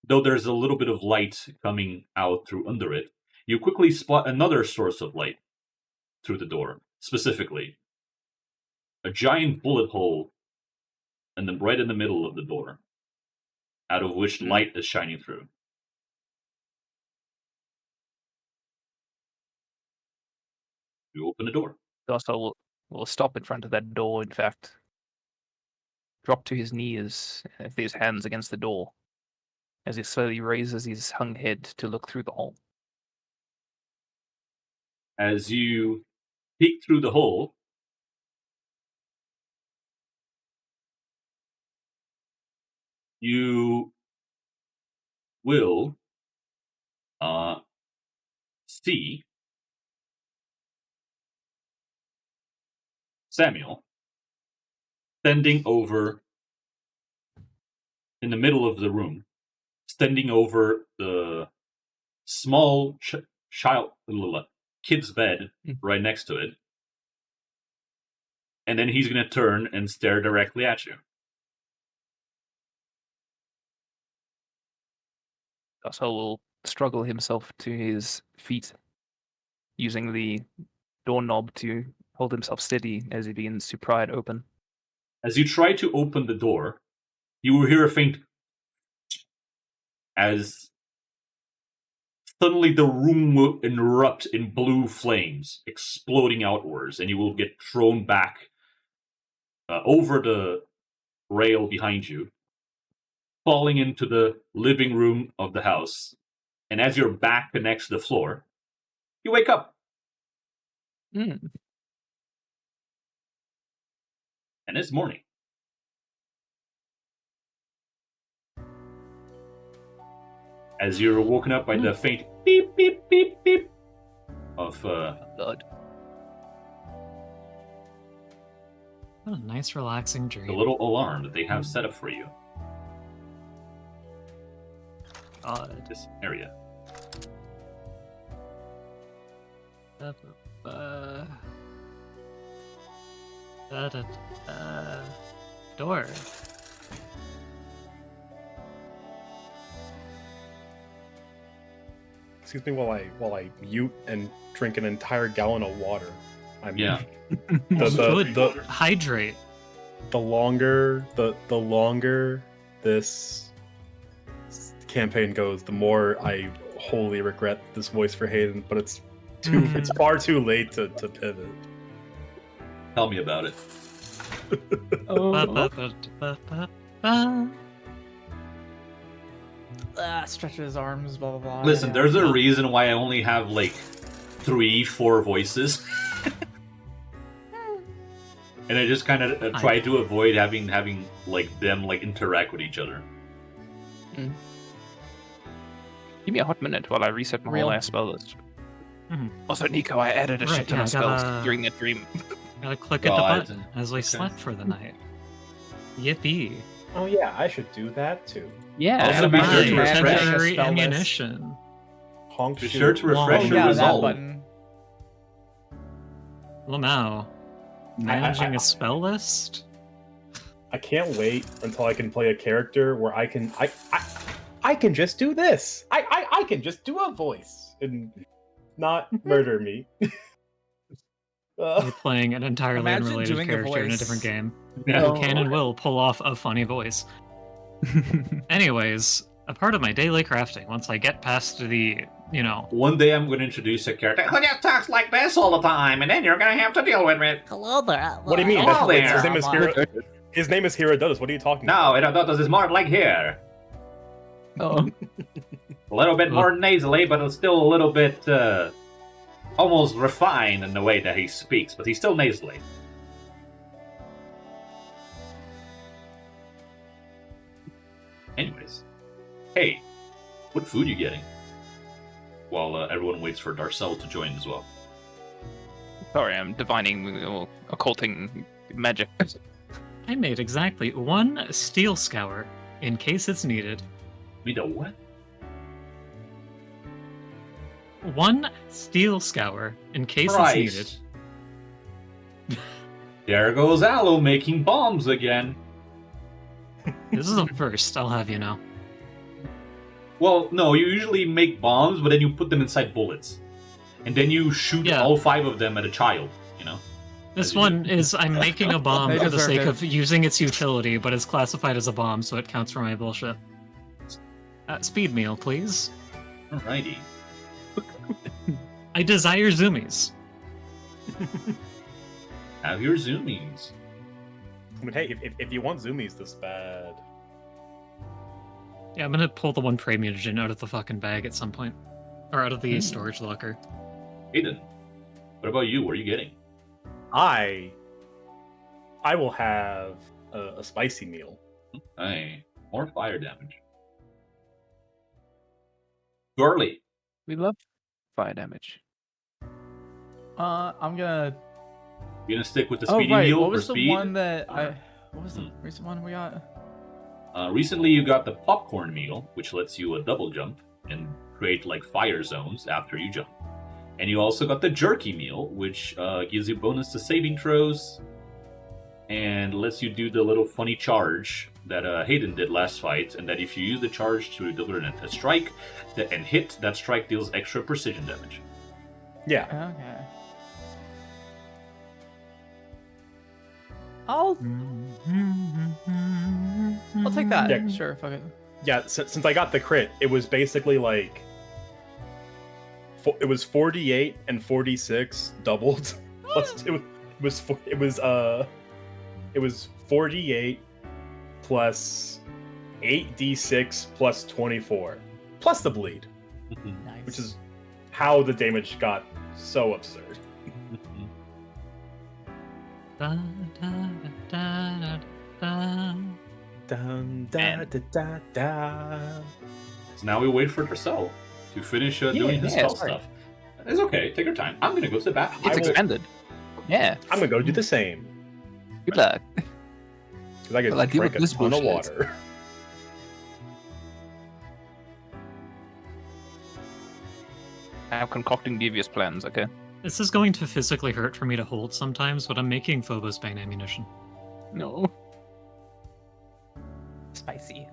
though there's a little bit of light coming out through under it, you quickly spot another source of light through the door, specifically a giant bullet hole right in the middle of the door, out of which light is shining through. You open the door. Darcel will stop in front of that door, in fact. Drop to his knees, with his hands against the door, as he slowly raises his hung head to look through the hole. As you peek through the hole, you will see Samuel standing over in the middle of the room, standing over the small kid's bed right next to it. And then he's going to turn and stare directly at you. Darcel will struggle himself to his feet, using the doorknob to hold himself steady as he begins to pry it open. As you try to open the door, you will hear a faint as suddenly the room will erupt in blue flames, exploding outwards, and you will get thrown back over the rail behind you, falling into the living room of the house. And as your back connects to the floor, you wake up. And it's morning. As you're woken up by the faint beep, beep, beep, beep of blood. What a nice, relaxing dream. the little alarm that they have set up for you. This area. Door. Excuse me while I mute and drink an entire gallon of water. Yeah. Good. Hydrate. The longer this campaign goes, the more I wholly regret this voice for Hayden, but it's it's far too late to pivot. Tell me about it. Stretch his arms, blah blah blah. Listen, yeah. there's a reason why I only have like 3-4 voices. And I just kind of try to avoid having like them like interact with each other. Give me a hot minute while I reset my whole ass spell list. Also, Nico, I added a Right, shit ton yeah, of I gotta- spells during the dream. Gotta click at the God. button as we slept for the night. Yippee. Oh yeah, I should do that too. Yeah. Also, be sure to Nice. refresh. Temporary Spell list. ammunition. Honk Be shoot. sure to refresh Oh your yeah, that resolve. button. Lamau. Managing a spell list? I can't wait until I can play a character where I can just do this. I can just do a voice and not murder me. You're playing an entirely Imagine unrelated doing a character in a voice. different game. No. Who can and will pull off a funny voice. Anyways, a part of my daily crafting, once I get past the, One day I'm going to introduce a character who just talks like this all the time, and then you're going to have to deal with it. Hello there. What do you mean? Hello there. His name is Hero. His name is Herodotus. What are you talking about? No, Herodotus is more like here. Oh. A little bit more nasally, but it's still a little bit almost refined in the way that he speaks, but he's still nasally. Anyways, hey, what food you getting? While everyone waits for Darcel to join as well. Sorry, I'm divining or occulting magic. I made exactly one steel scour in case it's needed. We know what? One steel scour in case Christ. it's needed. There goes Aloe making bombs again. This is a first, I'll have you know. Well, no, you usually make bombs, but then you put them inside bullets. And then you shoot Yeah. all 5 of them at a child, you know? This one is I'm making a bomb They for the deserve sake it. of using its utility, but it's classified as a bomb, so it counts for my bullshit. Speed meal, please. Alrighty. I desire zoomies. Have your zoomies. I mean, hey, if you want zoomies this bad, Yeah, I'm gonna pull the one prey mutagen out of the fucking bag at some point. Or out of the storage locker. Aiden, what about you? What are you getting? I will have a spicy meal. Hey, more fire damage. Garly. We love fire damage. I'm gonna. You gonna stick with the Oh speedy right, meal what for was the speed? one that I? What was the recent one we got? Recently you got the popcorn meal, which lets you a double jump and create like fire zones after you jump. And you also got the jerky meal, which gives you bonus to saving throws and lets you do the little funny charge that Hayden did last fight, and that if you use the charge to deliver a strike and hit, that strike deals extra precision damage. Yeah. Okay. I'll take that. Yeah. Sure, fuck it. Yeah, since I got the crit, it was basically like it was 48 and 46 doubled. Plus it was 48 plus 8d6 plus 24 plus the bleed, Nice. which is how the damage got so absurd. Da, da, da, da, da. Dun, da, da, da, da. So now we wait for Tercel to finish doing his yeah, spell sorry. stuff. It's okay, take your time. I'm gonna go to the bathroom. It's will- expanded. Yeah. I'm gonna go do the same Good luck. because I can Well, I deal drink with a this ton of bullshit. water. I'm concocting devious plans, okay? This is going to physically hurt for me to hold sometimes, but I'm making Phobos Bane ammunition. No. Spicy.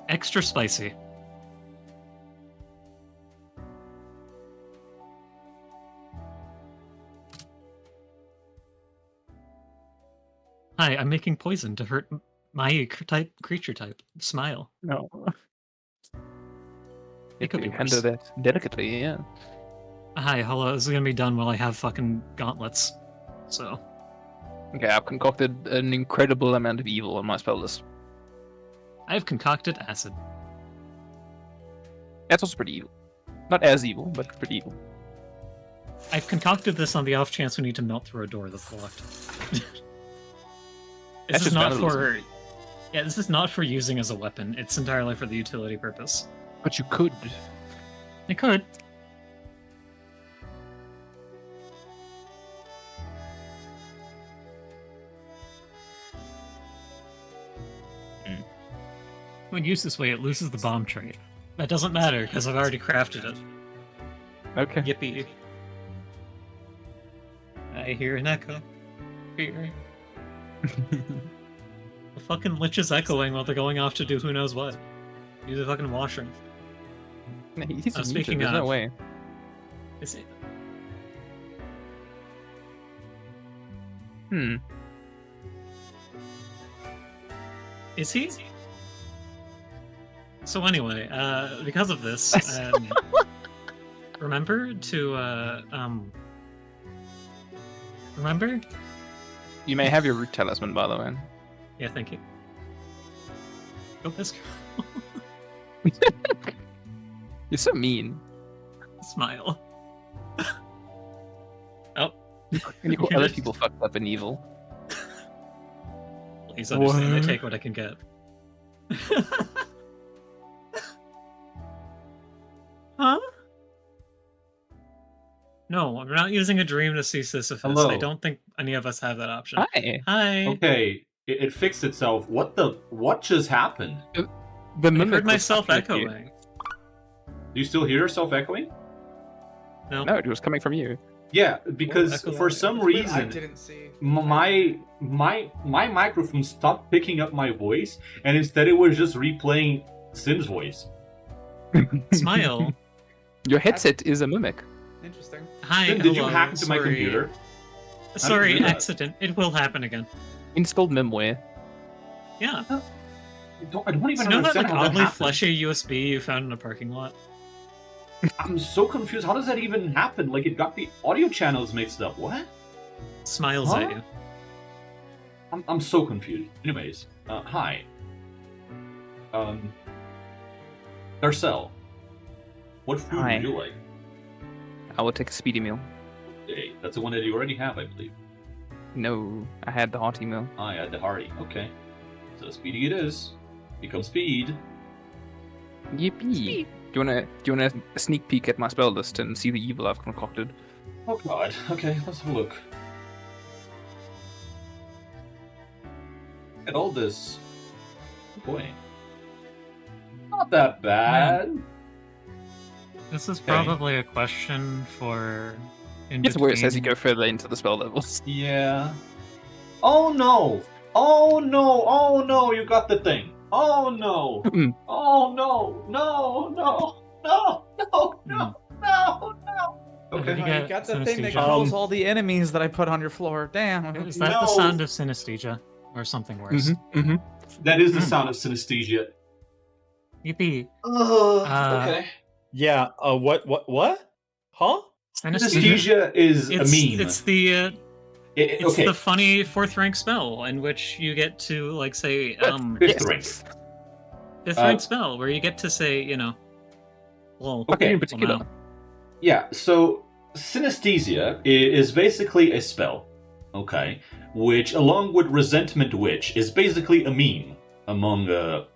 Extra spicy. Hi, I'm making poison to hurt my creature type. Smile. No. It could be handle worse. that delicately, yeah. Hi, hello. This is gonna be done while I have fucking gauntlets. So, Okay, I've concocted an incredible amount of evil on my spell list. I've concocted acid. That's also pretty evil. Not as evil, but pretty evil. I've concocted this on the off chance we need to melt through a door that's locked. This is just not vandalism. for. Yeah, this is not for using as a weapon. It's entirely for the utility purpose. But you could. It could. When used this way, it loses the bomb trait. That doesn't matter, because I've already crafted it. Okay. Yippee. I hear an echo. Here. The fucking lich is echoing while they're going off to do who knows what. Use a fucking washroom. He's Oh, muted, speaking there's no of- way. Is it? Hmm. Is he? So anyway, because of this, remember to remember? You may have your root talisman, by the way. Yeah, thank you. Go this girl. You're so mean. Smile. Oh, And you call other people fucked up and evil. please understand. I What? take what I can get. Huh? No, I'm not using a dream to see Sisyphus. Hello. I don't think any of us have that option. Hi. Hi. Okay, it fixed itself. What just happened? The I mimic heard was myself fucking with you. echoing. Do you still hear yourself echoing? No. No, it was coming from you. Yeah, because echo for that. some I reason didn't see. my microphone stopped picking up my voice, and instead it was just replaying Sim's voice. Smile. Your headset is a mimic. Interesting. Hi. Sim, did you hello, hack into my sorry. computer? Sorry, do that? accident. It will happen again. Installed memware. Yeah. I don't even You know that understand like how that oddly happened. fleshy USB you found in a parking lot? I'm so confused. How does that even happen? Like, it got the audio channels mixed up. What? Smiles Huh? at you. I'm so confused. Anyways, hi. Darcel, what food Hi. would you like? I will take a speedy meal. Hey, that's the one that you already have, I believe. No, I had the hearty meal. Ah, yeah, the hearty. Okay. So speedy it is. Become speed. Yippee! Do you wanna sneak peek at my spell list and see the evil I've concocted? Oh god. Okay, let's have a look. At all this. Boy. Not that bad. This is Okay. probably a question for. In It's where it says you between- go further into the spell levels. Yeah. Oh no! Oh no! Oh no! You got the thing! Oh no! Mm. Oh no! No! No! No! No! No! No! No! Okay. You Oh, got you got the thing that synesthesia. kills all the enemies that I put on your floor. Damn. Is that No. the sound of synesthesia? Or something worse? Mm-hmm. That is the sound of synesthesia. Yippee. Okay. Yeah. What? Huh? Synesthesia is a meme. It's the it's okay. the funny fourth rank spell in which you get to like say Fifth rank. fifth rank spell where you get to say, you know, lol. Okay. In particular. Well, Yeah, so synesthesia is basically a spell, okay, which, along with Resentment Witch, is basically a meme among the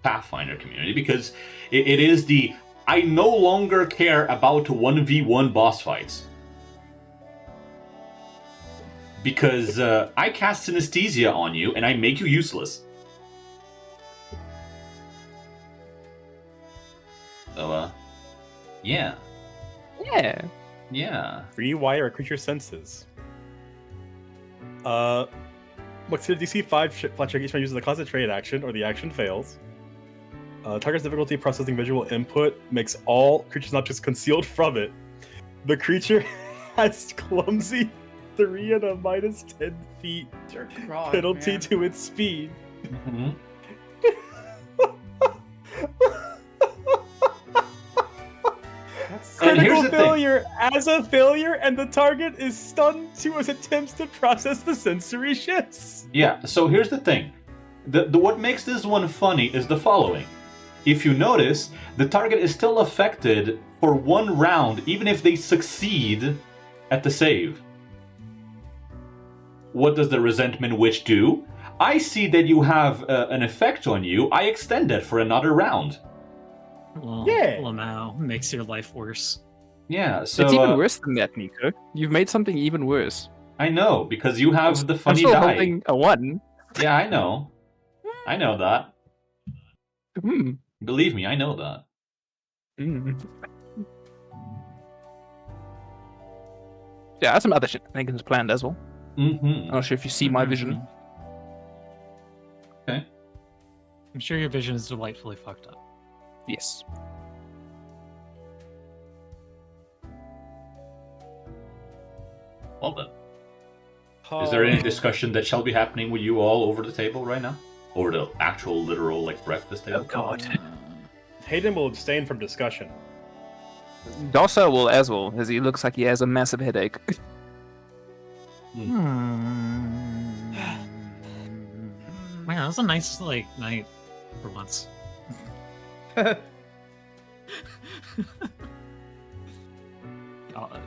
Pathfinder community, because it is the I no longer care about 1v1 boss fights. Because I cast synesthesia on you and I make you useless. So, yeah. Yeah. Yeah. Rewire a creature's senses. What's the DC 5 flat check each time uses the concentrate action or the action fails. Target's difficulty processing visual input makes all creatures and objects concealed from it. The creature has clumsy 3 and a minus 10 feet Dear God, penalty man. to its speed. Critical the thing. failure as a failure, and the target is stunned to his attempts to process the sensory shifts. Yeah, so here's the thing. What makes this one funny is the following. If you notice, the target is still affected for 1 round, even if they succeed at the save. What does the Resentment Witch do? I see that you have an effect on you. I extend it for another round. Well, Yeah. Lamau makes your life worse. Yeah, so... It's even worse than that, Nico. You've made something even worse. I know, because you have the I'm funny still die. holding a 1. Yeah, I know. I know that. Hmm. Believe me, I know that. Mm. Yeah, I have some other shit I think is planned as well. Mm-hmm. I'm not sure if you see my vision. Okay. I'm sure your vision is delightfully fucked up. Yes. Well then. Is there any discussion that shall be happening with you all over the table right now? Over the actual, literal, like, breakfast table? Oh god. Hayden will abstain from discussion. Dossa will as well, as he looks like he has a massive headache. Man, that was a nice night for once. God.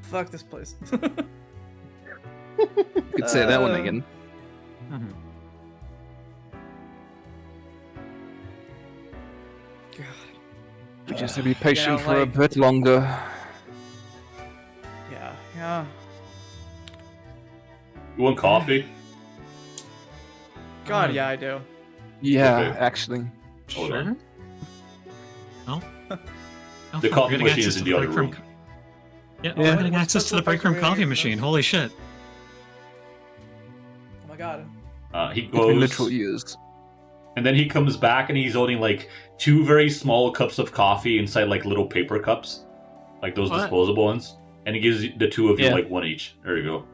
Fuck this place. You could say that one again. Mhm. God. We just have to be patient Yeah, for a like- bit longer. Yeah. You want coffee? God, yeah, I do. Yeah, Okay. actually. Hold on. Oh, The fuck, coffee we're getting machine access is in to the other break room room. Yeah, Yeah. we're getting What's access the to the break room fuck are we coffee getting machine. this? Holy shit. Oh my god. He In goes, literal years. and then he comes back and he's holding like 2 very small cups of coffee inside like little paper cups, like those What? disposable ones, and he gives the 2 of you Yeah. like 1 each. There you go.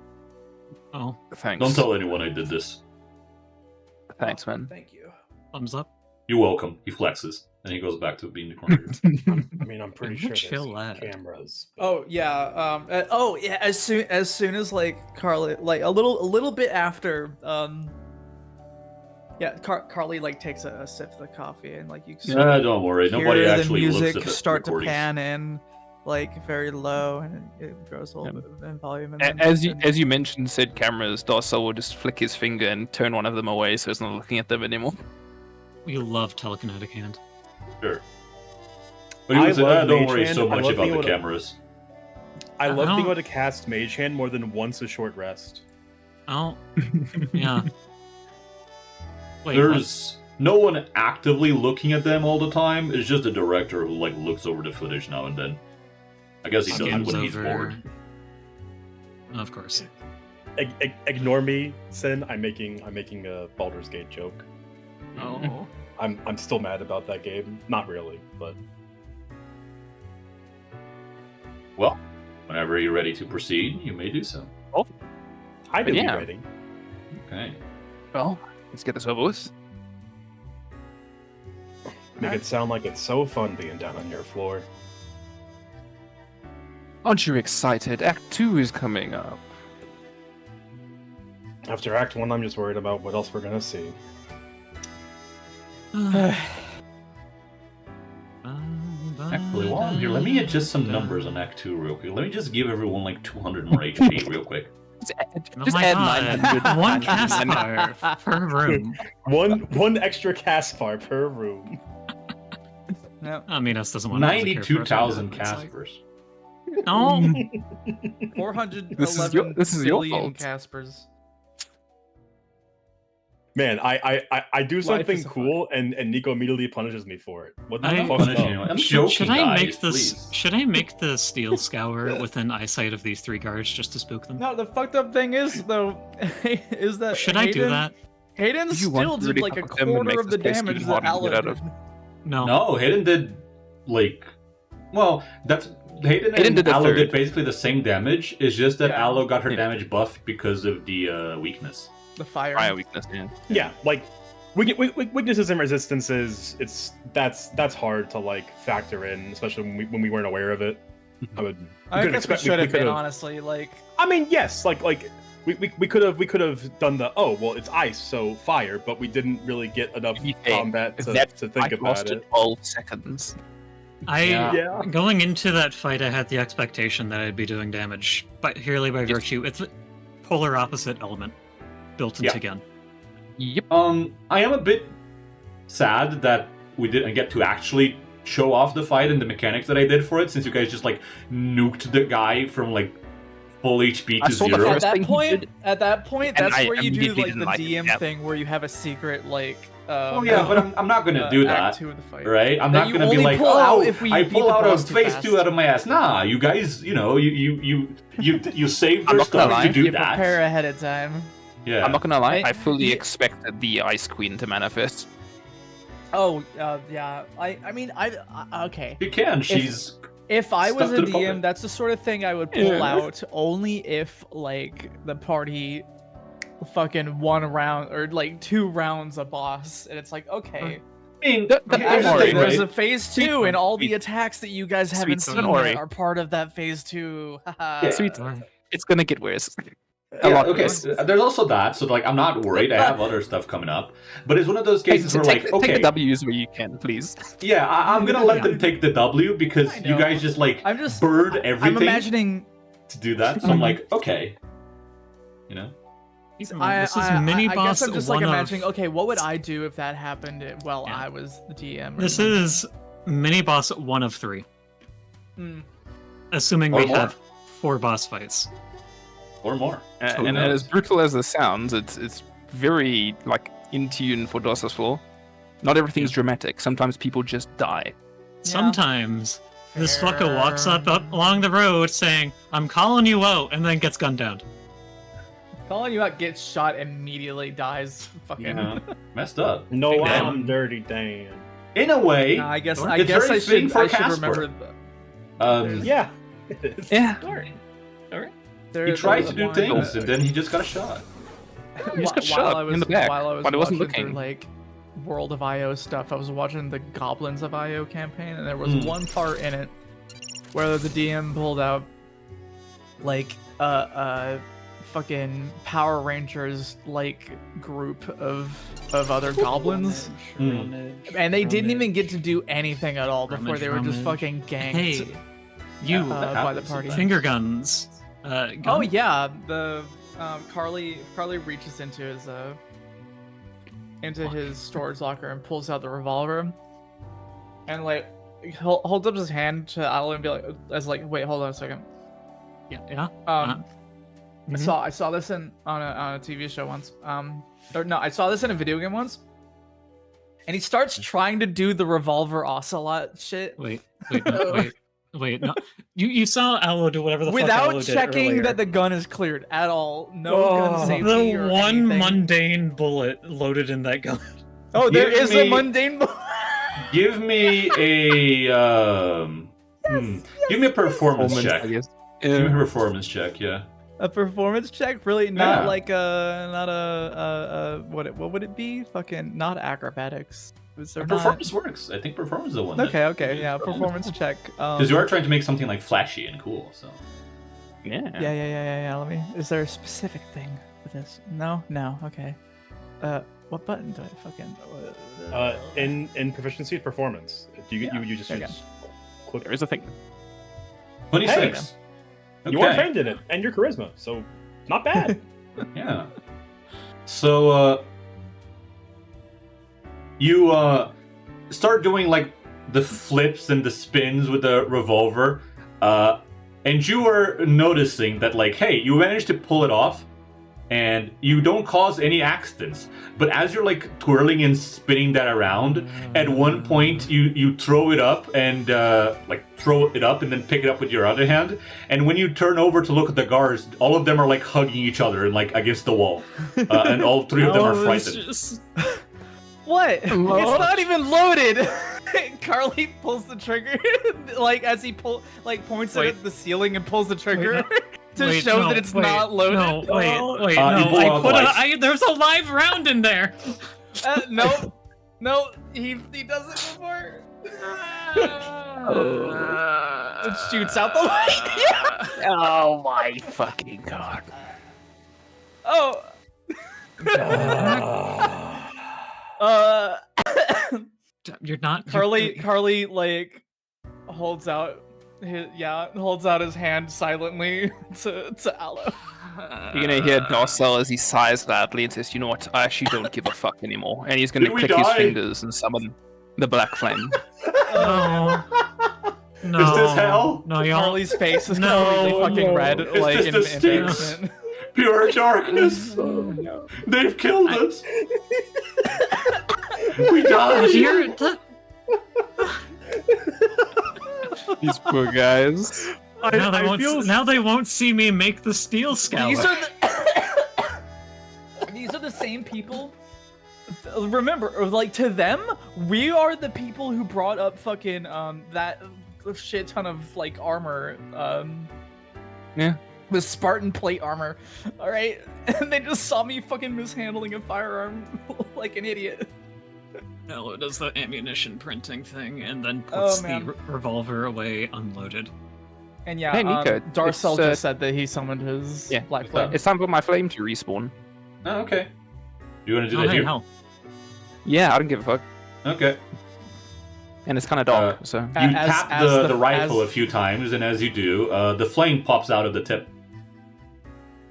Oh, Thanks. Don't tell anyone I did this. Thanks, man. Thank you. thumbs up. You're welcome. He flexes, and he goes back to being the corner. I mean, I'm pretty I'm sure a chill there's lad. cameras. Oh yeah. Yeah. As soon as like Carly, like a little bit after, yeah, Carly like takes a sip of the coffee and like you can Nah, don't worry. Nobody hear actually the looks music at the start to recordings. pan in, like very low, and it grows a little bit in volume. And then, As and- you mentioned, said cameras, Dossa will just flick his finger and turn one of them away so he's not looking at them anymore. We love telekinetic hand. Sure. But he I was like, love don't Mage worry Hand. so I much love about being the able to- cameras. I love don't- being able to cast Mage Hand more than once a short rest. Oh, yeah. Wait, There's no one actively looking at them all the time. It's just the director who like looks over the footage now and then. I guess he does it Skins when he's over- bored. what? Of course. Ignore me, Sin. I'm making a Baldur's Gate joke. oh, I'm still mad about that game. Not really, but Well, whenever you're ready to proceed, you may do so. I didn't yeah. be ready. Okay. Well, let's get this over with. Make it sound like it's so fun being down on your floor. Aren't you excited? Act 2 is coming up. After Act 1, I'm just worried about what else we're gonna see. Actually, while I'm here, let me adjust some numbers on Act 2 real quick. Let me just give everyone like 200 more HP real quick. Oh Just my add God. 900. One cast bar per room. One extra cast bar per room. no, I mean, us doesn't want to care for us right 92,000 now, but it's like- Caspers. No. 411 this is your billion fault. Caspers. Man, I do something is a cool and Nico immediately punishes me for it. What the I- fuck's Punish up? anyone. I'm Should, joking, should I guys, make this? please. Should I make the steel scour within eyesight of these 3 guards just to spook them? No, the fucked up thing is though, is that Should I do that? Hayden You want still to did really like a fuck them and quarter make of the this place damage even that harder to get Ala out did. of. No. No, Hayden did like. Well, that's Hayden Hayden and did the Aloe third. did basically the same damage. It's just that Yeah. Aloe got her Yeah. damage buffed because of the weakness. The fire. Fire weakness, yeah. Yeah, like weaknesses and resistances. That's hard to like factor in, especially when we weren't aware of it. I guess we should have been, honestly. Like, I mean, yes, like we could have done the it's ice, so fire, but we didn't really get enough combat to think about it. 12 seconds. Yeah. Going into that fight, I had the expectation that I'd be doing damage, but purely by virtue, it's a polar opposite element built into gun. Yep. I am a bit sad that we didn't get to actually show off the fight and the mechanics that I did for it, since you guys just like nuked the guy from like full HP I to saw the 0. first thing he did, at that point, and that's I where you do immediately like the didn't like it, DM yeah. thing where you have a secret like. Oh yeah, but I'm not gonna do Act that, 2 of the fight. right? I'm That not you gonna be only like, pull out oh, if we I beat pull the out a boss too phase fast. 2 out of my ass. Nah, you guys, you saved I'm their not gonna stuff lie. to do You that. prepare ahead of time. Yeah. I'm not gonna lie, I- I fully yeah. expected the Ice Queen to manifest. Oh, yeah. I mean, okay. You can. She's If I was Stuck a to the DM, puppet. that's the sort of thing I would pull out only if like the party fucking 1 round or like 2 rounds a boss, and it's like okay. I mean, Don't here's the worry, thing, There's right? a phase 2, and all the attacks that you guys haven't Sweet, seen don't worry. yet are part of that phase 2. Yeah. Sweet. It's gonna get worse. Yeah, lot okay. worse. There's also that, so like I'm not worried. I have other stuff coming up, but it's one of those cases where take, like, okay, take the W's where you can, please. yeah, I'm gonna let them take the W because I you know. guys just like I'm just burned I'm everything imagining. to do that. So I'm like, okay, you know. This is mini I boss guess I'm just like one imagining. of. Okay, what would I do if that happened while Yeah. I was the DM? or This something? is mini boss 1 of 3, Hmm. assuming Or we more. have 4 boss fights. Or more. Who And knows? as brutal as this sounds, it's very like in tune for DOS's 4. Not everything's dramatic. Sometimes people just die. Sometimes this fucker walks Fair. up along the road saying, "I'm calling you out," and then gets gunned down. Calling you out, gets shot, immediately dies. Fucking. Yeah, messed up. No, Damn. I'm dirty, Dan. In a way, No, I guess It's I guess very I fitting should for I should Casper. remember. The, Yeah. it is. Yeah. he tried to do things and then he just got shot. He just got while shot I was, in the back while I was while he wasn't watching through, looking. like World of IO stuff, I was watching the Goblins of IO campaign, and there was Mm. one part in it where the DM pulled out like fucking Power Rangers like group of other goblins, and they didn't even get to do anything at all before they were just Rummage. fucking ganked Hey, you that by the happens party. sometimes. finger guns. Oh Gun? yeah, the Carly reaches into his storage locker and pulls out the revolver, and like holds up his hand to Alan and be like, as like, wait, hold on a second. Yeah. I saw this on a TV show once. Or no, I saw this in a video game once. And he starts trying to do the revolver ocelot shit Wait, no. You saw Aloe do whatever the fuck without Aloe did checking earlier. that the gun is cleared at all. No gun Oh. safety The or one anything. mundane bullet loaded in that gun. Oh, there Give is me- a mundane bullet. Give me a give me a performance check. I guess. Give me a performance check. Yeah. A performance check, really? Not Yeah. like what would it be? Fucking not acrobatics. Is there not? Performance works. I think performance is the one. Okay, yeah, performance check. Because you are trying to make something like flashy and cool. So Yeah. Yeah. Let me. Is there a specific thing for this? No. Okay. What button do I fucking? In proficiency performance, you just there you click. There is a thing. 26. You are trained in it, and your charisma, so not bad. Yeah. So you start doing like the flips and the spins with the revolver, and you are noticing that like, hey, you managed to pull it off, and you don't cause any accidents. But as you're like twirling and spinning that around, at one point you throw it up and throw it up and then pick it up with your other hand. And when you turn over to look at the guards, all of them are like hugging each other and like against the wall, and all 3 of them are Oh, it's frightened. just- What? It's not even loaded. Carly pulls the trigger, like as he points it at the ceiling and pulls the trigger to show that it's not loaded. No, wait, you no. pull I out put the a, lights. there's a live round in there. No, he does it before. It shoots out the light. Oh my fucking god. Oh. You're not Carly like holds out his hand silently to Aloe. You're gonna hear Darcel as he sighs loudly and says, "You know what? I actually don't give a fuck anymore." And he's gonna Did we click his die? fingers and summon the black flame. No. No. Is this hell? No, y'all. Carly's face is No, completely fucking no. red, Is like this in the Styx? embarrassment. Pure darkness. They've killed us. We died. Here, These poor guys. now they won't see me make the steel scour. These are the same people. Remember, like to them, we are the people who brought up fucking that shit ton of like armor. Yeah. The Spartan plate armor. All right, and they just saw me fucking mishandling a firearm like an idiot. Aloe does the ammunition printing thing and then Oh, puts man. the revolver away unloaded. And yeah, Hey, Nico, Darcel it's, just said that he summoned his black flame. It's time for my flame to respawn. Oh, okay. You want to do Oh, that hey, here? hell. Yeah, I don't give a fuck. Okay. And it's kind of dark, so. You As- tap as the rifle a few times, and as you do, the flame pops out of the tip.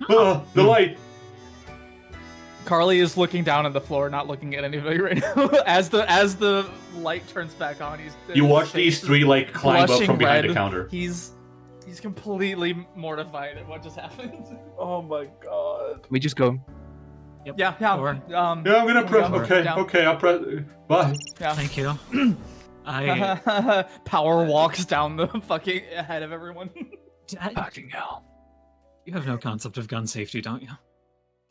The light! Carly is looking down at the floor, not looking at anybody right now. As the light turns back on, You watch these three like climb up blushing from behind red. the counter. He's completely mortified at what just happened. Oh my god. We just go. Yeah. Or- Yeah, I'm gonna press. down, Okay, down. okay, I'll press. Bye. Yeah. Thank you. I Power walks down the fucking ahead of everyone. Fucking hell. You have no concept of gun safety, don't you?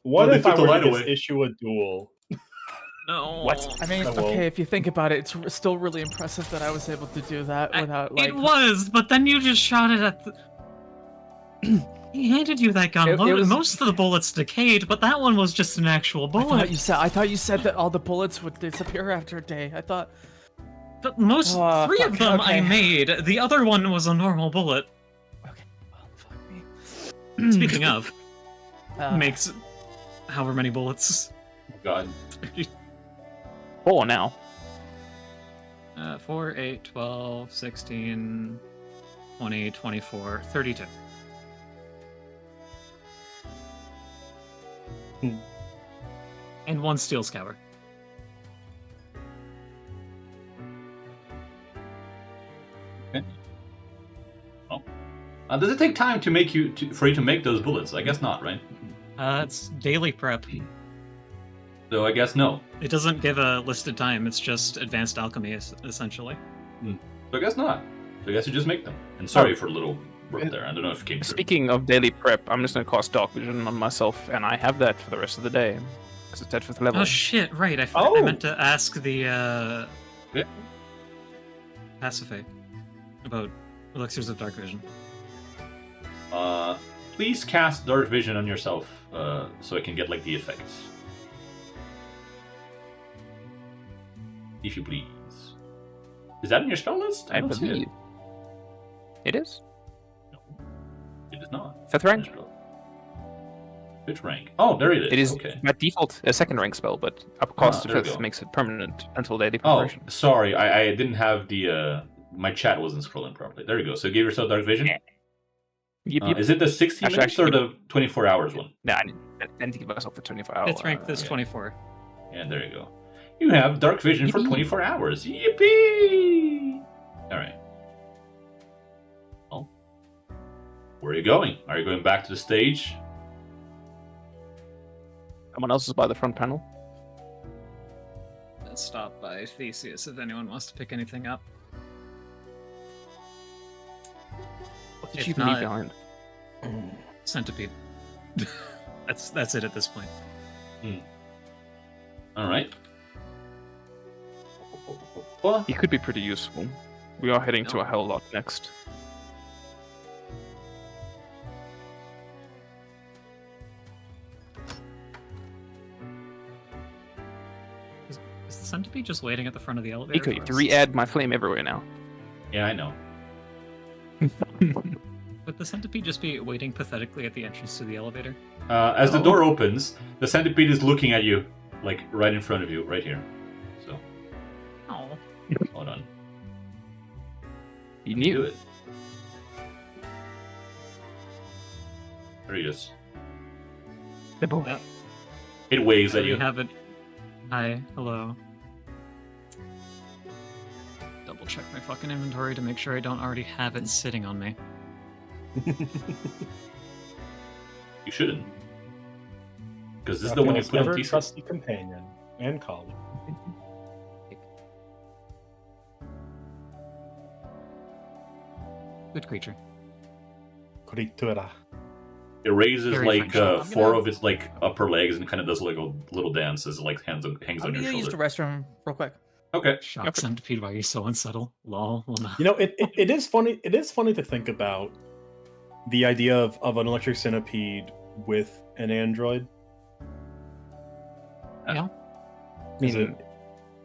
What Oh, they if I took the were light to just away. issue a duel? No. What? I mean, I won't. okay, if you think about it, it's still really impressive that I was able to do that without like. It was, but then you just shot it at the... He handed you that gun It loaded. was- Most of the bullets decayed, but that one was just an actual I bullet. thought you said that all the bullets would disappear after a day. I thought. But most Oh, three of fuck, them okay. I made. The other one was a normal bullet. Okay, well, fuck me. Speaking of, Uh, makes however many bullets. God. 4 now. 4, 8, 12, 16, 20, 24, 32. And 1 steel scour. Does it take time to make for you to make those bullets? I guess not, right? It's daily prep. So I guess no. It doesn't give a listed time, it's just advanced alchemy, essentially. So I guess not. So I guess you just make them. And sorry for a little burp there. I don't know if it came through. Speaking of daily prep, I'm just gonna cast Dark Vision on myself, and I have that for the rest of the day. Because it's at 5th level. Oh shit, right, I Oh. meant to ask the, Yeah. Pacify about elixirs of dark vision. Please cast Dark Vision on yourself, so I can get like the effects. If you please. Is that in your spell list? I don't see believe. It is. No, it is not. 5th rank. Which rank? Oh, there it is. It is Okay. by default a 2nd rank spell, but upcast to there we 5th go. makes it permanent until daily Oh, preparation. sorry. I didn't have the. My chat wasn't scrolling properly. There you go. So give yourself Dark Vision. Yep, yep. Is it the 60 Actually, minutes or the 24 hours one? No, I need to give myself the 24 hours. 5th rank this yeah. 24. Yeah, there you go. You have Dark Vision for 24 hours. Yippee! Alright. Well, where are you going? Are you going back to the stage? Someone else is by the front panel. Let's stop by Theseus if anyone wants to pick anything up. What did If you leave not- behind? Centipede. That's it at this point. Alright. What? He could be pretty useful. We are heading to a hell lot next. Is the centipede just waiting at the front of the elevator? Nico, you for have to us? re-add my flame everywhere now. Yeah, I know. Would the centipede just be waiting pathetically at the entrance to the elevator? As the door opens, the centipede is looking at you, like right in front of you, right here. So, Oh. hold on. You Do knew it. There he is. the boy. Yeah. It waves at We you. have it. Hi, hello. Double check my fucking inventory to make sure I don't already have it sitting on me. You shouldn't. Because this is the Raphael's one you put on never TC. trusty companion and colleague. Good creature. Kuritura. It raises Very like French. four of its like upper legs and kind of does like a little dance as it like hangs I'm on gonna your use the shoulder. restroom real quick. Okay. Shock centipede, why are you so unsubtle? Lol. Well, no. You know, it is funny. It is funny to think about the idea of an electric centipede with an android. Yeah.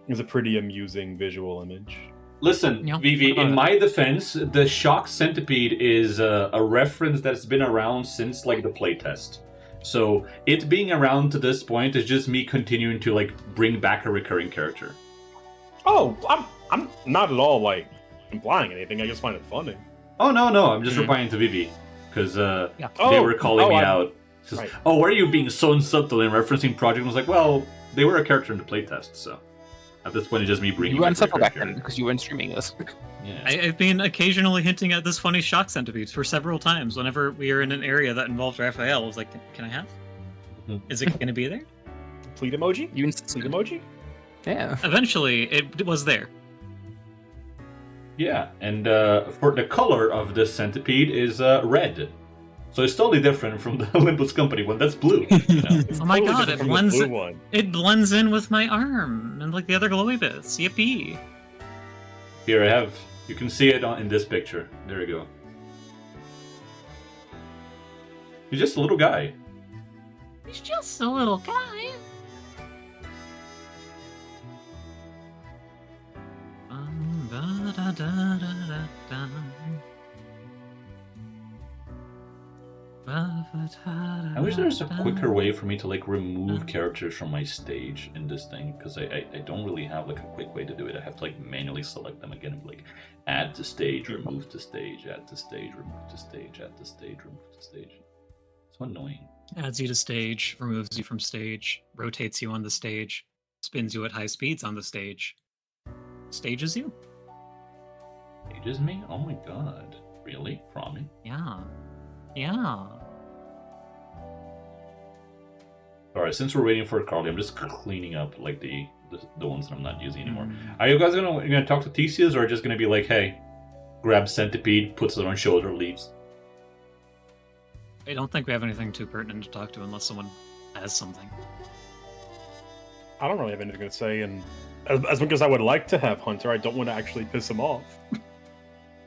Is a pretty amusing visual image. Listen, Yeah, Vivi, what about in it? my defense, the shock centipede is a reference that's been around since like the playtest. So it being around to this point is just me continuing to like bring back a recurring character. Oh, I'm not at all like implying anything. I just find it funny. Oh no, I'm just replying to Vivi because Yeah. they were calling me I'm- out. Says, right. oh, why are you being so subtle in referencing Project? I was like, well, they were a character in the playtest, so at this point it's just me bringing. You were back a unsubtle back recurring then because you weren't streaming us. Yeah. I've been occasionally hinting at this funny shock centipede for several times whenever we are in an area that involves Raphael. I was like, can I have? Mhm. Is it going to be there? Pleat emoji. You Pleat insisted. emoji. Yeah. Eventually, it was there. Yeah, and for the color of this centipede is red. So it's totally different from the Limbus company one. That's blue. You know? It's Oh my totally god, different it from the blends blue it- one. It blends in with my arm and like the other glowy bits. Yippee! Here I have. You can see it in this picture. There you go. He's just a little guy. He's just a little guy. I wish there was a quicker way for me to like remove characters from my stage in this thing, because I don't really have like a quick way to do it. I have to like manually select them again and be like add to stage, remove to stage, add to stage, remove to stage, add to stage, remove to stage. So annoying. Adds you to stage, removes you from stage, rotates you on the stage, spins you at high speeds on the stage. Stages you? Ages me? Oh my god. Really? Promi? Yeah. Yeah. Alright, since we're waiting for Carly, I'm just cleaning up like the ones that I'm not using anymore. Mm. Are you guys gonna talk to Theseus, or just gonna be like, hey, grab centipede, puts it on shoulder, leaves? I don't think we have anything too pertinent to talk to unless someone has something. I don't really have anything to say, and as much as I would like to have Hunter, I don't want to actually piss him off.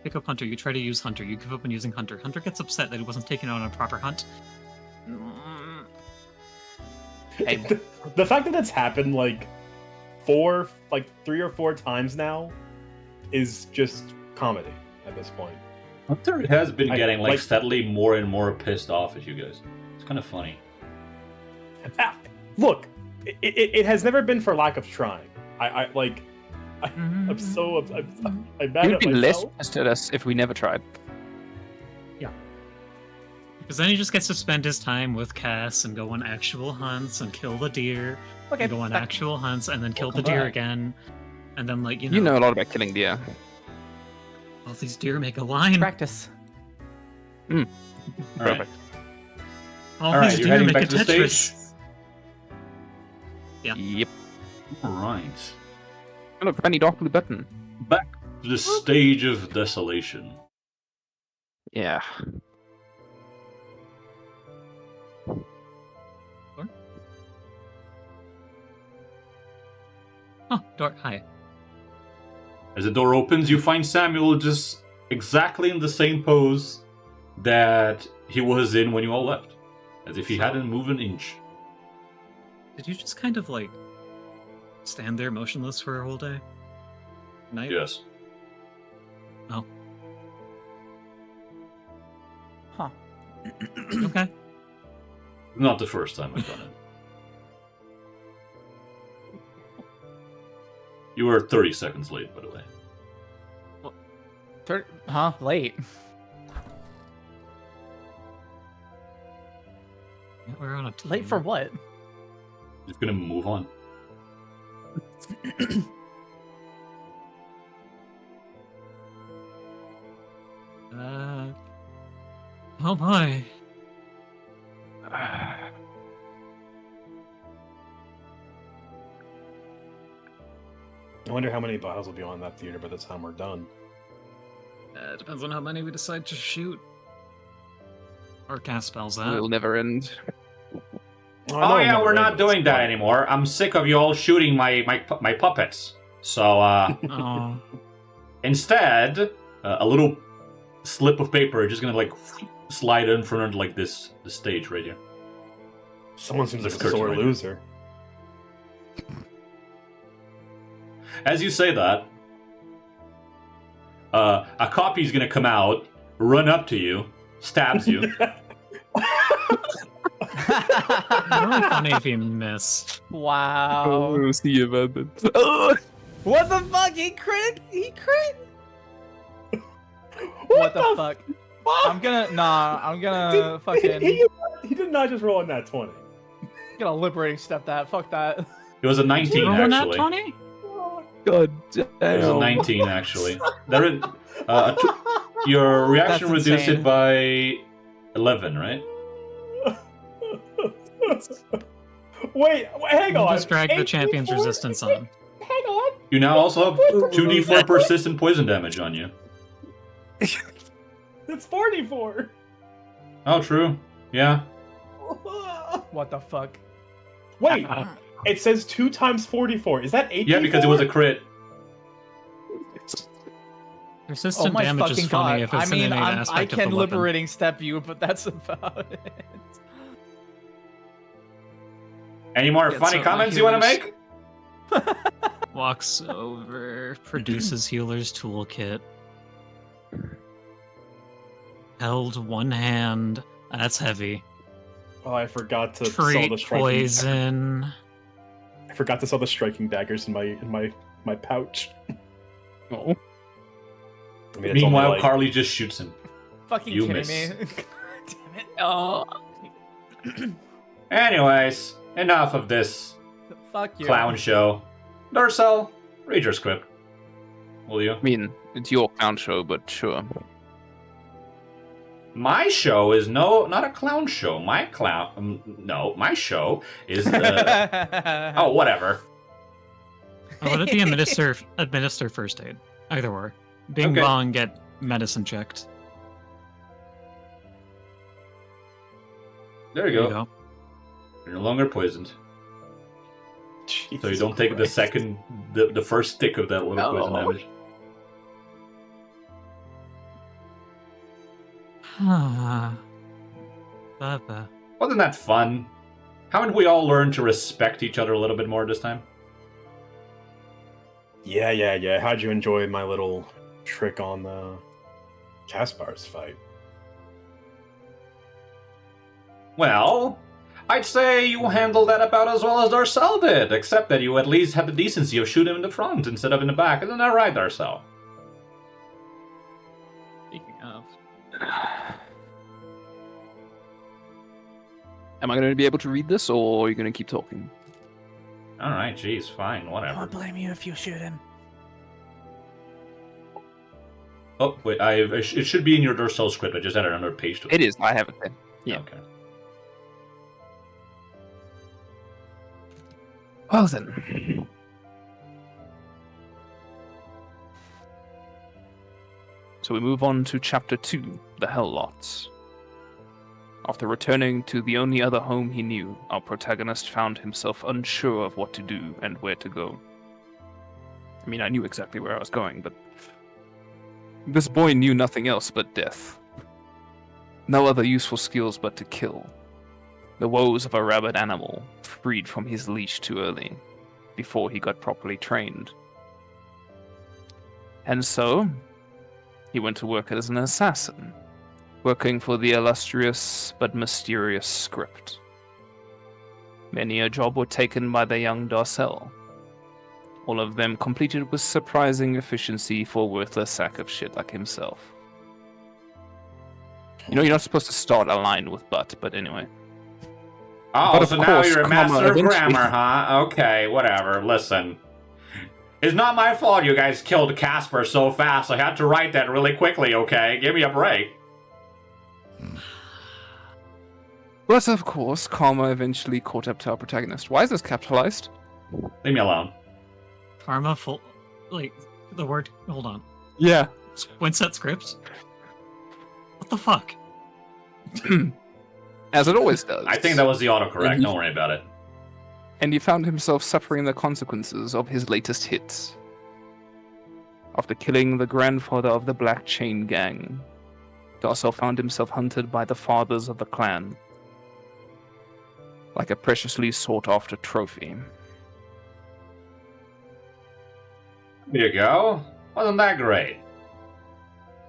Pick up Hunter, you try to use Hunter, you give up on using Hunter. Hunter gets upset that he wasn't taken out on a proper hunt. Hey. The fact that it's happened like 3 or 4 times now is just comedy at this point. Hunter has been I- getting like like- steadily more and more pissed off at you guys. It's kind of funny. Look, it has never been for lack of trying. I'm so I'm mad He would at be less myself. pissed at us if we never tried. Because then he just gets to spend his time with Cass and go on actual hunts and kill the deer, Okay. and go on actual hunts and then kill the Welcome deer back. again. And then, like, You know a lot about killing deer. all these deer make a line. Practice. Alright. Perfect. All Alright, these you're deer heading make back a to the Tetris. stage? Yeah. Yep. Alright. Oh, look, tiny dark blue button. Back to the stage of desolation. Yeah. Oh, Dort, hi. As the door opens, you find Samuel just exactly in the same pose that he was in when you all left. As if he hadn't moved an inch. Did you just kind of like stand there motionless for a whole day? Night? Yes. Oh. Huh. Okay. Not the first time I've done it. You were 30 seconds late, by the way. Late. Yeah, we're on a Late for what? Just gonna move on. Oh my. I wonder how many bottles will be on that theater by the time we're done. Depends on how many we decide to shoot. Or cast spells out. It'll never end. Oh yeah, we're not doing that anymore. I'm sick of you all shooting my puppets. So, Oh. instead, a little slip of paper is just gonna like slide in front of like this stage right here. Someone seems like This a curtain sore right here. loser. As you say that, a copy is gonna come out, run up to you, stabs you. Really funny if you miss. Wow. Oh, see about that. What the fuck? He crit? He crit? What the fuck? I'm gonna fucking He did not just roll on that 20. gonna liberating step that. Fuck that. It was a 19 Rolling that actually. 20? God It was a damn. 19 actually. There is, your reaction That's reduced insane. it by 11, right? Wait, hang on. Just drag the champion's 8d4? resistance on. Hang on. You now also have 2d4 persistent poison damage on you. It's 44. Oh, true. Yeah. What the fuck? Wait, it says 2 times 44. Is that 8? Yeah, because it was a crit. Resistant Oh my damage fucking is funny god. if it's I mean, an innate I aspect can of the weapon. liberating step you, but that's about it. Any more Yeah, funny so comments my you want to healers- make? Walks over, produces healer's toolkit. Held one hand. That's heavy. Oh, I forgot to sell Treat the striking. poison. I forgot to sell the striking daggers in my pouch. Oh. I mean, it's Meanwhile, only like- Carly just shoots him. Fucking You kidding miss. me. Damn it. Oh. Anyways, enough of this Fuck you. clown show. Durcell, read your script. Will you? I mean, it's your clown show, but sure. My show is not a clown show. My show is oh, whatever. Or would it be administer first aid? Either or. Bing Okay. bong, get medicine checked. There you go. You're no longer poisoned. So you Jesus don't take the first stick of that little poison No. damage. Baba. Wasn't that fun? Haven't we all learned to respect each other a little bit more this time? Yeah. How'd you enjoy my little trick on the Caspar's fight? Well, I'd say you handled that about as well as Darcel did, except that you at least had the decency of shooting him in the front instead of in the back. Isn't that right, Darcel? Speaking of. Am I going to be able to read this, or are you going to keep talking? Alright, geez, fine, I whatever. won't blame you if you shoot him. Oh, wait, it should be in your Darcel script. I just added another page to it. It is. I have it there. Yeah. Okay. Well then. So we move on to Chapter 2, The Hell Lots. After returning to the only other home he knew, our protagonist found himself unsure of what to do and where to go. I mean, I knew exactly where I was going, but this boy knew nothing else but death. No other useful skills but to kill. The woes of a rabid animal, freed from his leash too early, before he got properly trained. And so, he went to work as an assassin, working for the illustrious but mysterious Script. Many a job were taken by the young Darcel, all of them completed with surprising efficiency for a worthless sack of shit like himself. You know, you're not supposed to start a line with but anyway. Oh, But of so now course, you're a comma master of eventually- grammar, huh? Okay, whatever. Listen. It's not my fault you guys killed Casper so fast. I had to write that really quickly, okay? Give me a break. But of course, karma eventually caught up to our protagonist. Why is this capitalized? Leave me alone. Karma full. Like, the word. Hold on. Yeah. Winset scripts? What the fuck? As it always does. I think that was the autocorrect. Mhm. Don't worry about it. And he found himself suffering the consequences of his latest hit. After killing the grandfather of the Black Chain Gang, Darcel found himself hunted by the fathers of the clan, like a preciously sought-after trophy. There you go. Wasn't that great?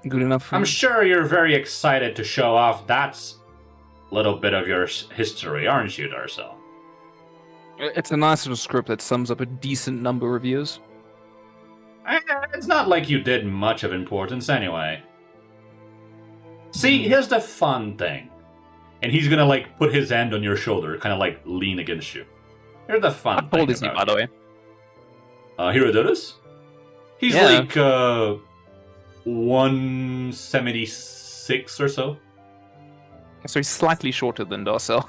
Good enough for I'm you? sure you're very excited to show off that little bit of your history, aren't you, Darcel? It's a nice little script that sums up a decent number of years. It's not like you did much of importance anyway. See, here's the fun thing. And he's gonna, like, put his hand on your shoulder, kind of, like, lean against you. Here's the fun How thing old is he, about by the way? Herodotus? He's Yeah. like, 176 or so. So he's slightly shorter than Darcel.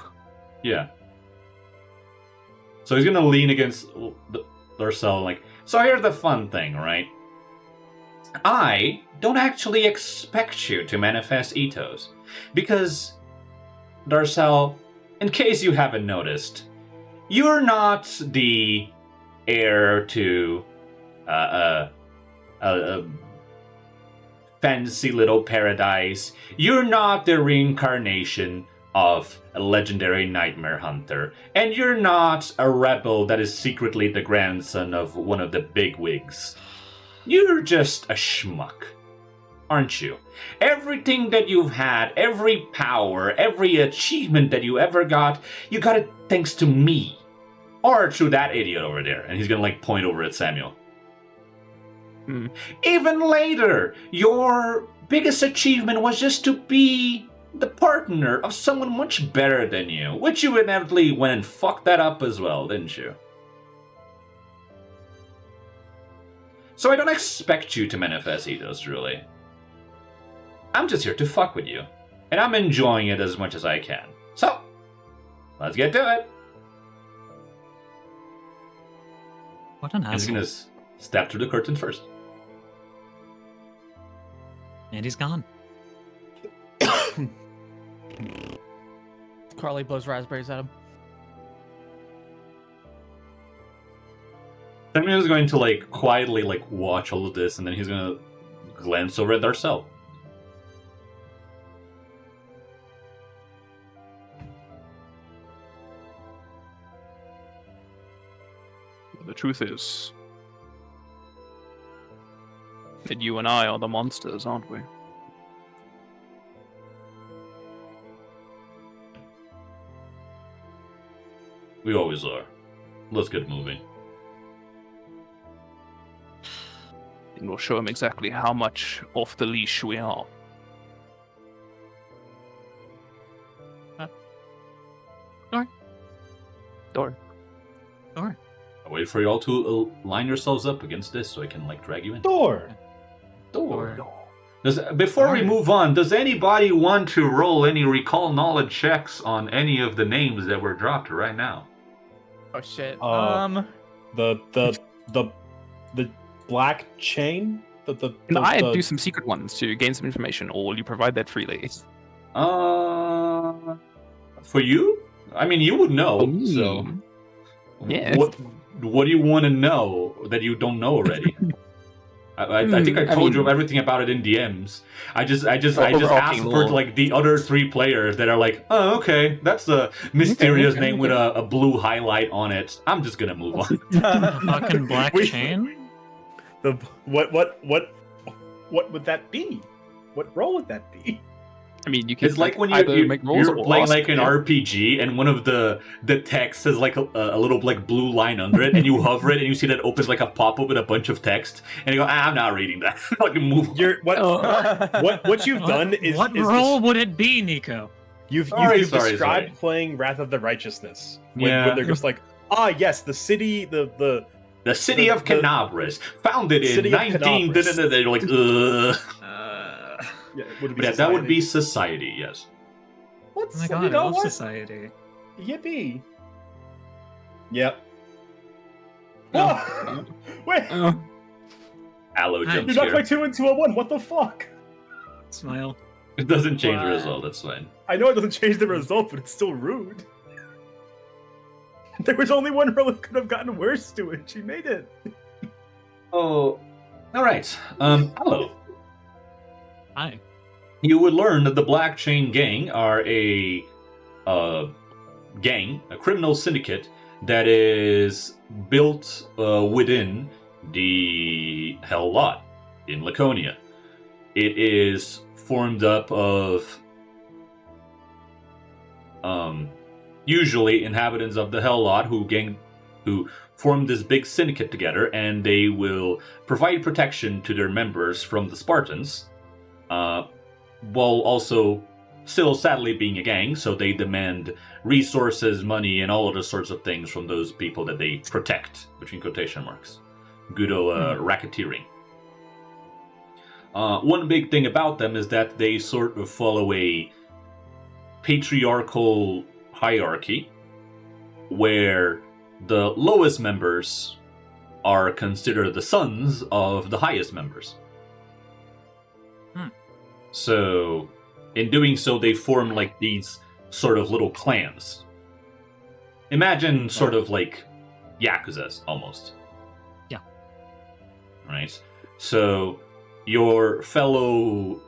Yeah. So he's gonna lean against Darcel, like... So here's the fun thing, right? I don't actually expect you to manifest Ethos. Because, Darcel, in case you haven't noticed, you're not the heir to a fancy little paradise. You're not the reincarnation of a legendary nightmare hunter. And you're not a rebel that is secretly the grandson of one of the bigwigs. You're just a schmuck, aren't you? Everything that you've had, every power, every achievement that you ever got, you got it thanks to me. Or through that idiot over there. And he's gonna, like, point over at Samuel. Even later, your biggest achievement was just to be the partner of someone much better than you, which you inevitably went and fucked that up as well, didn't you? So I don't expect you to manifest Ethos, really. I'm just here to fuck with you, and I'm enjoying it as much as I can. So, let's get to it. What an And he's asshole. gonna step through the curtain first. And he's gone. Carly blows raspberries at him. Samuel's going to, like, quietly, like, watch all of this, and then he's gonna glance over at Darcel. The truth is that you and I are the monsters, aren't we? We always are. Let's get moving. And we'll show him exactly how much off the leash we are. Door. Or I wait for you all to line yourselves up against this so I can, like, drag you in. Door. Before we move on, does anybody want to roll any recall knowledge checks on any of the names that were dropped right now? Oh shit. The black chain. Can I do some secret ones to gain some information, or will you provide that freely? For you? I mean, you would know. So, Yeah. what do you want to know? that you don't know already? I think I told you everything about it in DMs. I just asked for like the other 3 players that are like, oh, okay, that's a mysterious name with a blue highlight on it. I'm just gonna move on. Fucking black chain. What would that be? What role would that be? I mean, you can. It's like when you're playing like an RPG, and one of the text has like a little like blue line under it, and you hover it, and you see that it opens like a pop-up with a bunch of text, and you go, I'm not reading that. Fucking move on. What you've done is what role would it be, Nico? You've Sorry. described playing Wrath of the Righteousness. When they're just like, yes, the city, the city of Canabras, founded in 19. They're like, Yeah, that would be society, yes. Oh my god, I love society. Yippee. Yep. Oh. Wait! Allo You jump knocked my scare. 2 into a 1, what the fuck? Smile. It doesn't change the result, that's fine. I know it doesn't change the result, but it's still rude. There was only one roll that could have gotten worse to it. She made it. Oh, alright. Allo. Hi. You would learn that the Black Chain Gang are a criminal syndicate that is built within the Hell Lot in Laconia. It is formed up of usually inhabitants of the Hell Lot who form this big syndicate together, and they will provide protection to their members from the Spartans. While also still sadly being a gang, so they demand resources, money, and all other sorts of things from those people that they protect, between quotation marks. Good old racketeering. One big thing about them is that they sort of follow a patriarchal hierarchy, where the lowest members are considered the sons of the highest members. So, in doing so, they form like these sort of little clans. Imagine sort of like Yakuzas, almost. Yeah. Right? So, your fellow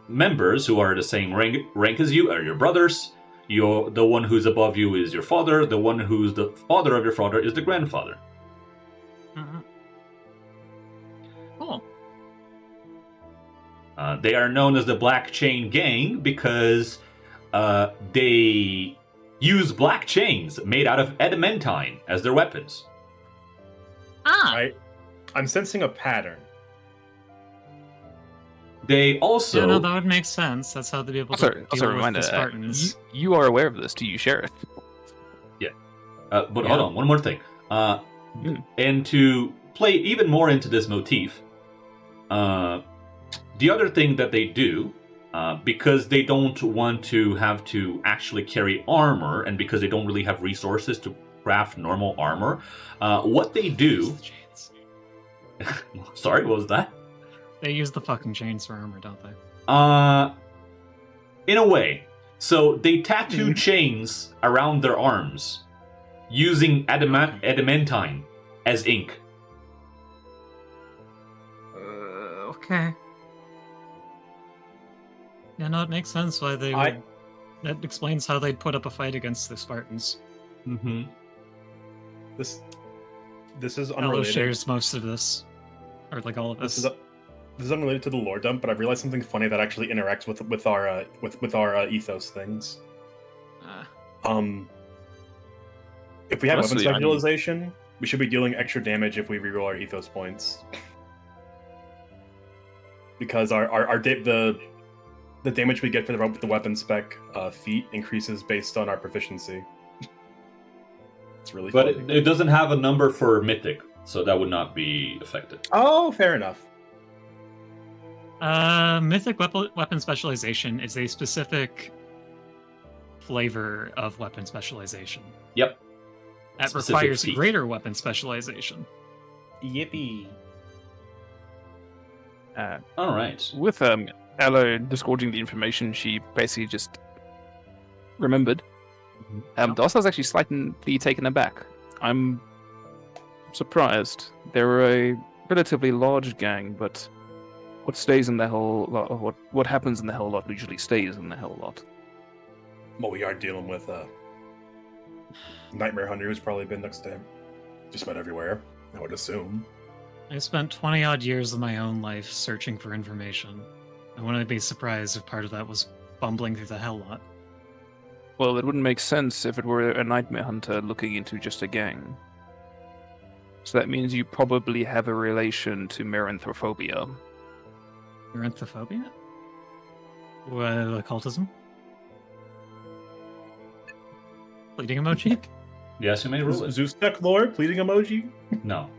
members who are the same rank as you are your brothers. The one who's above you is your father. The one who's the father of your father is the grandfather. Mm-hmm. Cool. They are known as the Black Chain Gang because they use black chains made out of adamantine as their weapons. Right? I'm sensing a pattern. They also... Yeah, no, that would make sense. That's how they'd be able to deal with the Spartans. You are aware of this. Do you share it? Yeah. But hold on, one more thing. And to play even more into this motif, the other thing that they do, because they don't want to have to actually carry armor, and because they don't really have resources to craft normal armor, what they do... Sorry, what was that? They use the fucking chains for armor, don't they? In a way. So they tattoo chains around their arms using adamantine as ink. Okay. Yeah, no, it makes sense why they would... That explains how they'd put up a fight against the Spartans. Mm-hmm. This is Hello unrelated. shares most of this. Or like all of this. This is unrelated to the lore dump, but I've realized something funny that actually interacts with our ethos things. If we have weapon specialization, we should be dealing extra damage if we reroll our ethos points. Because the damage we get for the weapon spec feat increases based on our proficiency. It's really But funny. it doesn't have a number for mythic, so that would not be affected. Oh, fair enough. Mythic weapon specialization is a specific flavor of weapon specialization. Yep. That Specific requires feat. greater weapon specialization. Yippee. All right. With Ella disgorging the information, she basically just remembered. Dos was actually slightly taken aback. I'm surprised. They're a relatively large gang, but what stays in the Hell Lot, what happens in the Hell Lot usually stays in the Hell Lot. Well, we are dealing with Nightmare Hunter, who's probably been next to him. Just about everywhere, I would assume. I spent 20 odd years of my own life searching for information. I wouldn't be surprised if part of that was bumbling through the Hell Lot. Well, it wouldn't make sense if it were a Nightmare Hunter looking into just a gang. So that means you probably have a relation to Meranthrophobia. Meranthrophobia? What, occultism? Bleeding emoji? Yes, you may roll it. Zeus Tech lore, pleading emoji. No.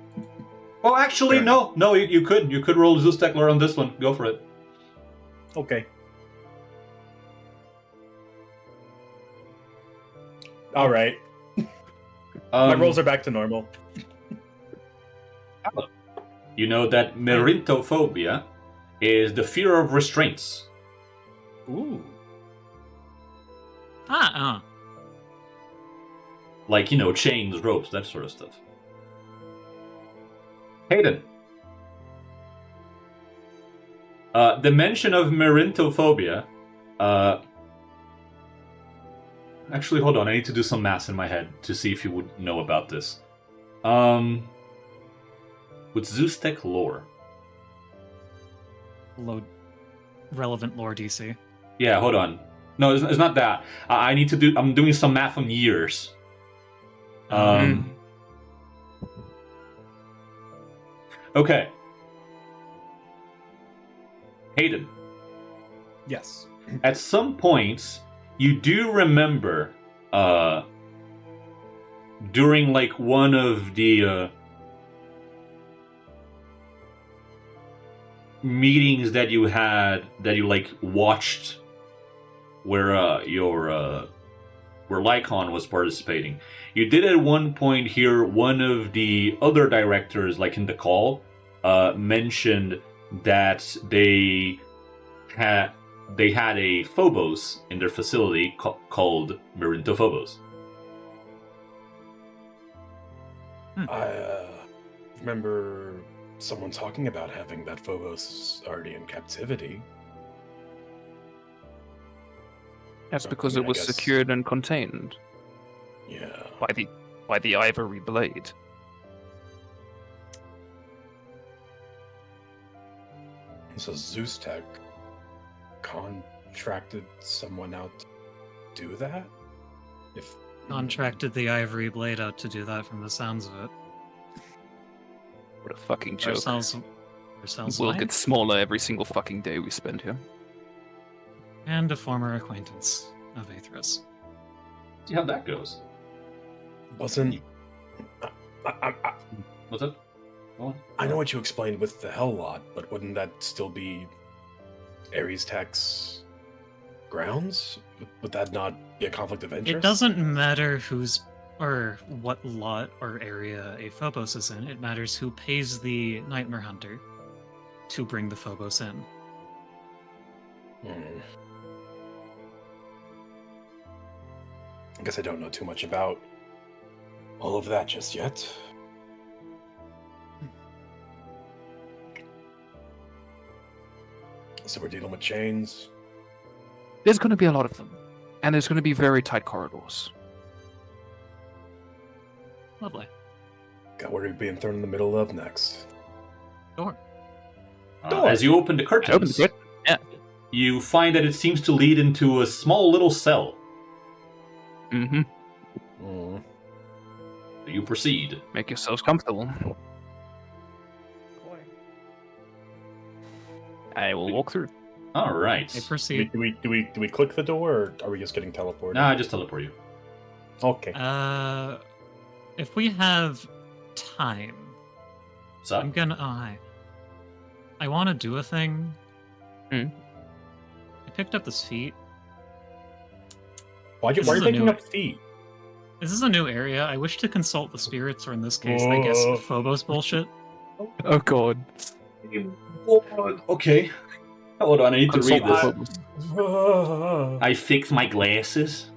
Oh, actually, Fair no. No, you could roll Zeus Tech lore on this one. Go for it. Okay. All right. My rolls are back to normal. You know that Meranthrophobia is the fear of restraints. Ooh. Like, chains, ropes, that sort of stuff. Hayden. The mention of Meranthrophobia. Actually, hold on. I need to do some math in my head to see if you would know about this. With Zeus Tech lore. Relevant lore DC. Yeah, hold on. No, it's not that. I'm doing some math on years. Okay. Hayden. Yes. At some points, you do remember, during one of the meetings that you had, that you watched, where where Lycon was participating. You did at one point hear one of the other directors, in the call, mentioned that they had a Phobos in their facility called Meranthrophobos. I remember someone talking about having that Phobos already in captivity. That's So, because I mean, it I was guess- secured and contained Yeah. by the ivory blade. So Zeus Tech contracted someone out to do that? If Contracted the ivory blade out to do that from the sounds of it. What a fucking joke. Ourselves We'll why? get smaller every single fucking day we spend here. And a former acquaintance of Aethris. See how that goes. wasn't. What's up? Go on. I know what you explained with the Hell Lot, but wouldn't that still be Ares Tech's grounds? Would that not be a conflict of interest? It doesn't matter who's or what lot or area a Phobos is in. It matters who pays the Nightmare Hunter to bring the Phobos in. I guess I don't know too much about all of that just yet. So we're dealing with chains. There's going to be a lot of them, and there's going to be very tight corridors. Lovely. Got what are we being thrown in the middle of next? Door. As you open the curtains, Open the gate. Yeah. you find that it seems to lead into a small little cell. Mm-hmm. You proceed. Make yourselves comfortable. I will walk through. All right. I proceed. Do we click the door, or are we just getting teleported? Nah, I just teleport you. Okay. If we have time, What's up? I'm gonna. Oh, hi. I want to do a thing. Hmm. I picked up this feat. Why are This you is a picking new- up feet? This is a new area. I wish to consult the spirits, or in this case, I guess Whoa. Phobos bullshit. Oh god. Okay. Hold on, I need to read Consult this. the Phobos. I fix my glasses.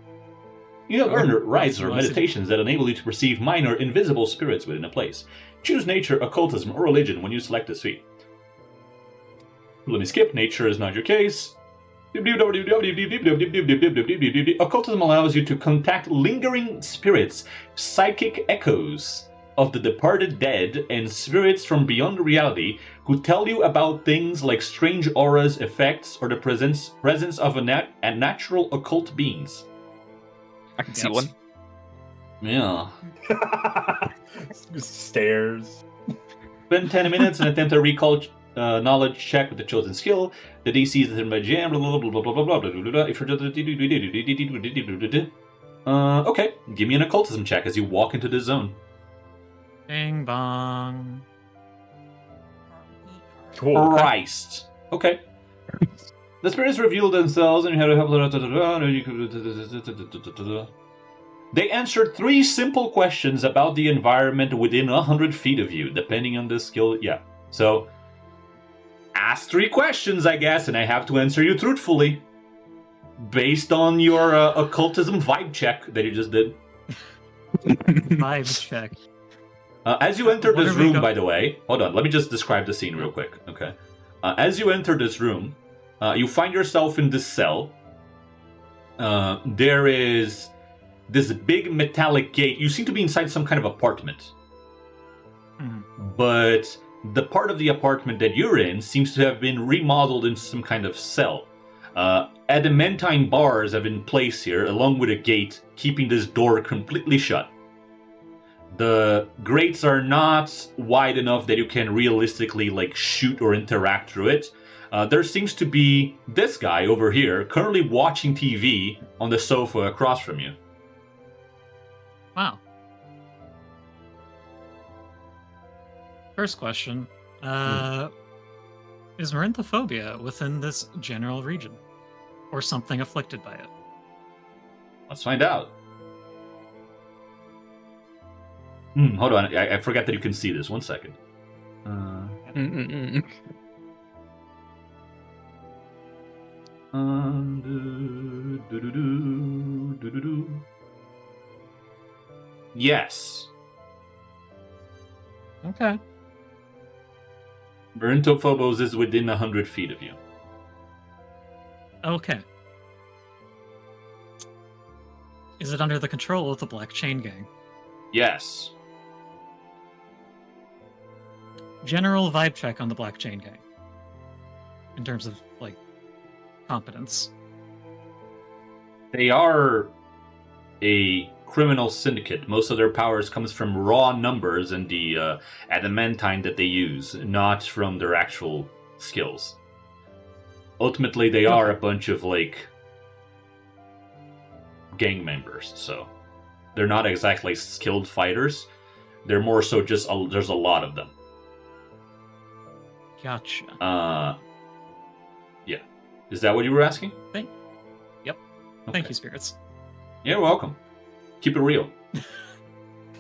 You have earned rites or Facsimile. meditations that enable you to perceive minor, invisible spirits within a place. Choose nature, occultism, or religion when you select this feat. Let me skip. Nature is not your case. Occultism allows you to contact lingering spirits, psychic echoes of the departed dead, and spirits from beyond reality who tell you about things like strange auras, effects, or the presence of natural occult beings. I can see Yes. one. Yeah. Stairs. Spend 10 minutes and attempt a recall knowledge check with the chosen skill. The DC is determined by GM, blah, blah, blah, blah, blah, blah, blah, blah, blah, blah. If you're... Okay, give me an occultism check as you walk into the zone. Bing bong. Cool. Christ. Okay. The spirits reveal themselves and you have to help... They answered 3 simple questions about the environment within 100 feet of you, depending on the skill. Yeah. So, ask 3 questions, I guess, and I have to answer you truthfully. Based on your occultism vibe check that you just did. Vibe check. As you enter What this are we room, go- by the way, hold on, let me just describe the scene real quick, okay? As you enter this room, you find yourself in this cell. There is this big metallic gate. You seem to be inside some kind of apartment. But the part of the apartment that you're in seems to have been remodeled into some kind of cell. Adamantine bars have been placed here, along with a gate, keeping this door completely shut. The grates are not wide enough that you can realistically, shoot or interact through it. There seems to be this guy over here, currently watching TV on the sofa across from you. Wow. First question. Is Marinthophobia within this general region? Or something afflicted by it? Let's find out. Hold on, I forgot that you can see this. 1 second. Yes. Okay. Berintophobos is within 100 feet of you. Okay. Is it under the control of the Black Chain Gang? Yes. General vibe check on the Black Chain Gang. In terms of, competence. They are a criminal syndicate. Most of their powers comes from raw numbers and the adamantine that they use, not from their actual skills. Ultimately, they are a bunch of, gang members, so they're not exactly skilled fighters. They're more so just, there's a lot of them. Gotcha. Yeah. Is that what you were asking? Yep. Okay. Thank you, spirits. You're welcome. Keep it real.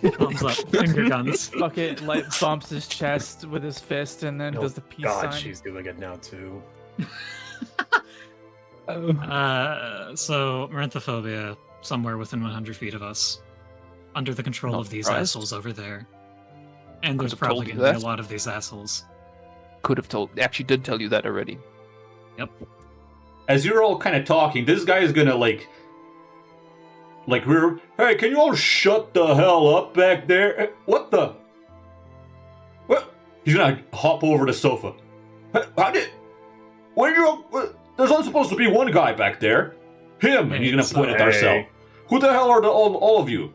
Thumbs up. Finger guns. Fucking bumps his chest with his fist and then does the peace God, sign. she's doing it now too. So Marinthophobia, somewhere within 100 feet of us, under the control Not of these surprised. assholes over there. And Could there's have probably told you going to be a that. lot of these assholes. Actually did tell you that already. Yep. As you're all kind of talking, this guy is gonna hey, can you all shut the hell up back there? What the? What? He's gonna hop over the sofa. How did? There's only supposed to be one guy back there. Him, and he's gonna point at Darcel. Who the hell are all of you?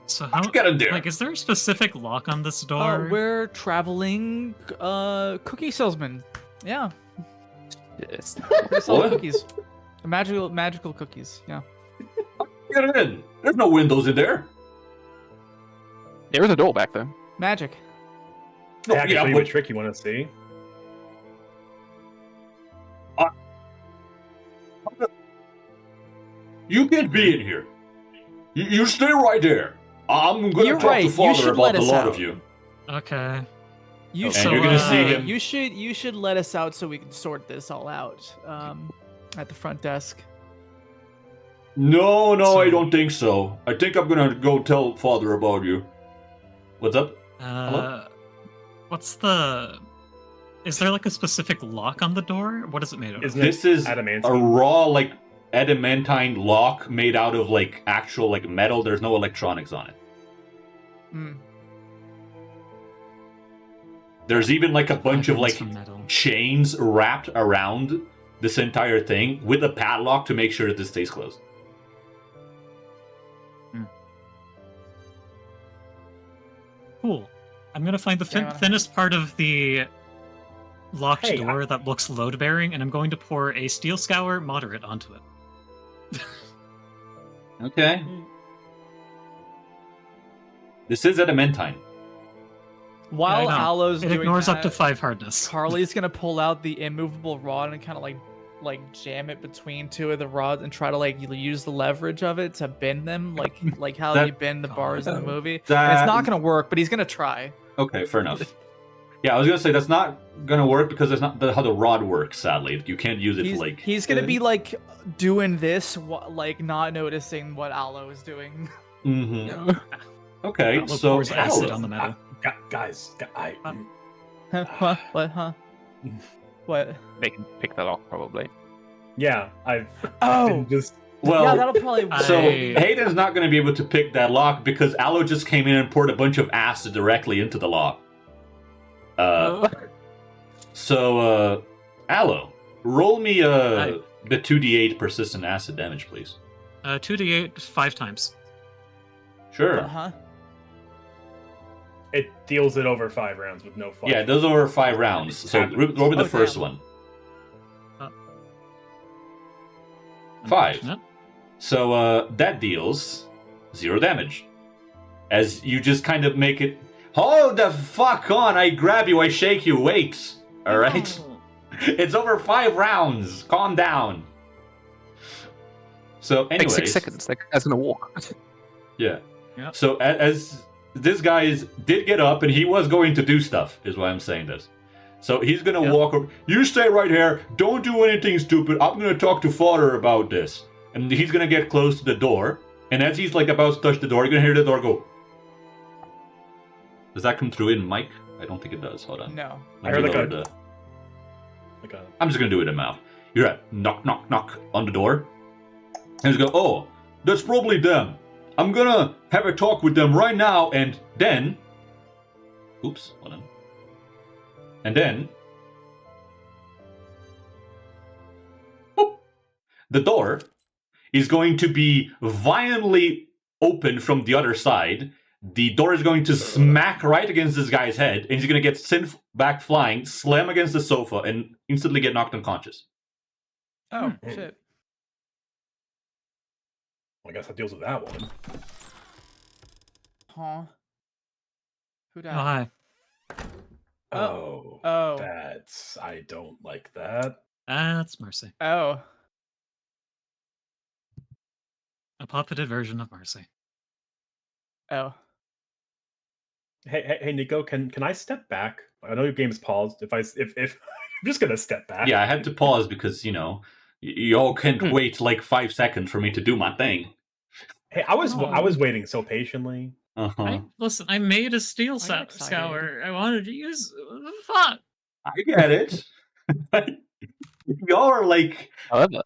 So How'd how? you get in there? Is there a specific lock on this door? We're traveling cookie salesman. Yeah, Yes. we sell What? cookies. Magical cookies. Yeah. Get in. There's no windows in there. There was a door back there. Magic. No, I can yeah, show you but a trick you want to see. you can't be in here. You stay right there. I'm gonna You're talk right, to you Father should about let the us lot out. of you. Okay. You And should. you're gonna see him. You should let us out so we can sort this all out. At the front desk. No, So- I don't think so. I think I'm gonna go tell Father about you. What's up? What's the? Is there like a specific lock on the door? What is it made of? Isn't This it is adamantine? a raw, like, adamantine lock made out of, like, actual, like, metal. There's no electronics on it. Hmm. There's even, like, a bunch of, like, Some metal. chains wrapped around this entire thing with a padlock to make sure that this stays closed. Cool. I'm gonna find the Yeah. thinnest part of the locked Hey, door that looks load-bearing, and I'm going to pour a steel scour moderate onto it. Okay. This is adamantine. While Yeah, I know. Aloe's It doing ignores that, up to 5 hardness. Carly's gonna pull out the immovable rod and kind of like jam it between two of the rods and try to like use the leverage of it to bend them, like how That- you bend the bars in the movie. And That- it's not gonna work, but he's gonna try. Okay, fair enough. Yeah, I was gonna say that's not gonna work because that's not how the rod works. Sadly, you can't use it He's, to like. he's gonna be like doing this, like not noticing what Aloe is doing. Mm-hmm. Okay, Aloe so pours acid Aloe. on the metal. Guys, Huh? What? Huh? What? They can pick the lock, probably. yeah, I've Oh! been just Well, yeah, that'll probably. so I- Hayden's not going to be able to pick that lock because Aloe just came in and poured a bunch of acid directly into the lock. So, Aloe, roll me Hi. the 2d8 persistent acid damage, please. 2d8 5 times. Sure. Huh? it deals it over 5 rounds with no flush. Yeah, those are over 5 rounds. So roll me the Oh, first damn. one. 5. Unfortunate. So that deals 0 damage. As you just kind of make it. Hold the fuck on! I grab you, I shake you, wait! Alright? It's over 5 rounds! Calm down! So, Take anyways. 6 seconds. That guy's gonna walk. Yeah. Yep. So, as this guy did get up and he was going to do stuff, is why I'm saying this. So, he's gonna Yep. walk over. You stay right here, don't do anything stupid, I'm gonna talk to Father about this. And he's gonna get close to the door, and as he's like about to touch the door, you're gonna hear the door go. Does that come through in mic? I don't think it does. Hold on. No. I heard Let me like lower a- the- Like a, I'm just gonna do it in mouth. You're at knock, knock, knock on the door. And he's go, oh, that's probably them. I'm gonna have a talk with them right now, and then. Oops, hold on. And then. Boop, the door is going to be violently open from the other side. The door is going to smack right against this guy's head, and he's going to get sent back flying, slam against the sofa, and instantly get knocked unconscious. Oh shit. I guess that deals with that one. Huh? Who Oh, died? hi. Oh, Oh. that's I don't like that. That's Mercy. Oh. A puppeted version of Mercy. Oh. Hey, Nico, can I step back? I know your game's paused. If I'm just gonna step back. Yeah, I had to pause because, you know, y'all can't wait like 5 seconds for me to do my thing. Hey, I was Oh. waiting so patiently. Uh-huh. Listen, I made a steel I got excited. scour. I wanted to use. Fuck! I get it. Y'all are like, However,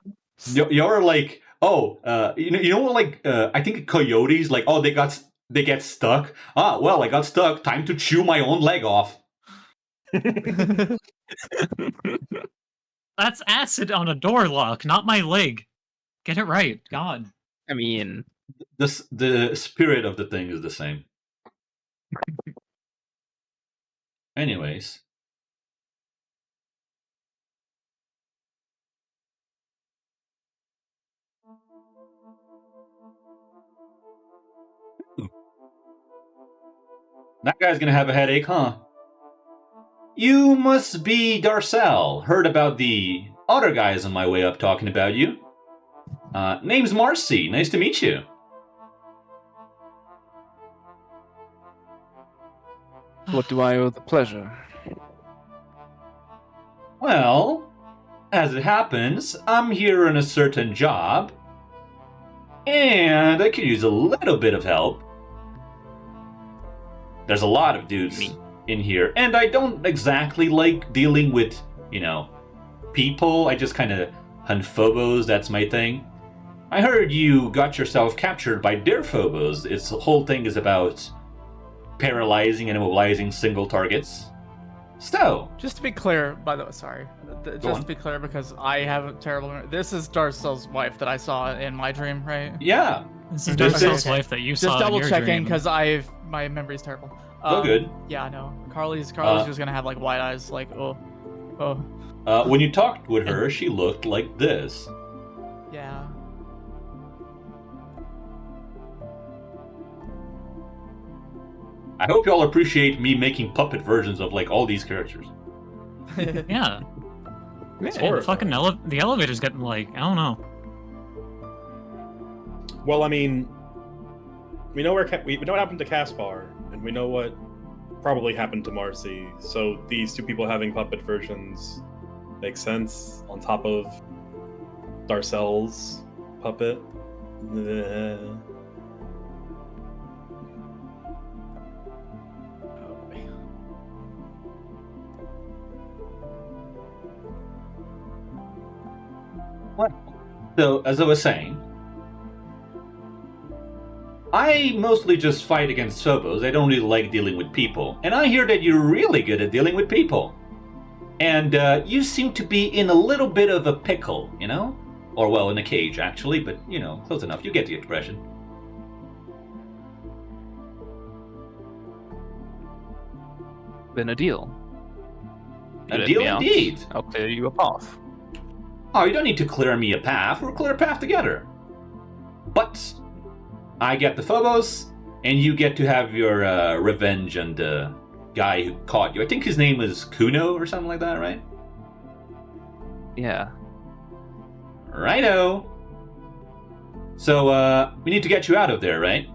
y'all are like, oh, you know, like, I think coyotes, like, oh, they get stuck. Ah, well, I got stuck. Time to chew my own leg off. That's acid on a door lock, not my leg. Get it right, God. I mean, The spirit of the thing is the same. Anyways. That guy's gonna have a headache, huh? You must be Darcel. Heard about the other guys on my way up talking about you. Name's Marcy. Nice to meet you. what do I owe the pleasure? Well, as it happens, I'm here on a certain job. And I could use a little bit of help. There's a lot of dudes in here, and I don't exactly like dealing with, people. I just kind of hunt phobos, that's my thing. I heard you got yourself captured by their phobos. Its whole thing is about paralyzing and immobilizing single targets. So, just to be clear, by the way, sorry. Just to be clear, because I have a terrible memory. This is Darcel's wife that I saw in my dream, right? Yeah. This is This Darcel's is- wife that you Just saw double in your checking, dream. because my memory's terrible. Oh, good. Yeah, I know. Carly's just gonna have like wide eyes, like oh. When you talked with her, she looked like this. Yeah. I hope y'all appreciate me making puppet versions of like all these characters. Yeah. It's And the horrifying. fucking the elevator's getting like, I don't know. Well, I mean, we know we know what happened to Caspar, and we know what probably happened to Marcy. So these two people having puppet versions make sense on top of Darcel's puppet. So, as I was saying, I mostly just fight against phobos. I don't really like dealing with people. And I hear that you're really good at dealing with people. And you seem to be in a little bit of a pickle, Or, well, in a cage, actually, but, close enough. You get the expression. Been a deal. A Let deal me out. indeed. I'll clear you a path. Oh, you don't need to clear me a path. We'll clear a path together. But I get the phobos, and you get to have your revenge on the guy who caught you. I think his name was Kuno or something like that, right? Yeah. Righto. So, we need to get you out of there, right?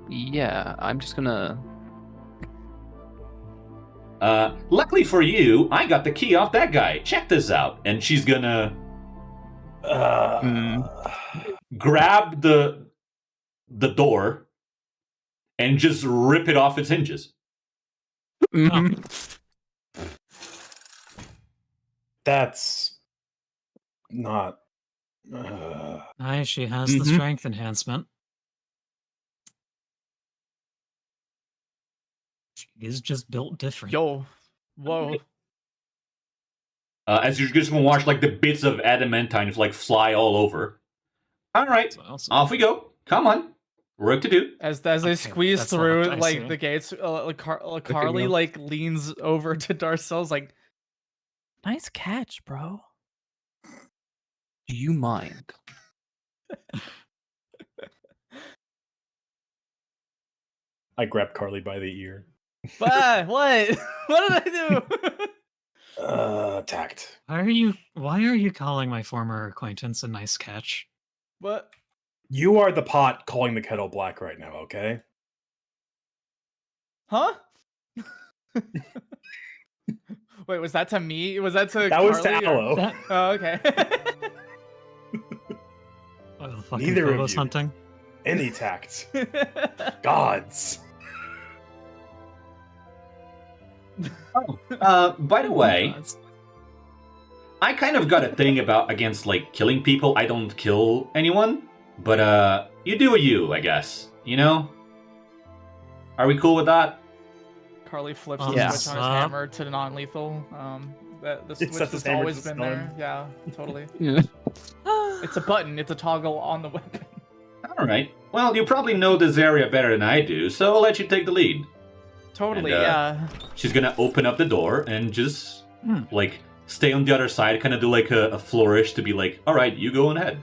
Yeah, I'm just gonna... Luckily for you, I got the key off that guy. Check this out. And she's gonna grab the door and just rip it off its hinges. Mhm. That's not. Aye, she has the Mhm. strength enhancement. She is just built different. Yo. Whoa. As you're just gonna watch like the bits of adamantine like fly all over. All right, That's awesome. off we go. Come on, work to do. As they Okay, squeeze that's through locked, I like see. the gates, Carly up. like leans over to Darcel's like, nice catch, bro. Do you mind? I grabbed Carly by the ear. What? What? What did I do? Tact. Why are you calling my former acquaintance a nice catch? What? You are the pot calling the kettle black right now, okay? Huh? Wait, was that to me? Was that to That was to Carly, or- Aloe. That, Oh, okay. the fucking Neither of Phobos you. hunting. Any tact. Gods. By the way, Gods. I kind of got a thing against like killing people. I don't kill anyone, but you do you, I guess. Are we cool with that? Carly flips Yeah. the Yeah. switch on his hammer to non-lethal. The It switch sets his has hammer always to been stun. there. Yeah, totally. Yeah. It's a button. It's a toggle on the weapon. All right. Well, you probably know this area better than I do, so I'll let you take the lead. Totally, And, yeah. She's gonna open up the door and just Hmm. like stay on the other side, kind of do like a flourish to be like, all right, you go on ahead.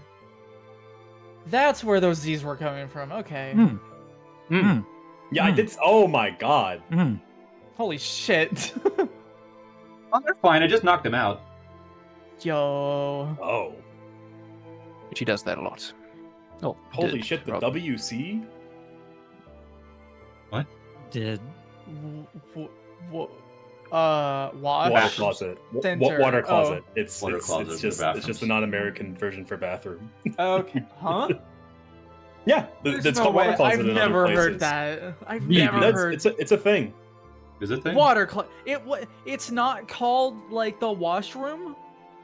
That's where those Z's were coming from. Okay. Hmm. Hmm. Yeah, I did. Oh my god. Hmm. Holy shit. Oh, they're fine. I just knocked them out. Yo. Oh. She does that a lot. Oh, Holy did, shit, the rather. WC? Did What? Wash. Water closet. Center. Water Oh. closet. It's Water it's, closet it's for just bathrooms. it's just a non-American version for bathroom. Okay. Huh? Yeah, There's it's no called water way. closet I've in never other heard places. that. I've Yeah, never that's- heard. it's a thing. Is it thing? It's not called like the washroom.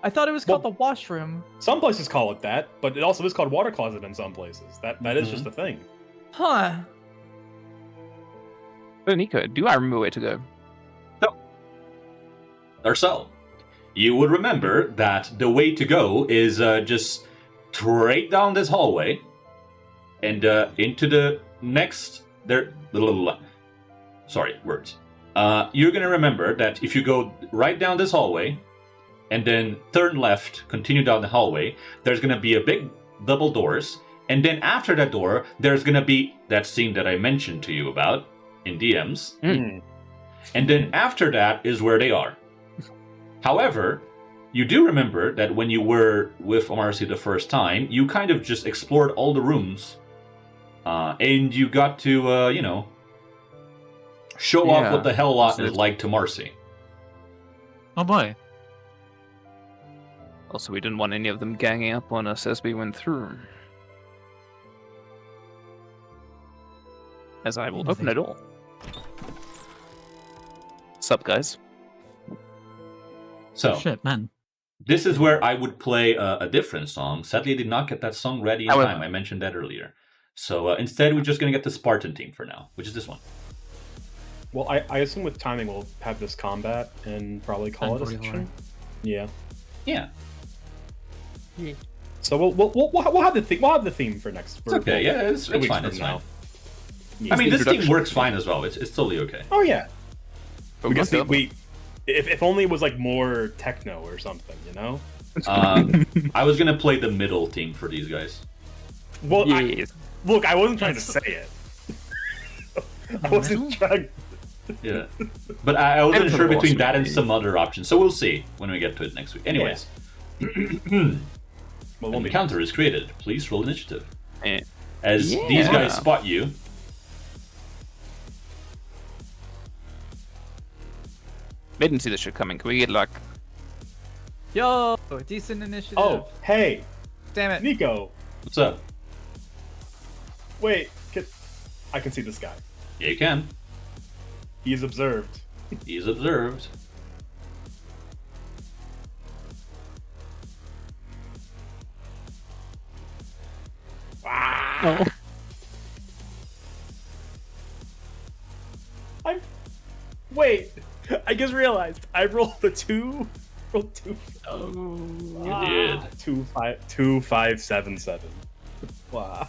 I thought it was called the washroom. Some places call it that, but it also is called water closet in some places. That is just a thing. Huh. So, Nico, do I remember where to go? Darcel, you would remember that the way to go is just straight down this hallway and into the next sorry, words. You're gonna remember that if you go right down this hallway and then turn left, continue down the hallway, there's gonna be a big double doors, and then after that door, there's gonna be that scene that I mentioned to you about in DMs, and then after that is where they are. However, you do remember that when you were with Marcy the first time, you kind of just explored all the rooms, and you got to, show off what the hell lot is like to Marcy. Oh boy. Also, we didn't want any of them ganging up on us as we went through. As I will open it all. Sup, guys? So, Shit, man. this is where I would play a different song. Sadly, I did not get that song ready in time. I mentioned that earlier. So instead, we're just going to get the Spartan theme for now, which is this one. Well, I assume with timing we'll have this combat and probably call it a 10:44. section. Yeah. Yeah. So we'll have the theme. We'll have the theme for next. It's okay. Yeah, it's weeks fine. from It's now. fine. Yeah. I mean, this theme introduction. works fine as well. It's totally okay. Oh yeah. But Because if only it was like more techno or something, you know. I was going to play the middle theme for these guys. Well, Yes. look, I wasn't trying to say it. I wasn't trying. Yeah. But I wasn't And for sure the between boss that and movie. some other options. So we'll see when we get to it next week. Anyways. Well, An encounter is created. Please roll initiative. Eh. As these Yeah. guys spot you, Didn't see this shit coming. Can we get like... Yo, decent initiative. Oh, hey, Damn it. Nico. what's up? Wait, I can see this guy. Yeah, you can. He's observed. He's observed. Ah! Wait, I just realized I rolled a 2. Rolled 2. You did. 2 5 7 7. Wow.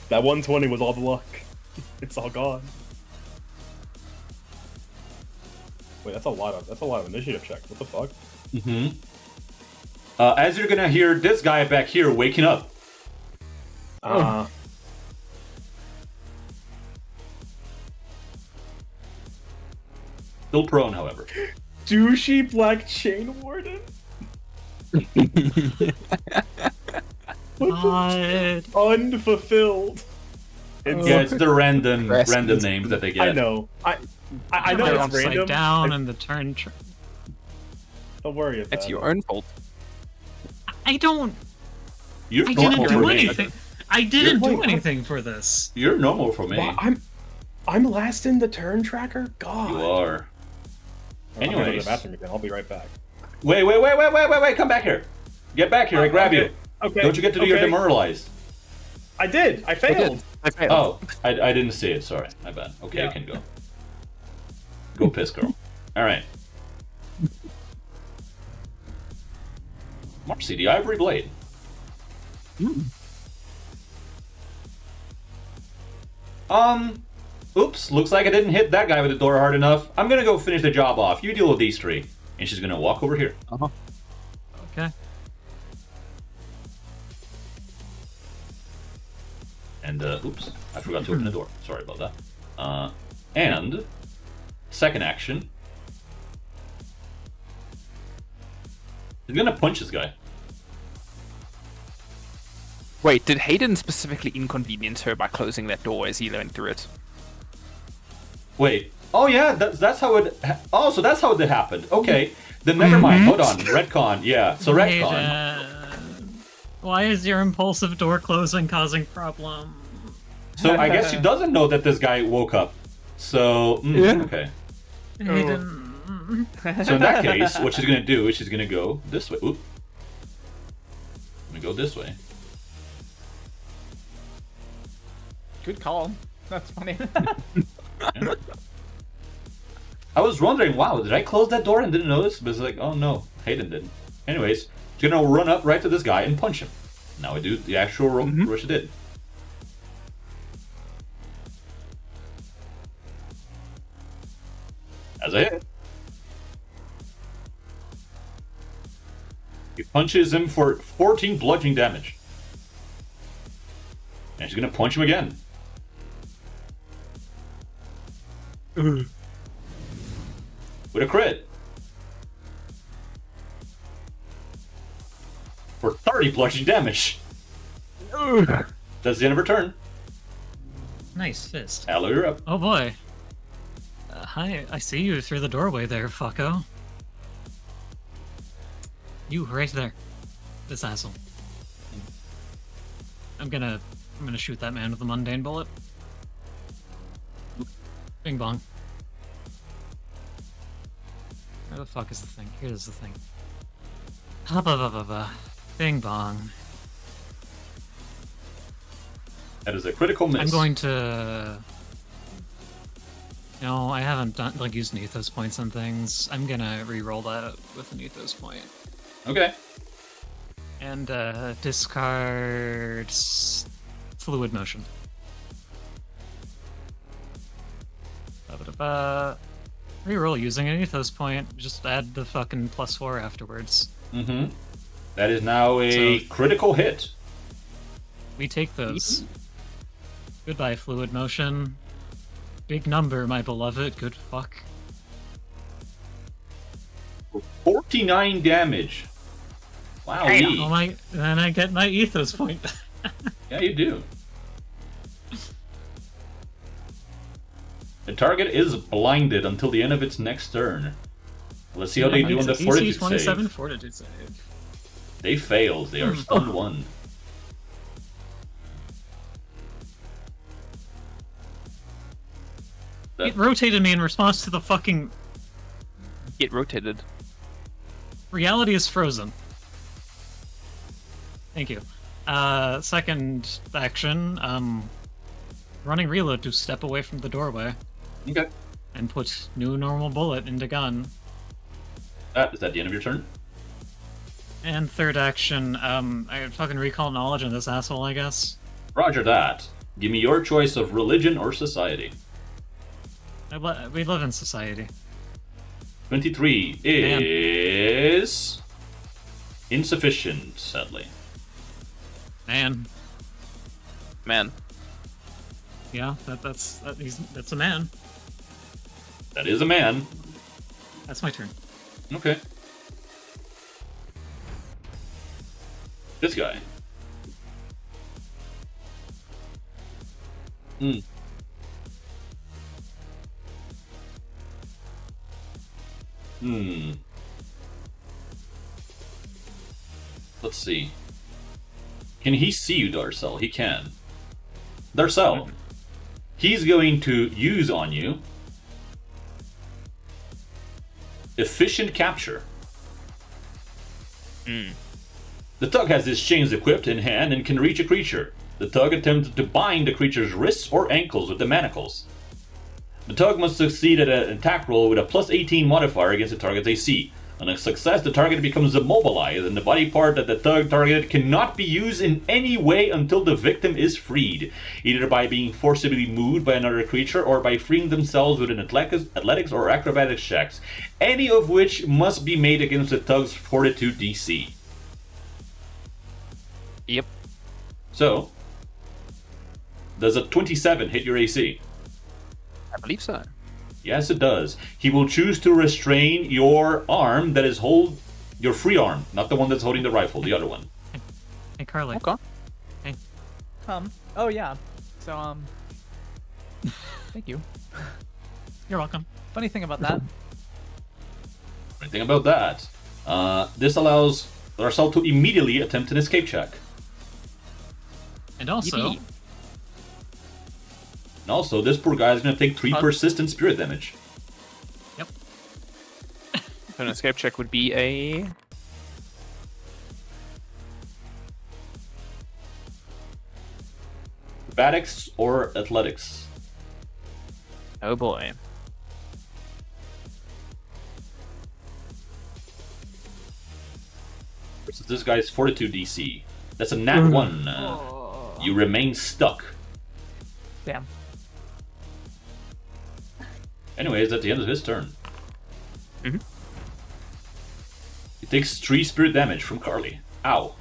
That 120 was all the luck. It's all gone. Wait, that's a lot of initiative check. What the fuck? Mm-hmm. As you're gonna hear this guy back here waking up. Still prone, however. Douchey black chain warden? God. Unfulfilled. Yeah, it's the random Aggressive. names that they get. I know. I know They're it's upside random. down and the turn. Don't worry about It's it. your own fault. I don't. You're I normal didn't for do me. anything. I didn't You're- do anything for this. You're normal for me. Wow, I'm last in the turn tracker? God. You are. I'm gonna go to Anyways. the bathroom again. I'll be right back. Wait, come back here. Get back here, I grab you. Okay. Don't you get to do your demoralized? I did. I failed. I failed. Oh, I didn't see it, sorry. My bad. Okay, Yeah. you can go. Go piss, girl. Alright. Marcy, the ivory blade. Oops, looks like I didn't hit that guy with the door hard enough. I'm gonna go finish the job off. You deal with these three. And she's gonna walk over here. Okay. And, oops, I forgot to open the door. Sorry about that. And, second action. He's gonna punch this guy. Wait, did Hayden specifically inconvenience her by closing that door as he went through it? Wait, Oh yeah, that's how it. Oh, so that's how it happened. Okay, then never mind. Hold on, retcon. Yeah, so retcon. Why is your impulsive door closing causing problem? So I guess she doesn't know that this guy woke up. So okay. So in that case, what she's gonna do is she's gonna go this way. Oop. I'm gonna go this way. Good call. That's funny. Yeah. I was wondering, wow, did I close that door and didn't notice? But it's like, oh no, Hayden did. Anyways, she's gonna run up right to this guy and punch him. Now I do the actual roll she did. As a hit. He punches him for 14 bludgeoning damage. And she's gonna punch him again. With a crit. For 30 bludgeoning damage. That's the end of her turn. Nice fist. Aloe, you're up. Oh boy. Hi, I see you through the doorway there, fucko. You right there. This asshole. I'm gonna shoot that man with a mundane bullet. Bing bong. Where the fuck is the thing? Here's the thing. Bing bong. That is a critical miss. I'm going to... No, I haven't done used an ethos points on things. I'm gonna re-roll that with an ethos point. Okay. And discard fluid motion. Reroll using an ethos point. Just add the fucking +4 afterwards. Mm-hmm. That is now a critical hit. We take those. Goodbye, fluid motion. Big number, my beloved. Good fuck. 49 damage. Wow. Oh my! Then I get my ethos point. Yeah, you do. The target is blinded until the end of its next turn. Let's see how they do on the fortitude 27 save. fortitude save. They failed. They are stunned 1. It rotated me in response to the fucking... Get rotated. Reality is frozen. Thank you. Second action, running reload to step away from the doorway. Okay. And put new normal bullet into gun. Is that the end of your turn? And third action, I fucking recall knowledge on this asshole, I guess. Roger that. Give me your choice of religion or society. We live in society. 23 is insufficient, sadly. Man. Yeah, that's a man. That is a man. That's my turn. Okay. This guy. Let's see. Can he see you, Darcel? He can. Darcel, he's going to use on you efficient capture. The Tug has his chains equipped in hand and can reach a creature. The Tug attempts to bind the creature's wrists or ankles with the manacles. The Tug must succeed at an attack roll with a +18 modifier against the target's AC. On a success, the target becomes immobilized, and the body part that the Tug targeted cannot be used in any way until the victim is freed, either by being forcibly moved by another creature or by freeing themselves with an athletics or acrobatics checks, any of which must be made against the Tug's fortitude DC. Yep. So, does a 27 hit your AC? I believe so. Yes, it does. He will choose to restrain your arm that is your free arm, not the one that's holding the rifle, the other one. Hey, Carly. Okay. Hey. Oh yeah. So thank you. You're welcome. Funny thing about that. Anything about that? This allows Darcel to immediately attempt an escape check. And also, And also, this poor guy is going to take 3 persistent spirit damage. yep. An escape check would be a. Acrobatics or athletics? Oh boy. Versus this guy's Fortitude DC. That's a nat 1. You remain stuck. Damn. Anyways, at the end of his turn. Mhm. He takes 3 spirit damage from Carly. Ow.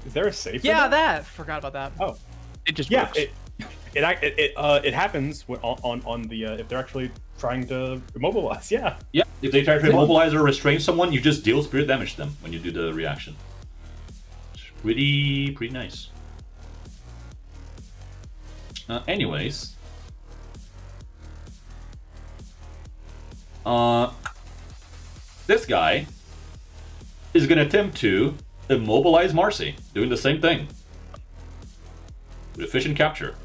Is there a save? for Yeah, that? that. Forgot about that. Oh, It just yeah. works. It happens on the if they're actually trying to immobilize. Yeah. Yeah, if they try to immobilize or restrain someone, you just deal spirit damage to them when you do the reaction. It's pretty nice. Anyways. This guy is going to attempt to immobilize Marcy, doing the same thing. With efficient capture.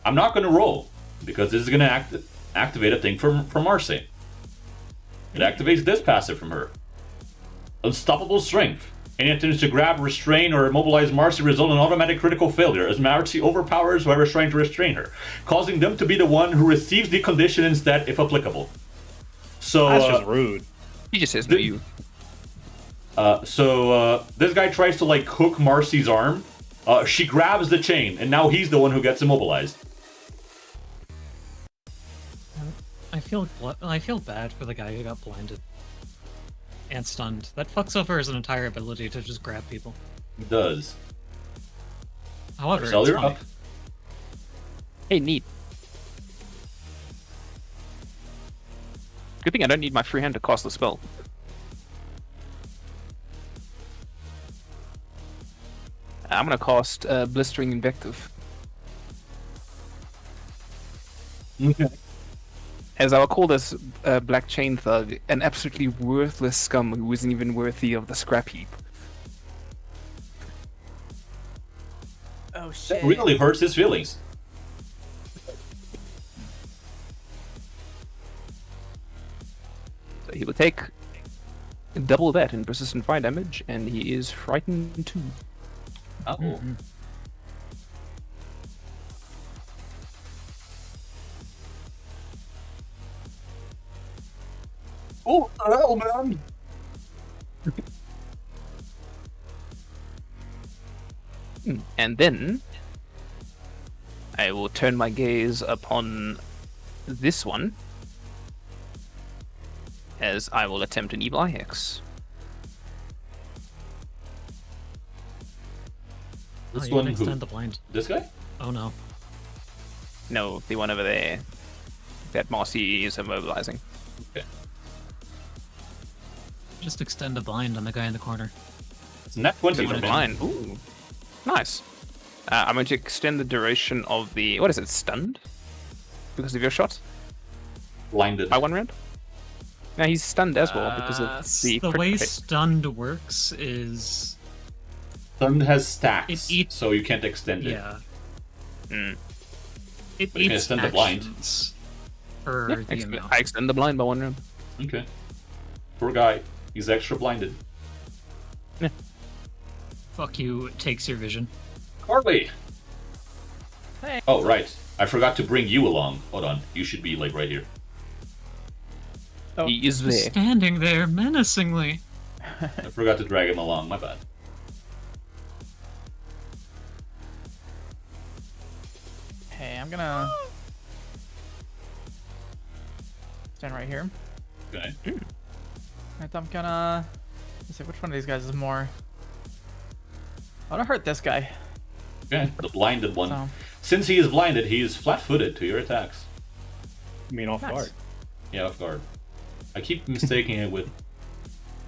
I'm not going to roll, because this is going to activate a thing from Marcy. It activates this passive from her. Unstoppable Strength. Any attempts to grab, restrain, or immobilize Marcy result in automatic critical failure, as Marcy overpowers whoever's trying to restrain her, causing them to be the one who receives the condition instead, if applicable. So That's just rude. He just says no you. This guy tries to like hook Marcy's arm. She grabs the chain, and now he's the one who gets immobilized. I feel bad for the guy who got blinded and stunned. That fucks over his entire ability to just grab people. It does. However, Marcel, it's you're funny. up. Hey, neat. Good thing I don't need my free hand to cast the spell. I'm gonna cast Blistering Invective. Okay. As I will call this Black Chain Thug, an absolutely worthless scum who isn't even worthy of the scrap heap. Oh shit. That really hurts his feelings. So he will take double that in persistent fire damage, and he is frightened too. Oh. Oh, the hell, man! And then I will turn my gaze upon this one, as I will attempt an Evil Eye Hex. Oh, This you one can who? extend the blind. This guy? Oh no. No, the one over there that Marcy is immobilizing. Okay. Just extend a blind on the guy in the corner. It's nat 20 Extend from the him. blind. Ooh, nice. I'm going to extend the duration of the... What is it, stunned? Because of your shot? Blinded. By 1 round? No, he's stunned as well because of the... The crit way hit. stunned works is Stun has stacks, It eats- so you can't extend it. yeah. Mm. It But you can eats extend the blind. actions for Yeah, the amount. I extend the blind by 1 round. Okay. Poor guy. He's extra blinded. Fuck you, it takes your vision. Carly! Hey. Oh, right. I forgot to bring you along. Hold on. You should be, like, right here. Oh, He is Just there. standing there menacingly. I forgot to drag him along. My bad. Hey, I'm gonna stand right here. Okay. And I'm gonna... Let's see, which one of these guys is more... I wanna hurt this guy. Okay. The blinded one. So, Since he is blinded, he is flat-footed to your attacks. I mean, off Nice. guard. Yeah, off guard. I keep mistaking it with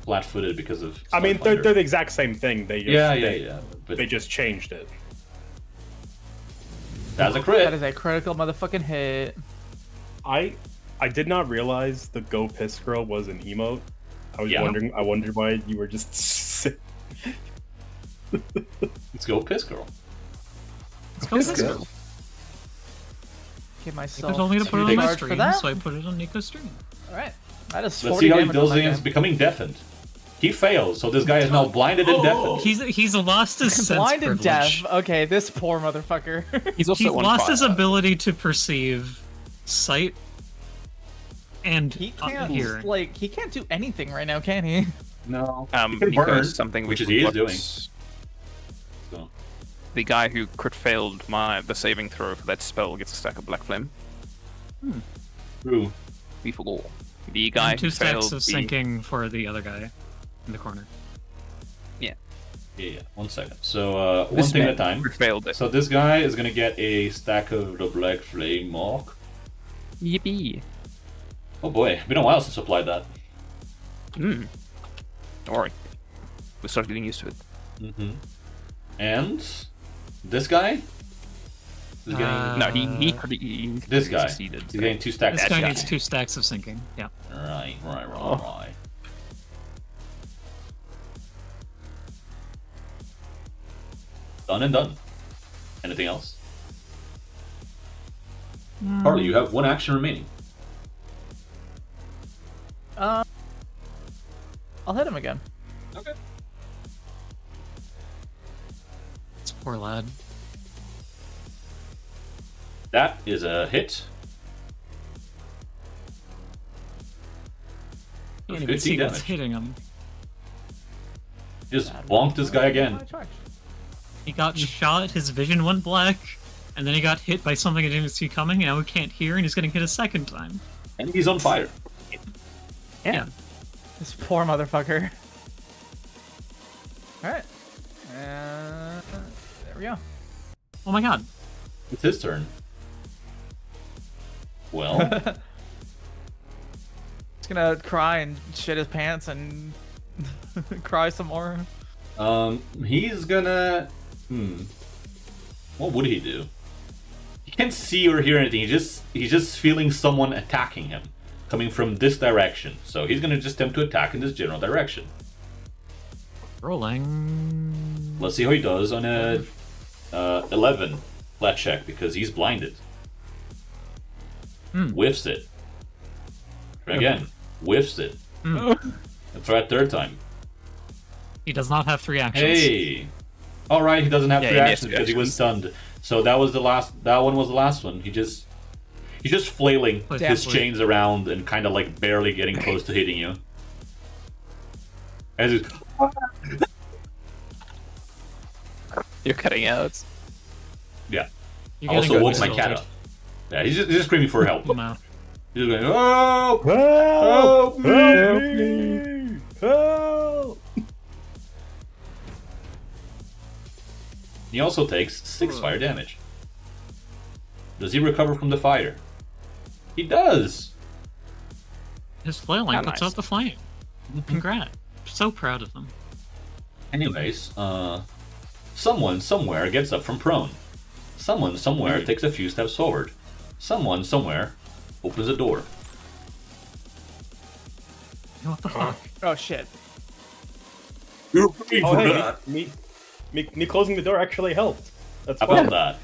flat-footed because of... I mean, they're Starfinder. the exact same thing. They just, Yeah. they, But they just changed it. That's a That crit. is a critical motherfucking hit. I did not realize the Go Piss Girl was an emote. I was Yeah. wondering. I wondered why you were just. Let's go, piss girl. Let's go Piss Piss Girl. Girl. Give Nico myself told me to 2 put it on my charge for stream, that. so I put it on Nico's stream. All right, that is 40 Let's see how he damage on does that against guy. becoming deafened. He fails, so this guy is now blinded and deafened. He's lost his sense Blind and privilege. deaf. Okay, this poor motherfucker. He's also He's on lost fire. his ability to perceive sight and He can't hearing. like he can't do anything right now, can he? No. He can Nico burn, is something which we is he is forgot. doing. So. The guy who crit failed the saving throw for that spell gets a stack of black flame. True. We forgot. The guy And 2 who stacks failed of the... sinking for the other guy in the corner. Yeah. 1 second. So one This thing at man a time. crit failed it. So this guy is gonna get a stack of the black flame mark. Yippee. Oh boy, been a while since I applied that. Don't worry. We start getting used to it. Mm-hmm. And this guy is getting No, he this guy. succeeded. He's getting 2 stacks. This of guy sinking. needs 2 stacks of sinking. Yeah. Right. Done and done. Anything else? Harley, you have 1 action remaining. I'll hit him again. Okay. It's poor lad. That is a hit. You can't even 15 see what's damage. hitting him. Just bonked this guy again. He got shot, his vision went black, and then he got hit by something he didn't see coming, and now he can't hear, and he's getting hit a second time. And he's on fire. Yeah. This poor motherfucker. Alright. There we go. Oh my god. It's his turn. Well, He's gonna cry and shit his pants and cry some more. he's gonna. What would he do? He can't see or hear anything. He's just feeling someone attacking him, coming from this direction. So he's gonna just attempt to attack in this general direction. Rolling. Let's see how he does on a 11 flat check because he's blinded. Whiffs it. Try again. Whiffs it. And try a 3rd time. He does not have 3 actions. Hey. All right, he doesn't have 3 he has actions 3 because he was actions. stunned. So that was the last. That one was the last one. He's just flailing his Definitely. chains around and kind of like barely getting close to hitting you. As he's, You're cutting out. yeah. You're I getting also woke my insulted. cat up. Yeah, he's just screaming for help. No. He's going, oh, Help! me! Help me! Help! He also takes 6 fire damage. Does he recover from the fire? He does. His flailing Ah, puts nice. out the flame. Congrats. So proud of him. Anyways, someone somewhere gets up from prone. Someone somewhere takes a few steps forward. Someone somewhere opens a door. What the fuck? Oh shit. You're paying Oh, hey, me closing the door actually helped. That's How fine. about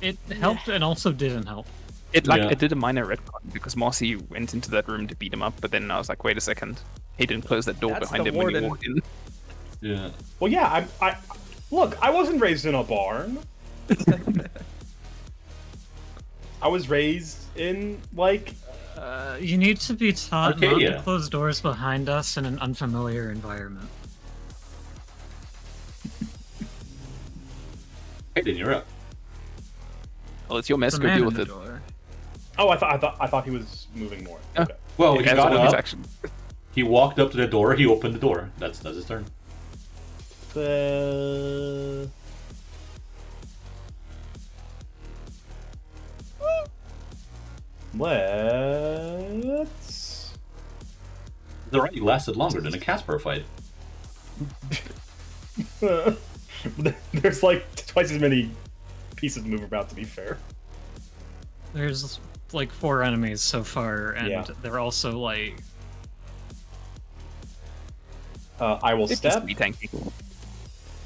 that? It helped and also didn't help. It Yeah. it did a minor retcon because Marcy went into that room to beat him up, but then I was like, wait a second, he didn't close that door That's behind the him when he warden. walked in. Yeah. Well, yeah, I look. I wasn't raised in a barn. I was raised in like You need to be taught not Arcadia. to close doors behind us in an unfamiliar environment. Hayden, you're up. Well, it's your mess. The Go man deal in with the it. door. Oh, I thought he was moving more. Oh. Okay. Well, It he has got all of his up. action. He walked up to the door. He opened the door. That's his turn. Let's. It already lasted longer than a Casper fight. There's like twice as many pieces move about, to be fair. There's like 4 enemies so far, and Yeah. they're also like I will It's step. just be tanky.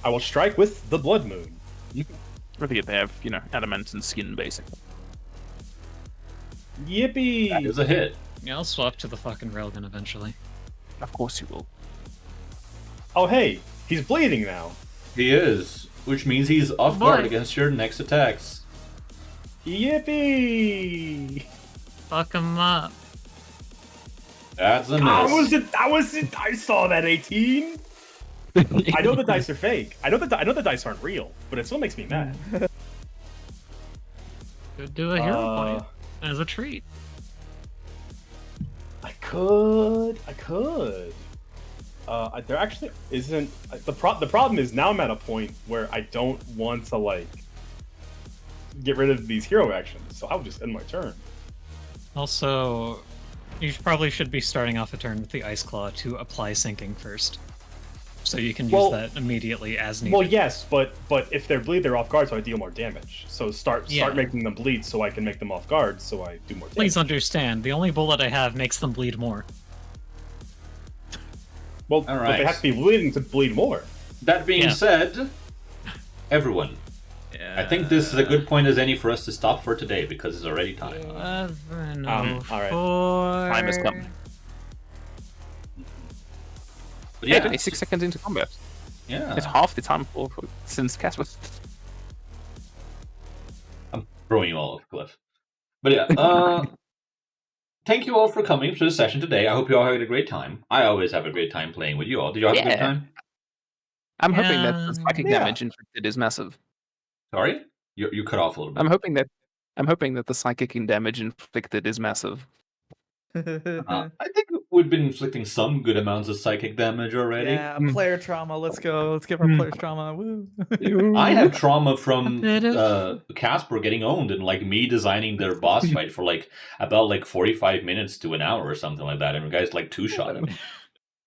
I will strike with the Blood Moon. I think they have, adamant and skin, basically. Yippee! That is a hit. yeah, I'll swap to the fucking railgun eventually. Of course you will. Oh, hey, he's bleeding now. He is, which means he's off Boy. guard against your next attacks. Yippee! Fuck him up. That's a That was miss. it. That was it. I saw that 18. I know the dice are fake. I know the dice aren't real, but it still makes me mad. Could do a hero point as a treat. I could. There actually isn't. The problem is now I'm at a point where I don't want to like get rid of these hero actions, so I'll just end my turn. Also, you probably should be starting off a turn with the Ice Claw to apply sinking first. So you can use Well- that immediately as needed. Well, yes, but if they bleed, they're off guard, so I deal more damage. So start Yeah. making them bleed, so I can make them off guard, so I do more damage. Please understand, the only bullet I have makes them bleed more. Well, All but right. they have to be bleeding to bleed more. That being Yeah. said, everyone, Yeah. I think this is a good point as any for us to stop for today because it's already time. All right. Time has come. But Yeah, yeah, 26 seconds into combat. yeah. It's half the time since Casper. I'm throwing you all off the cliff. But yeah, thank you all for coming to the session today. I hope you all had a great time. I always have a great time playing with you all. Did you all have a good Yeah. time? I'm hoping that the psychic Yeah. damage inflicted is massive. Sorry? You cut off a little bit. I'm hoping that the psychic damage inflicted is massive. I think we've been inflicting some good amounts of psychic damage already. Yeah, player trauma. Let's go. Let's give our players trauma. Woo. I have trauma from bit of- Casper getting owned and like me designing their boss fight for like about like 45 minutes to an hour or something like that, and you guys like two-shot him.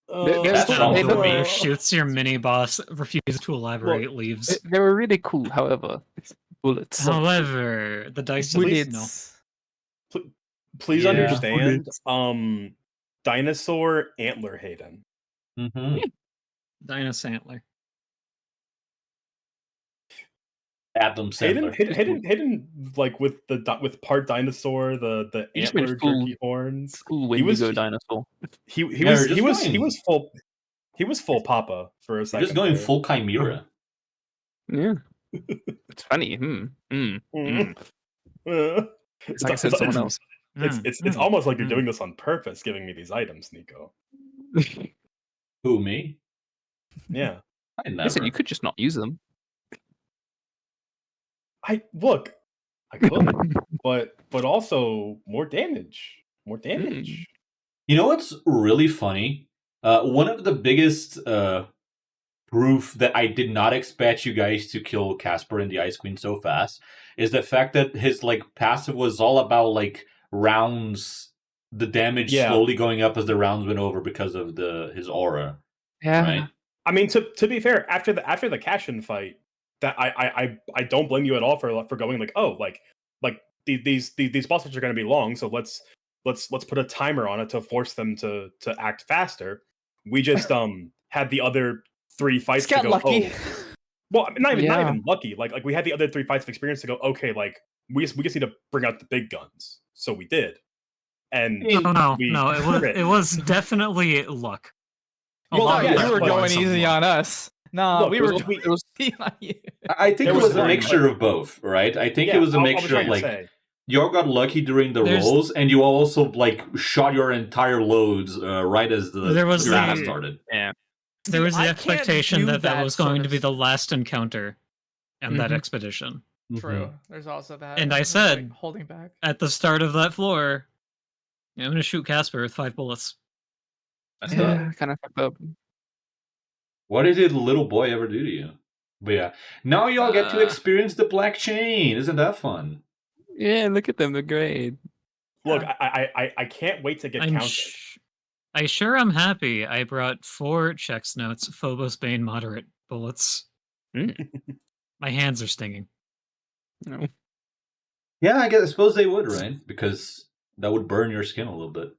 That's They trauma The for way me. you shoots your mini boss, refuses to elaborate, leaves. They were really cool, however. Bullets. However, the dice Please- no. Please Yeah. understand, dinosaur antler Hayden. Mm-hmm. Dinus Antler. Adam Sandler. Hayden, like with part dinosaur, the He just antler went full- jerky horns. Cool He was- Wendigo dinosaur. He Yeah, was we're just he going- was full Papa for a second. Just going there. full Chimera. Yeah. It's funny. It's like I said, someone else. It's almost like you're Mm. doing this on purpose, giving me these items, Nico. Who, me? Yeah, I never. Listen, you could just not use them. I could, but also more damage, You know what's really funny? One of the biggest proof that I did not expect you guys to kill Casper and the Ice Queen so fast is the fact that his like passive was all about like rounds, the damage Yeah. slowly going up as the rounds went over because of his aura. Yeah. Right? I mean, to be fair, after the Cashin fight, that I don't blame you at all for going like, oh, like these boss fights are going to be long, so let's put a timer on it to force them to act faster. We just had the other 3 fights Just got to go. lucky. Oh. Well, I mean, not Yeah. even lucky. Like we had the other 3 fights of experience to go. Okay, like we just need to bring out the big guns. So we did, and No, we it was definitely luck. A Well, lot yeah, of you that were but- going was easy luck. on us. No, Look, we it were was- going It was easy on you. I think There it was was a one, mixture but- of both, right? I think Yeah, it was a I was mixture trying of to like say. you got lucky during the There's- rolls, and you also like shot your entire loads right as the There was grass the- started. There was the I can't expectation do that that was going sort to be of- the last encounter in that Mhm. expedition. True. There's also that. And I was, said- like, holding back. At the start of that floor, I'm going to shoot Casper with 5 bullets. That's Yeah, kind of fucked up. What did the little boy ever do to you? But yeah, now y'all get to experience the black chain. Isn't that fun? Yeah, look at them. They're great. Look, I can't wait to get counted. I'm happy I brought 4 checks notes, Phobos Bane moderate bullets. Mm. My hands are stinging. No. Yeah, I suppose they would, right? Because that would burn your skin a little bit.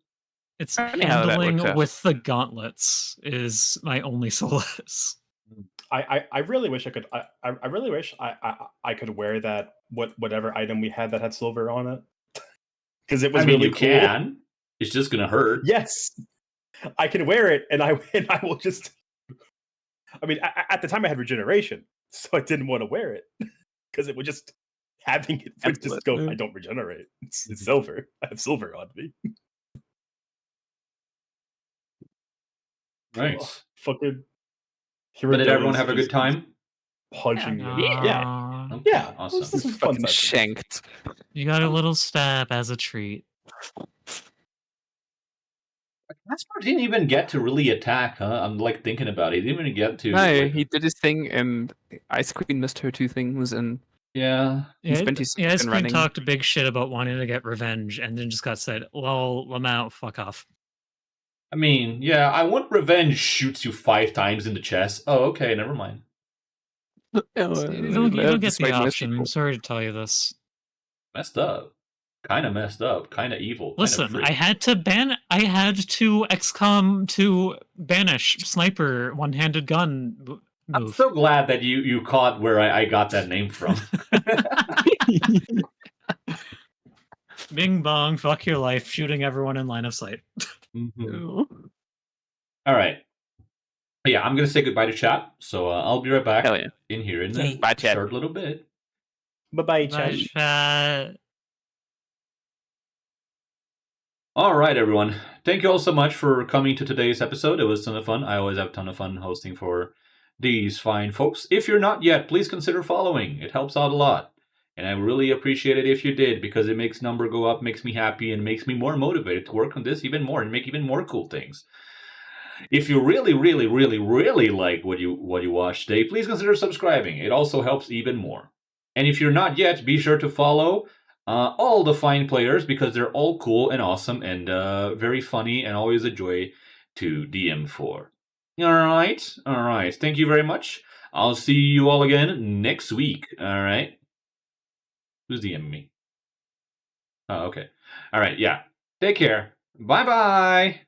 It's Funny how that handling works out. with the gauntlets is my only solace. I really wish I could. I really wish I could wear that whatever item we had that had silver on it, because it was I mean, really you cool. can. It's just gonna hurt. Yes, I can wear it, and I will just. I mean, at the time I had regeneration, so I didn't want to wear it because it would just having it would just go. I don't regenerate. It's silver. I have silver on me. Right. Oh, fucking. But did everyone have a good time? Punching Yeah. me. Yeah. Okay, Yeah. awesome. This was fun. Fucking session. shanked. You got a little stab as a treat. Caspar didn't even get to really attack, huh? I'm like thinking about it. He didn't even get to. No, like, he did his thing, and Ice Queen missed her 2 things, and yeah. he spent his Ice season Queen running. talked big shit about wanting to get revenge, and then just got said, "Lol, Lamau, fuck off." I mean, yeah, I want revenge shoots you 5 times in the chest. Oh, okay, never mind. You don't get the option. I'm sorry to tell you this. Messed up. Kind of messed up. Kind of evil. Listen, I had to XCOM to banish sniper one-handed gun move. I'm so glad that you caught where I got that name from. Bing bong, fuck your life, shooting everyone in line of sight. Mm-hmm. All right. Yeah, I'm gonna say goodbye to chat. So I'll be right back in here in a Bye, chat. short little bit. Bye, Bye, chat. chat. All right, everyone. Thank you all so much for coming to today's episode. It was a ton of fun. I always have a ton of fun hosting for these fine folks. If you're not yet, please consider following. It helps out a lot. And I really appreciate it if you did, because it makes number go up, makes me happy, and makes me more motivated to work on this even more and make even more cool things. If you really, really, really, really like what you watched today, please consider subscribing. It also helps even more. And if you're not yet, be sure to follow all the fine players, because they're all cool and awesome and very funny and always a joy to DM for. All right. Thank you very much. I'll see you all again next week. All right. Who's DMing me? Oh, okay. All right. Yeah. Take care. Bye-bye.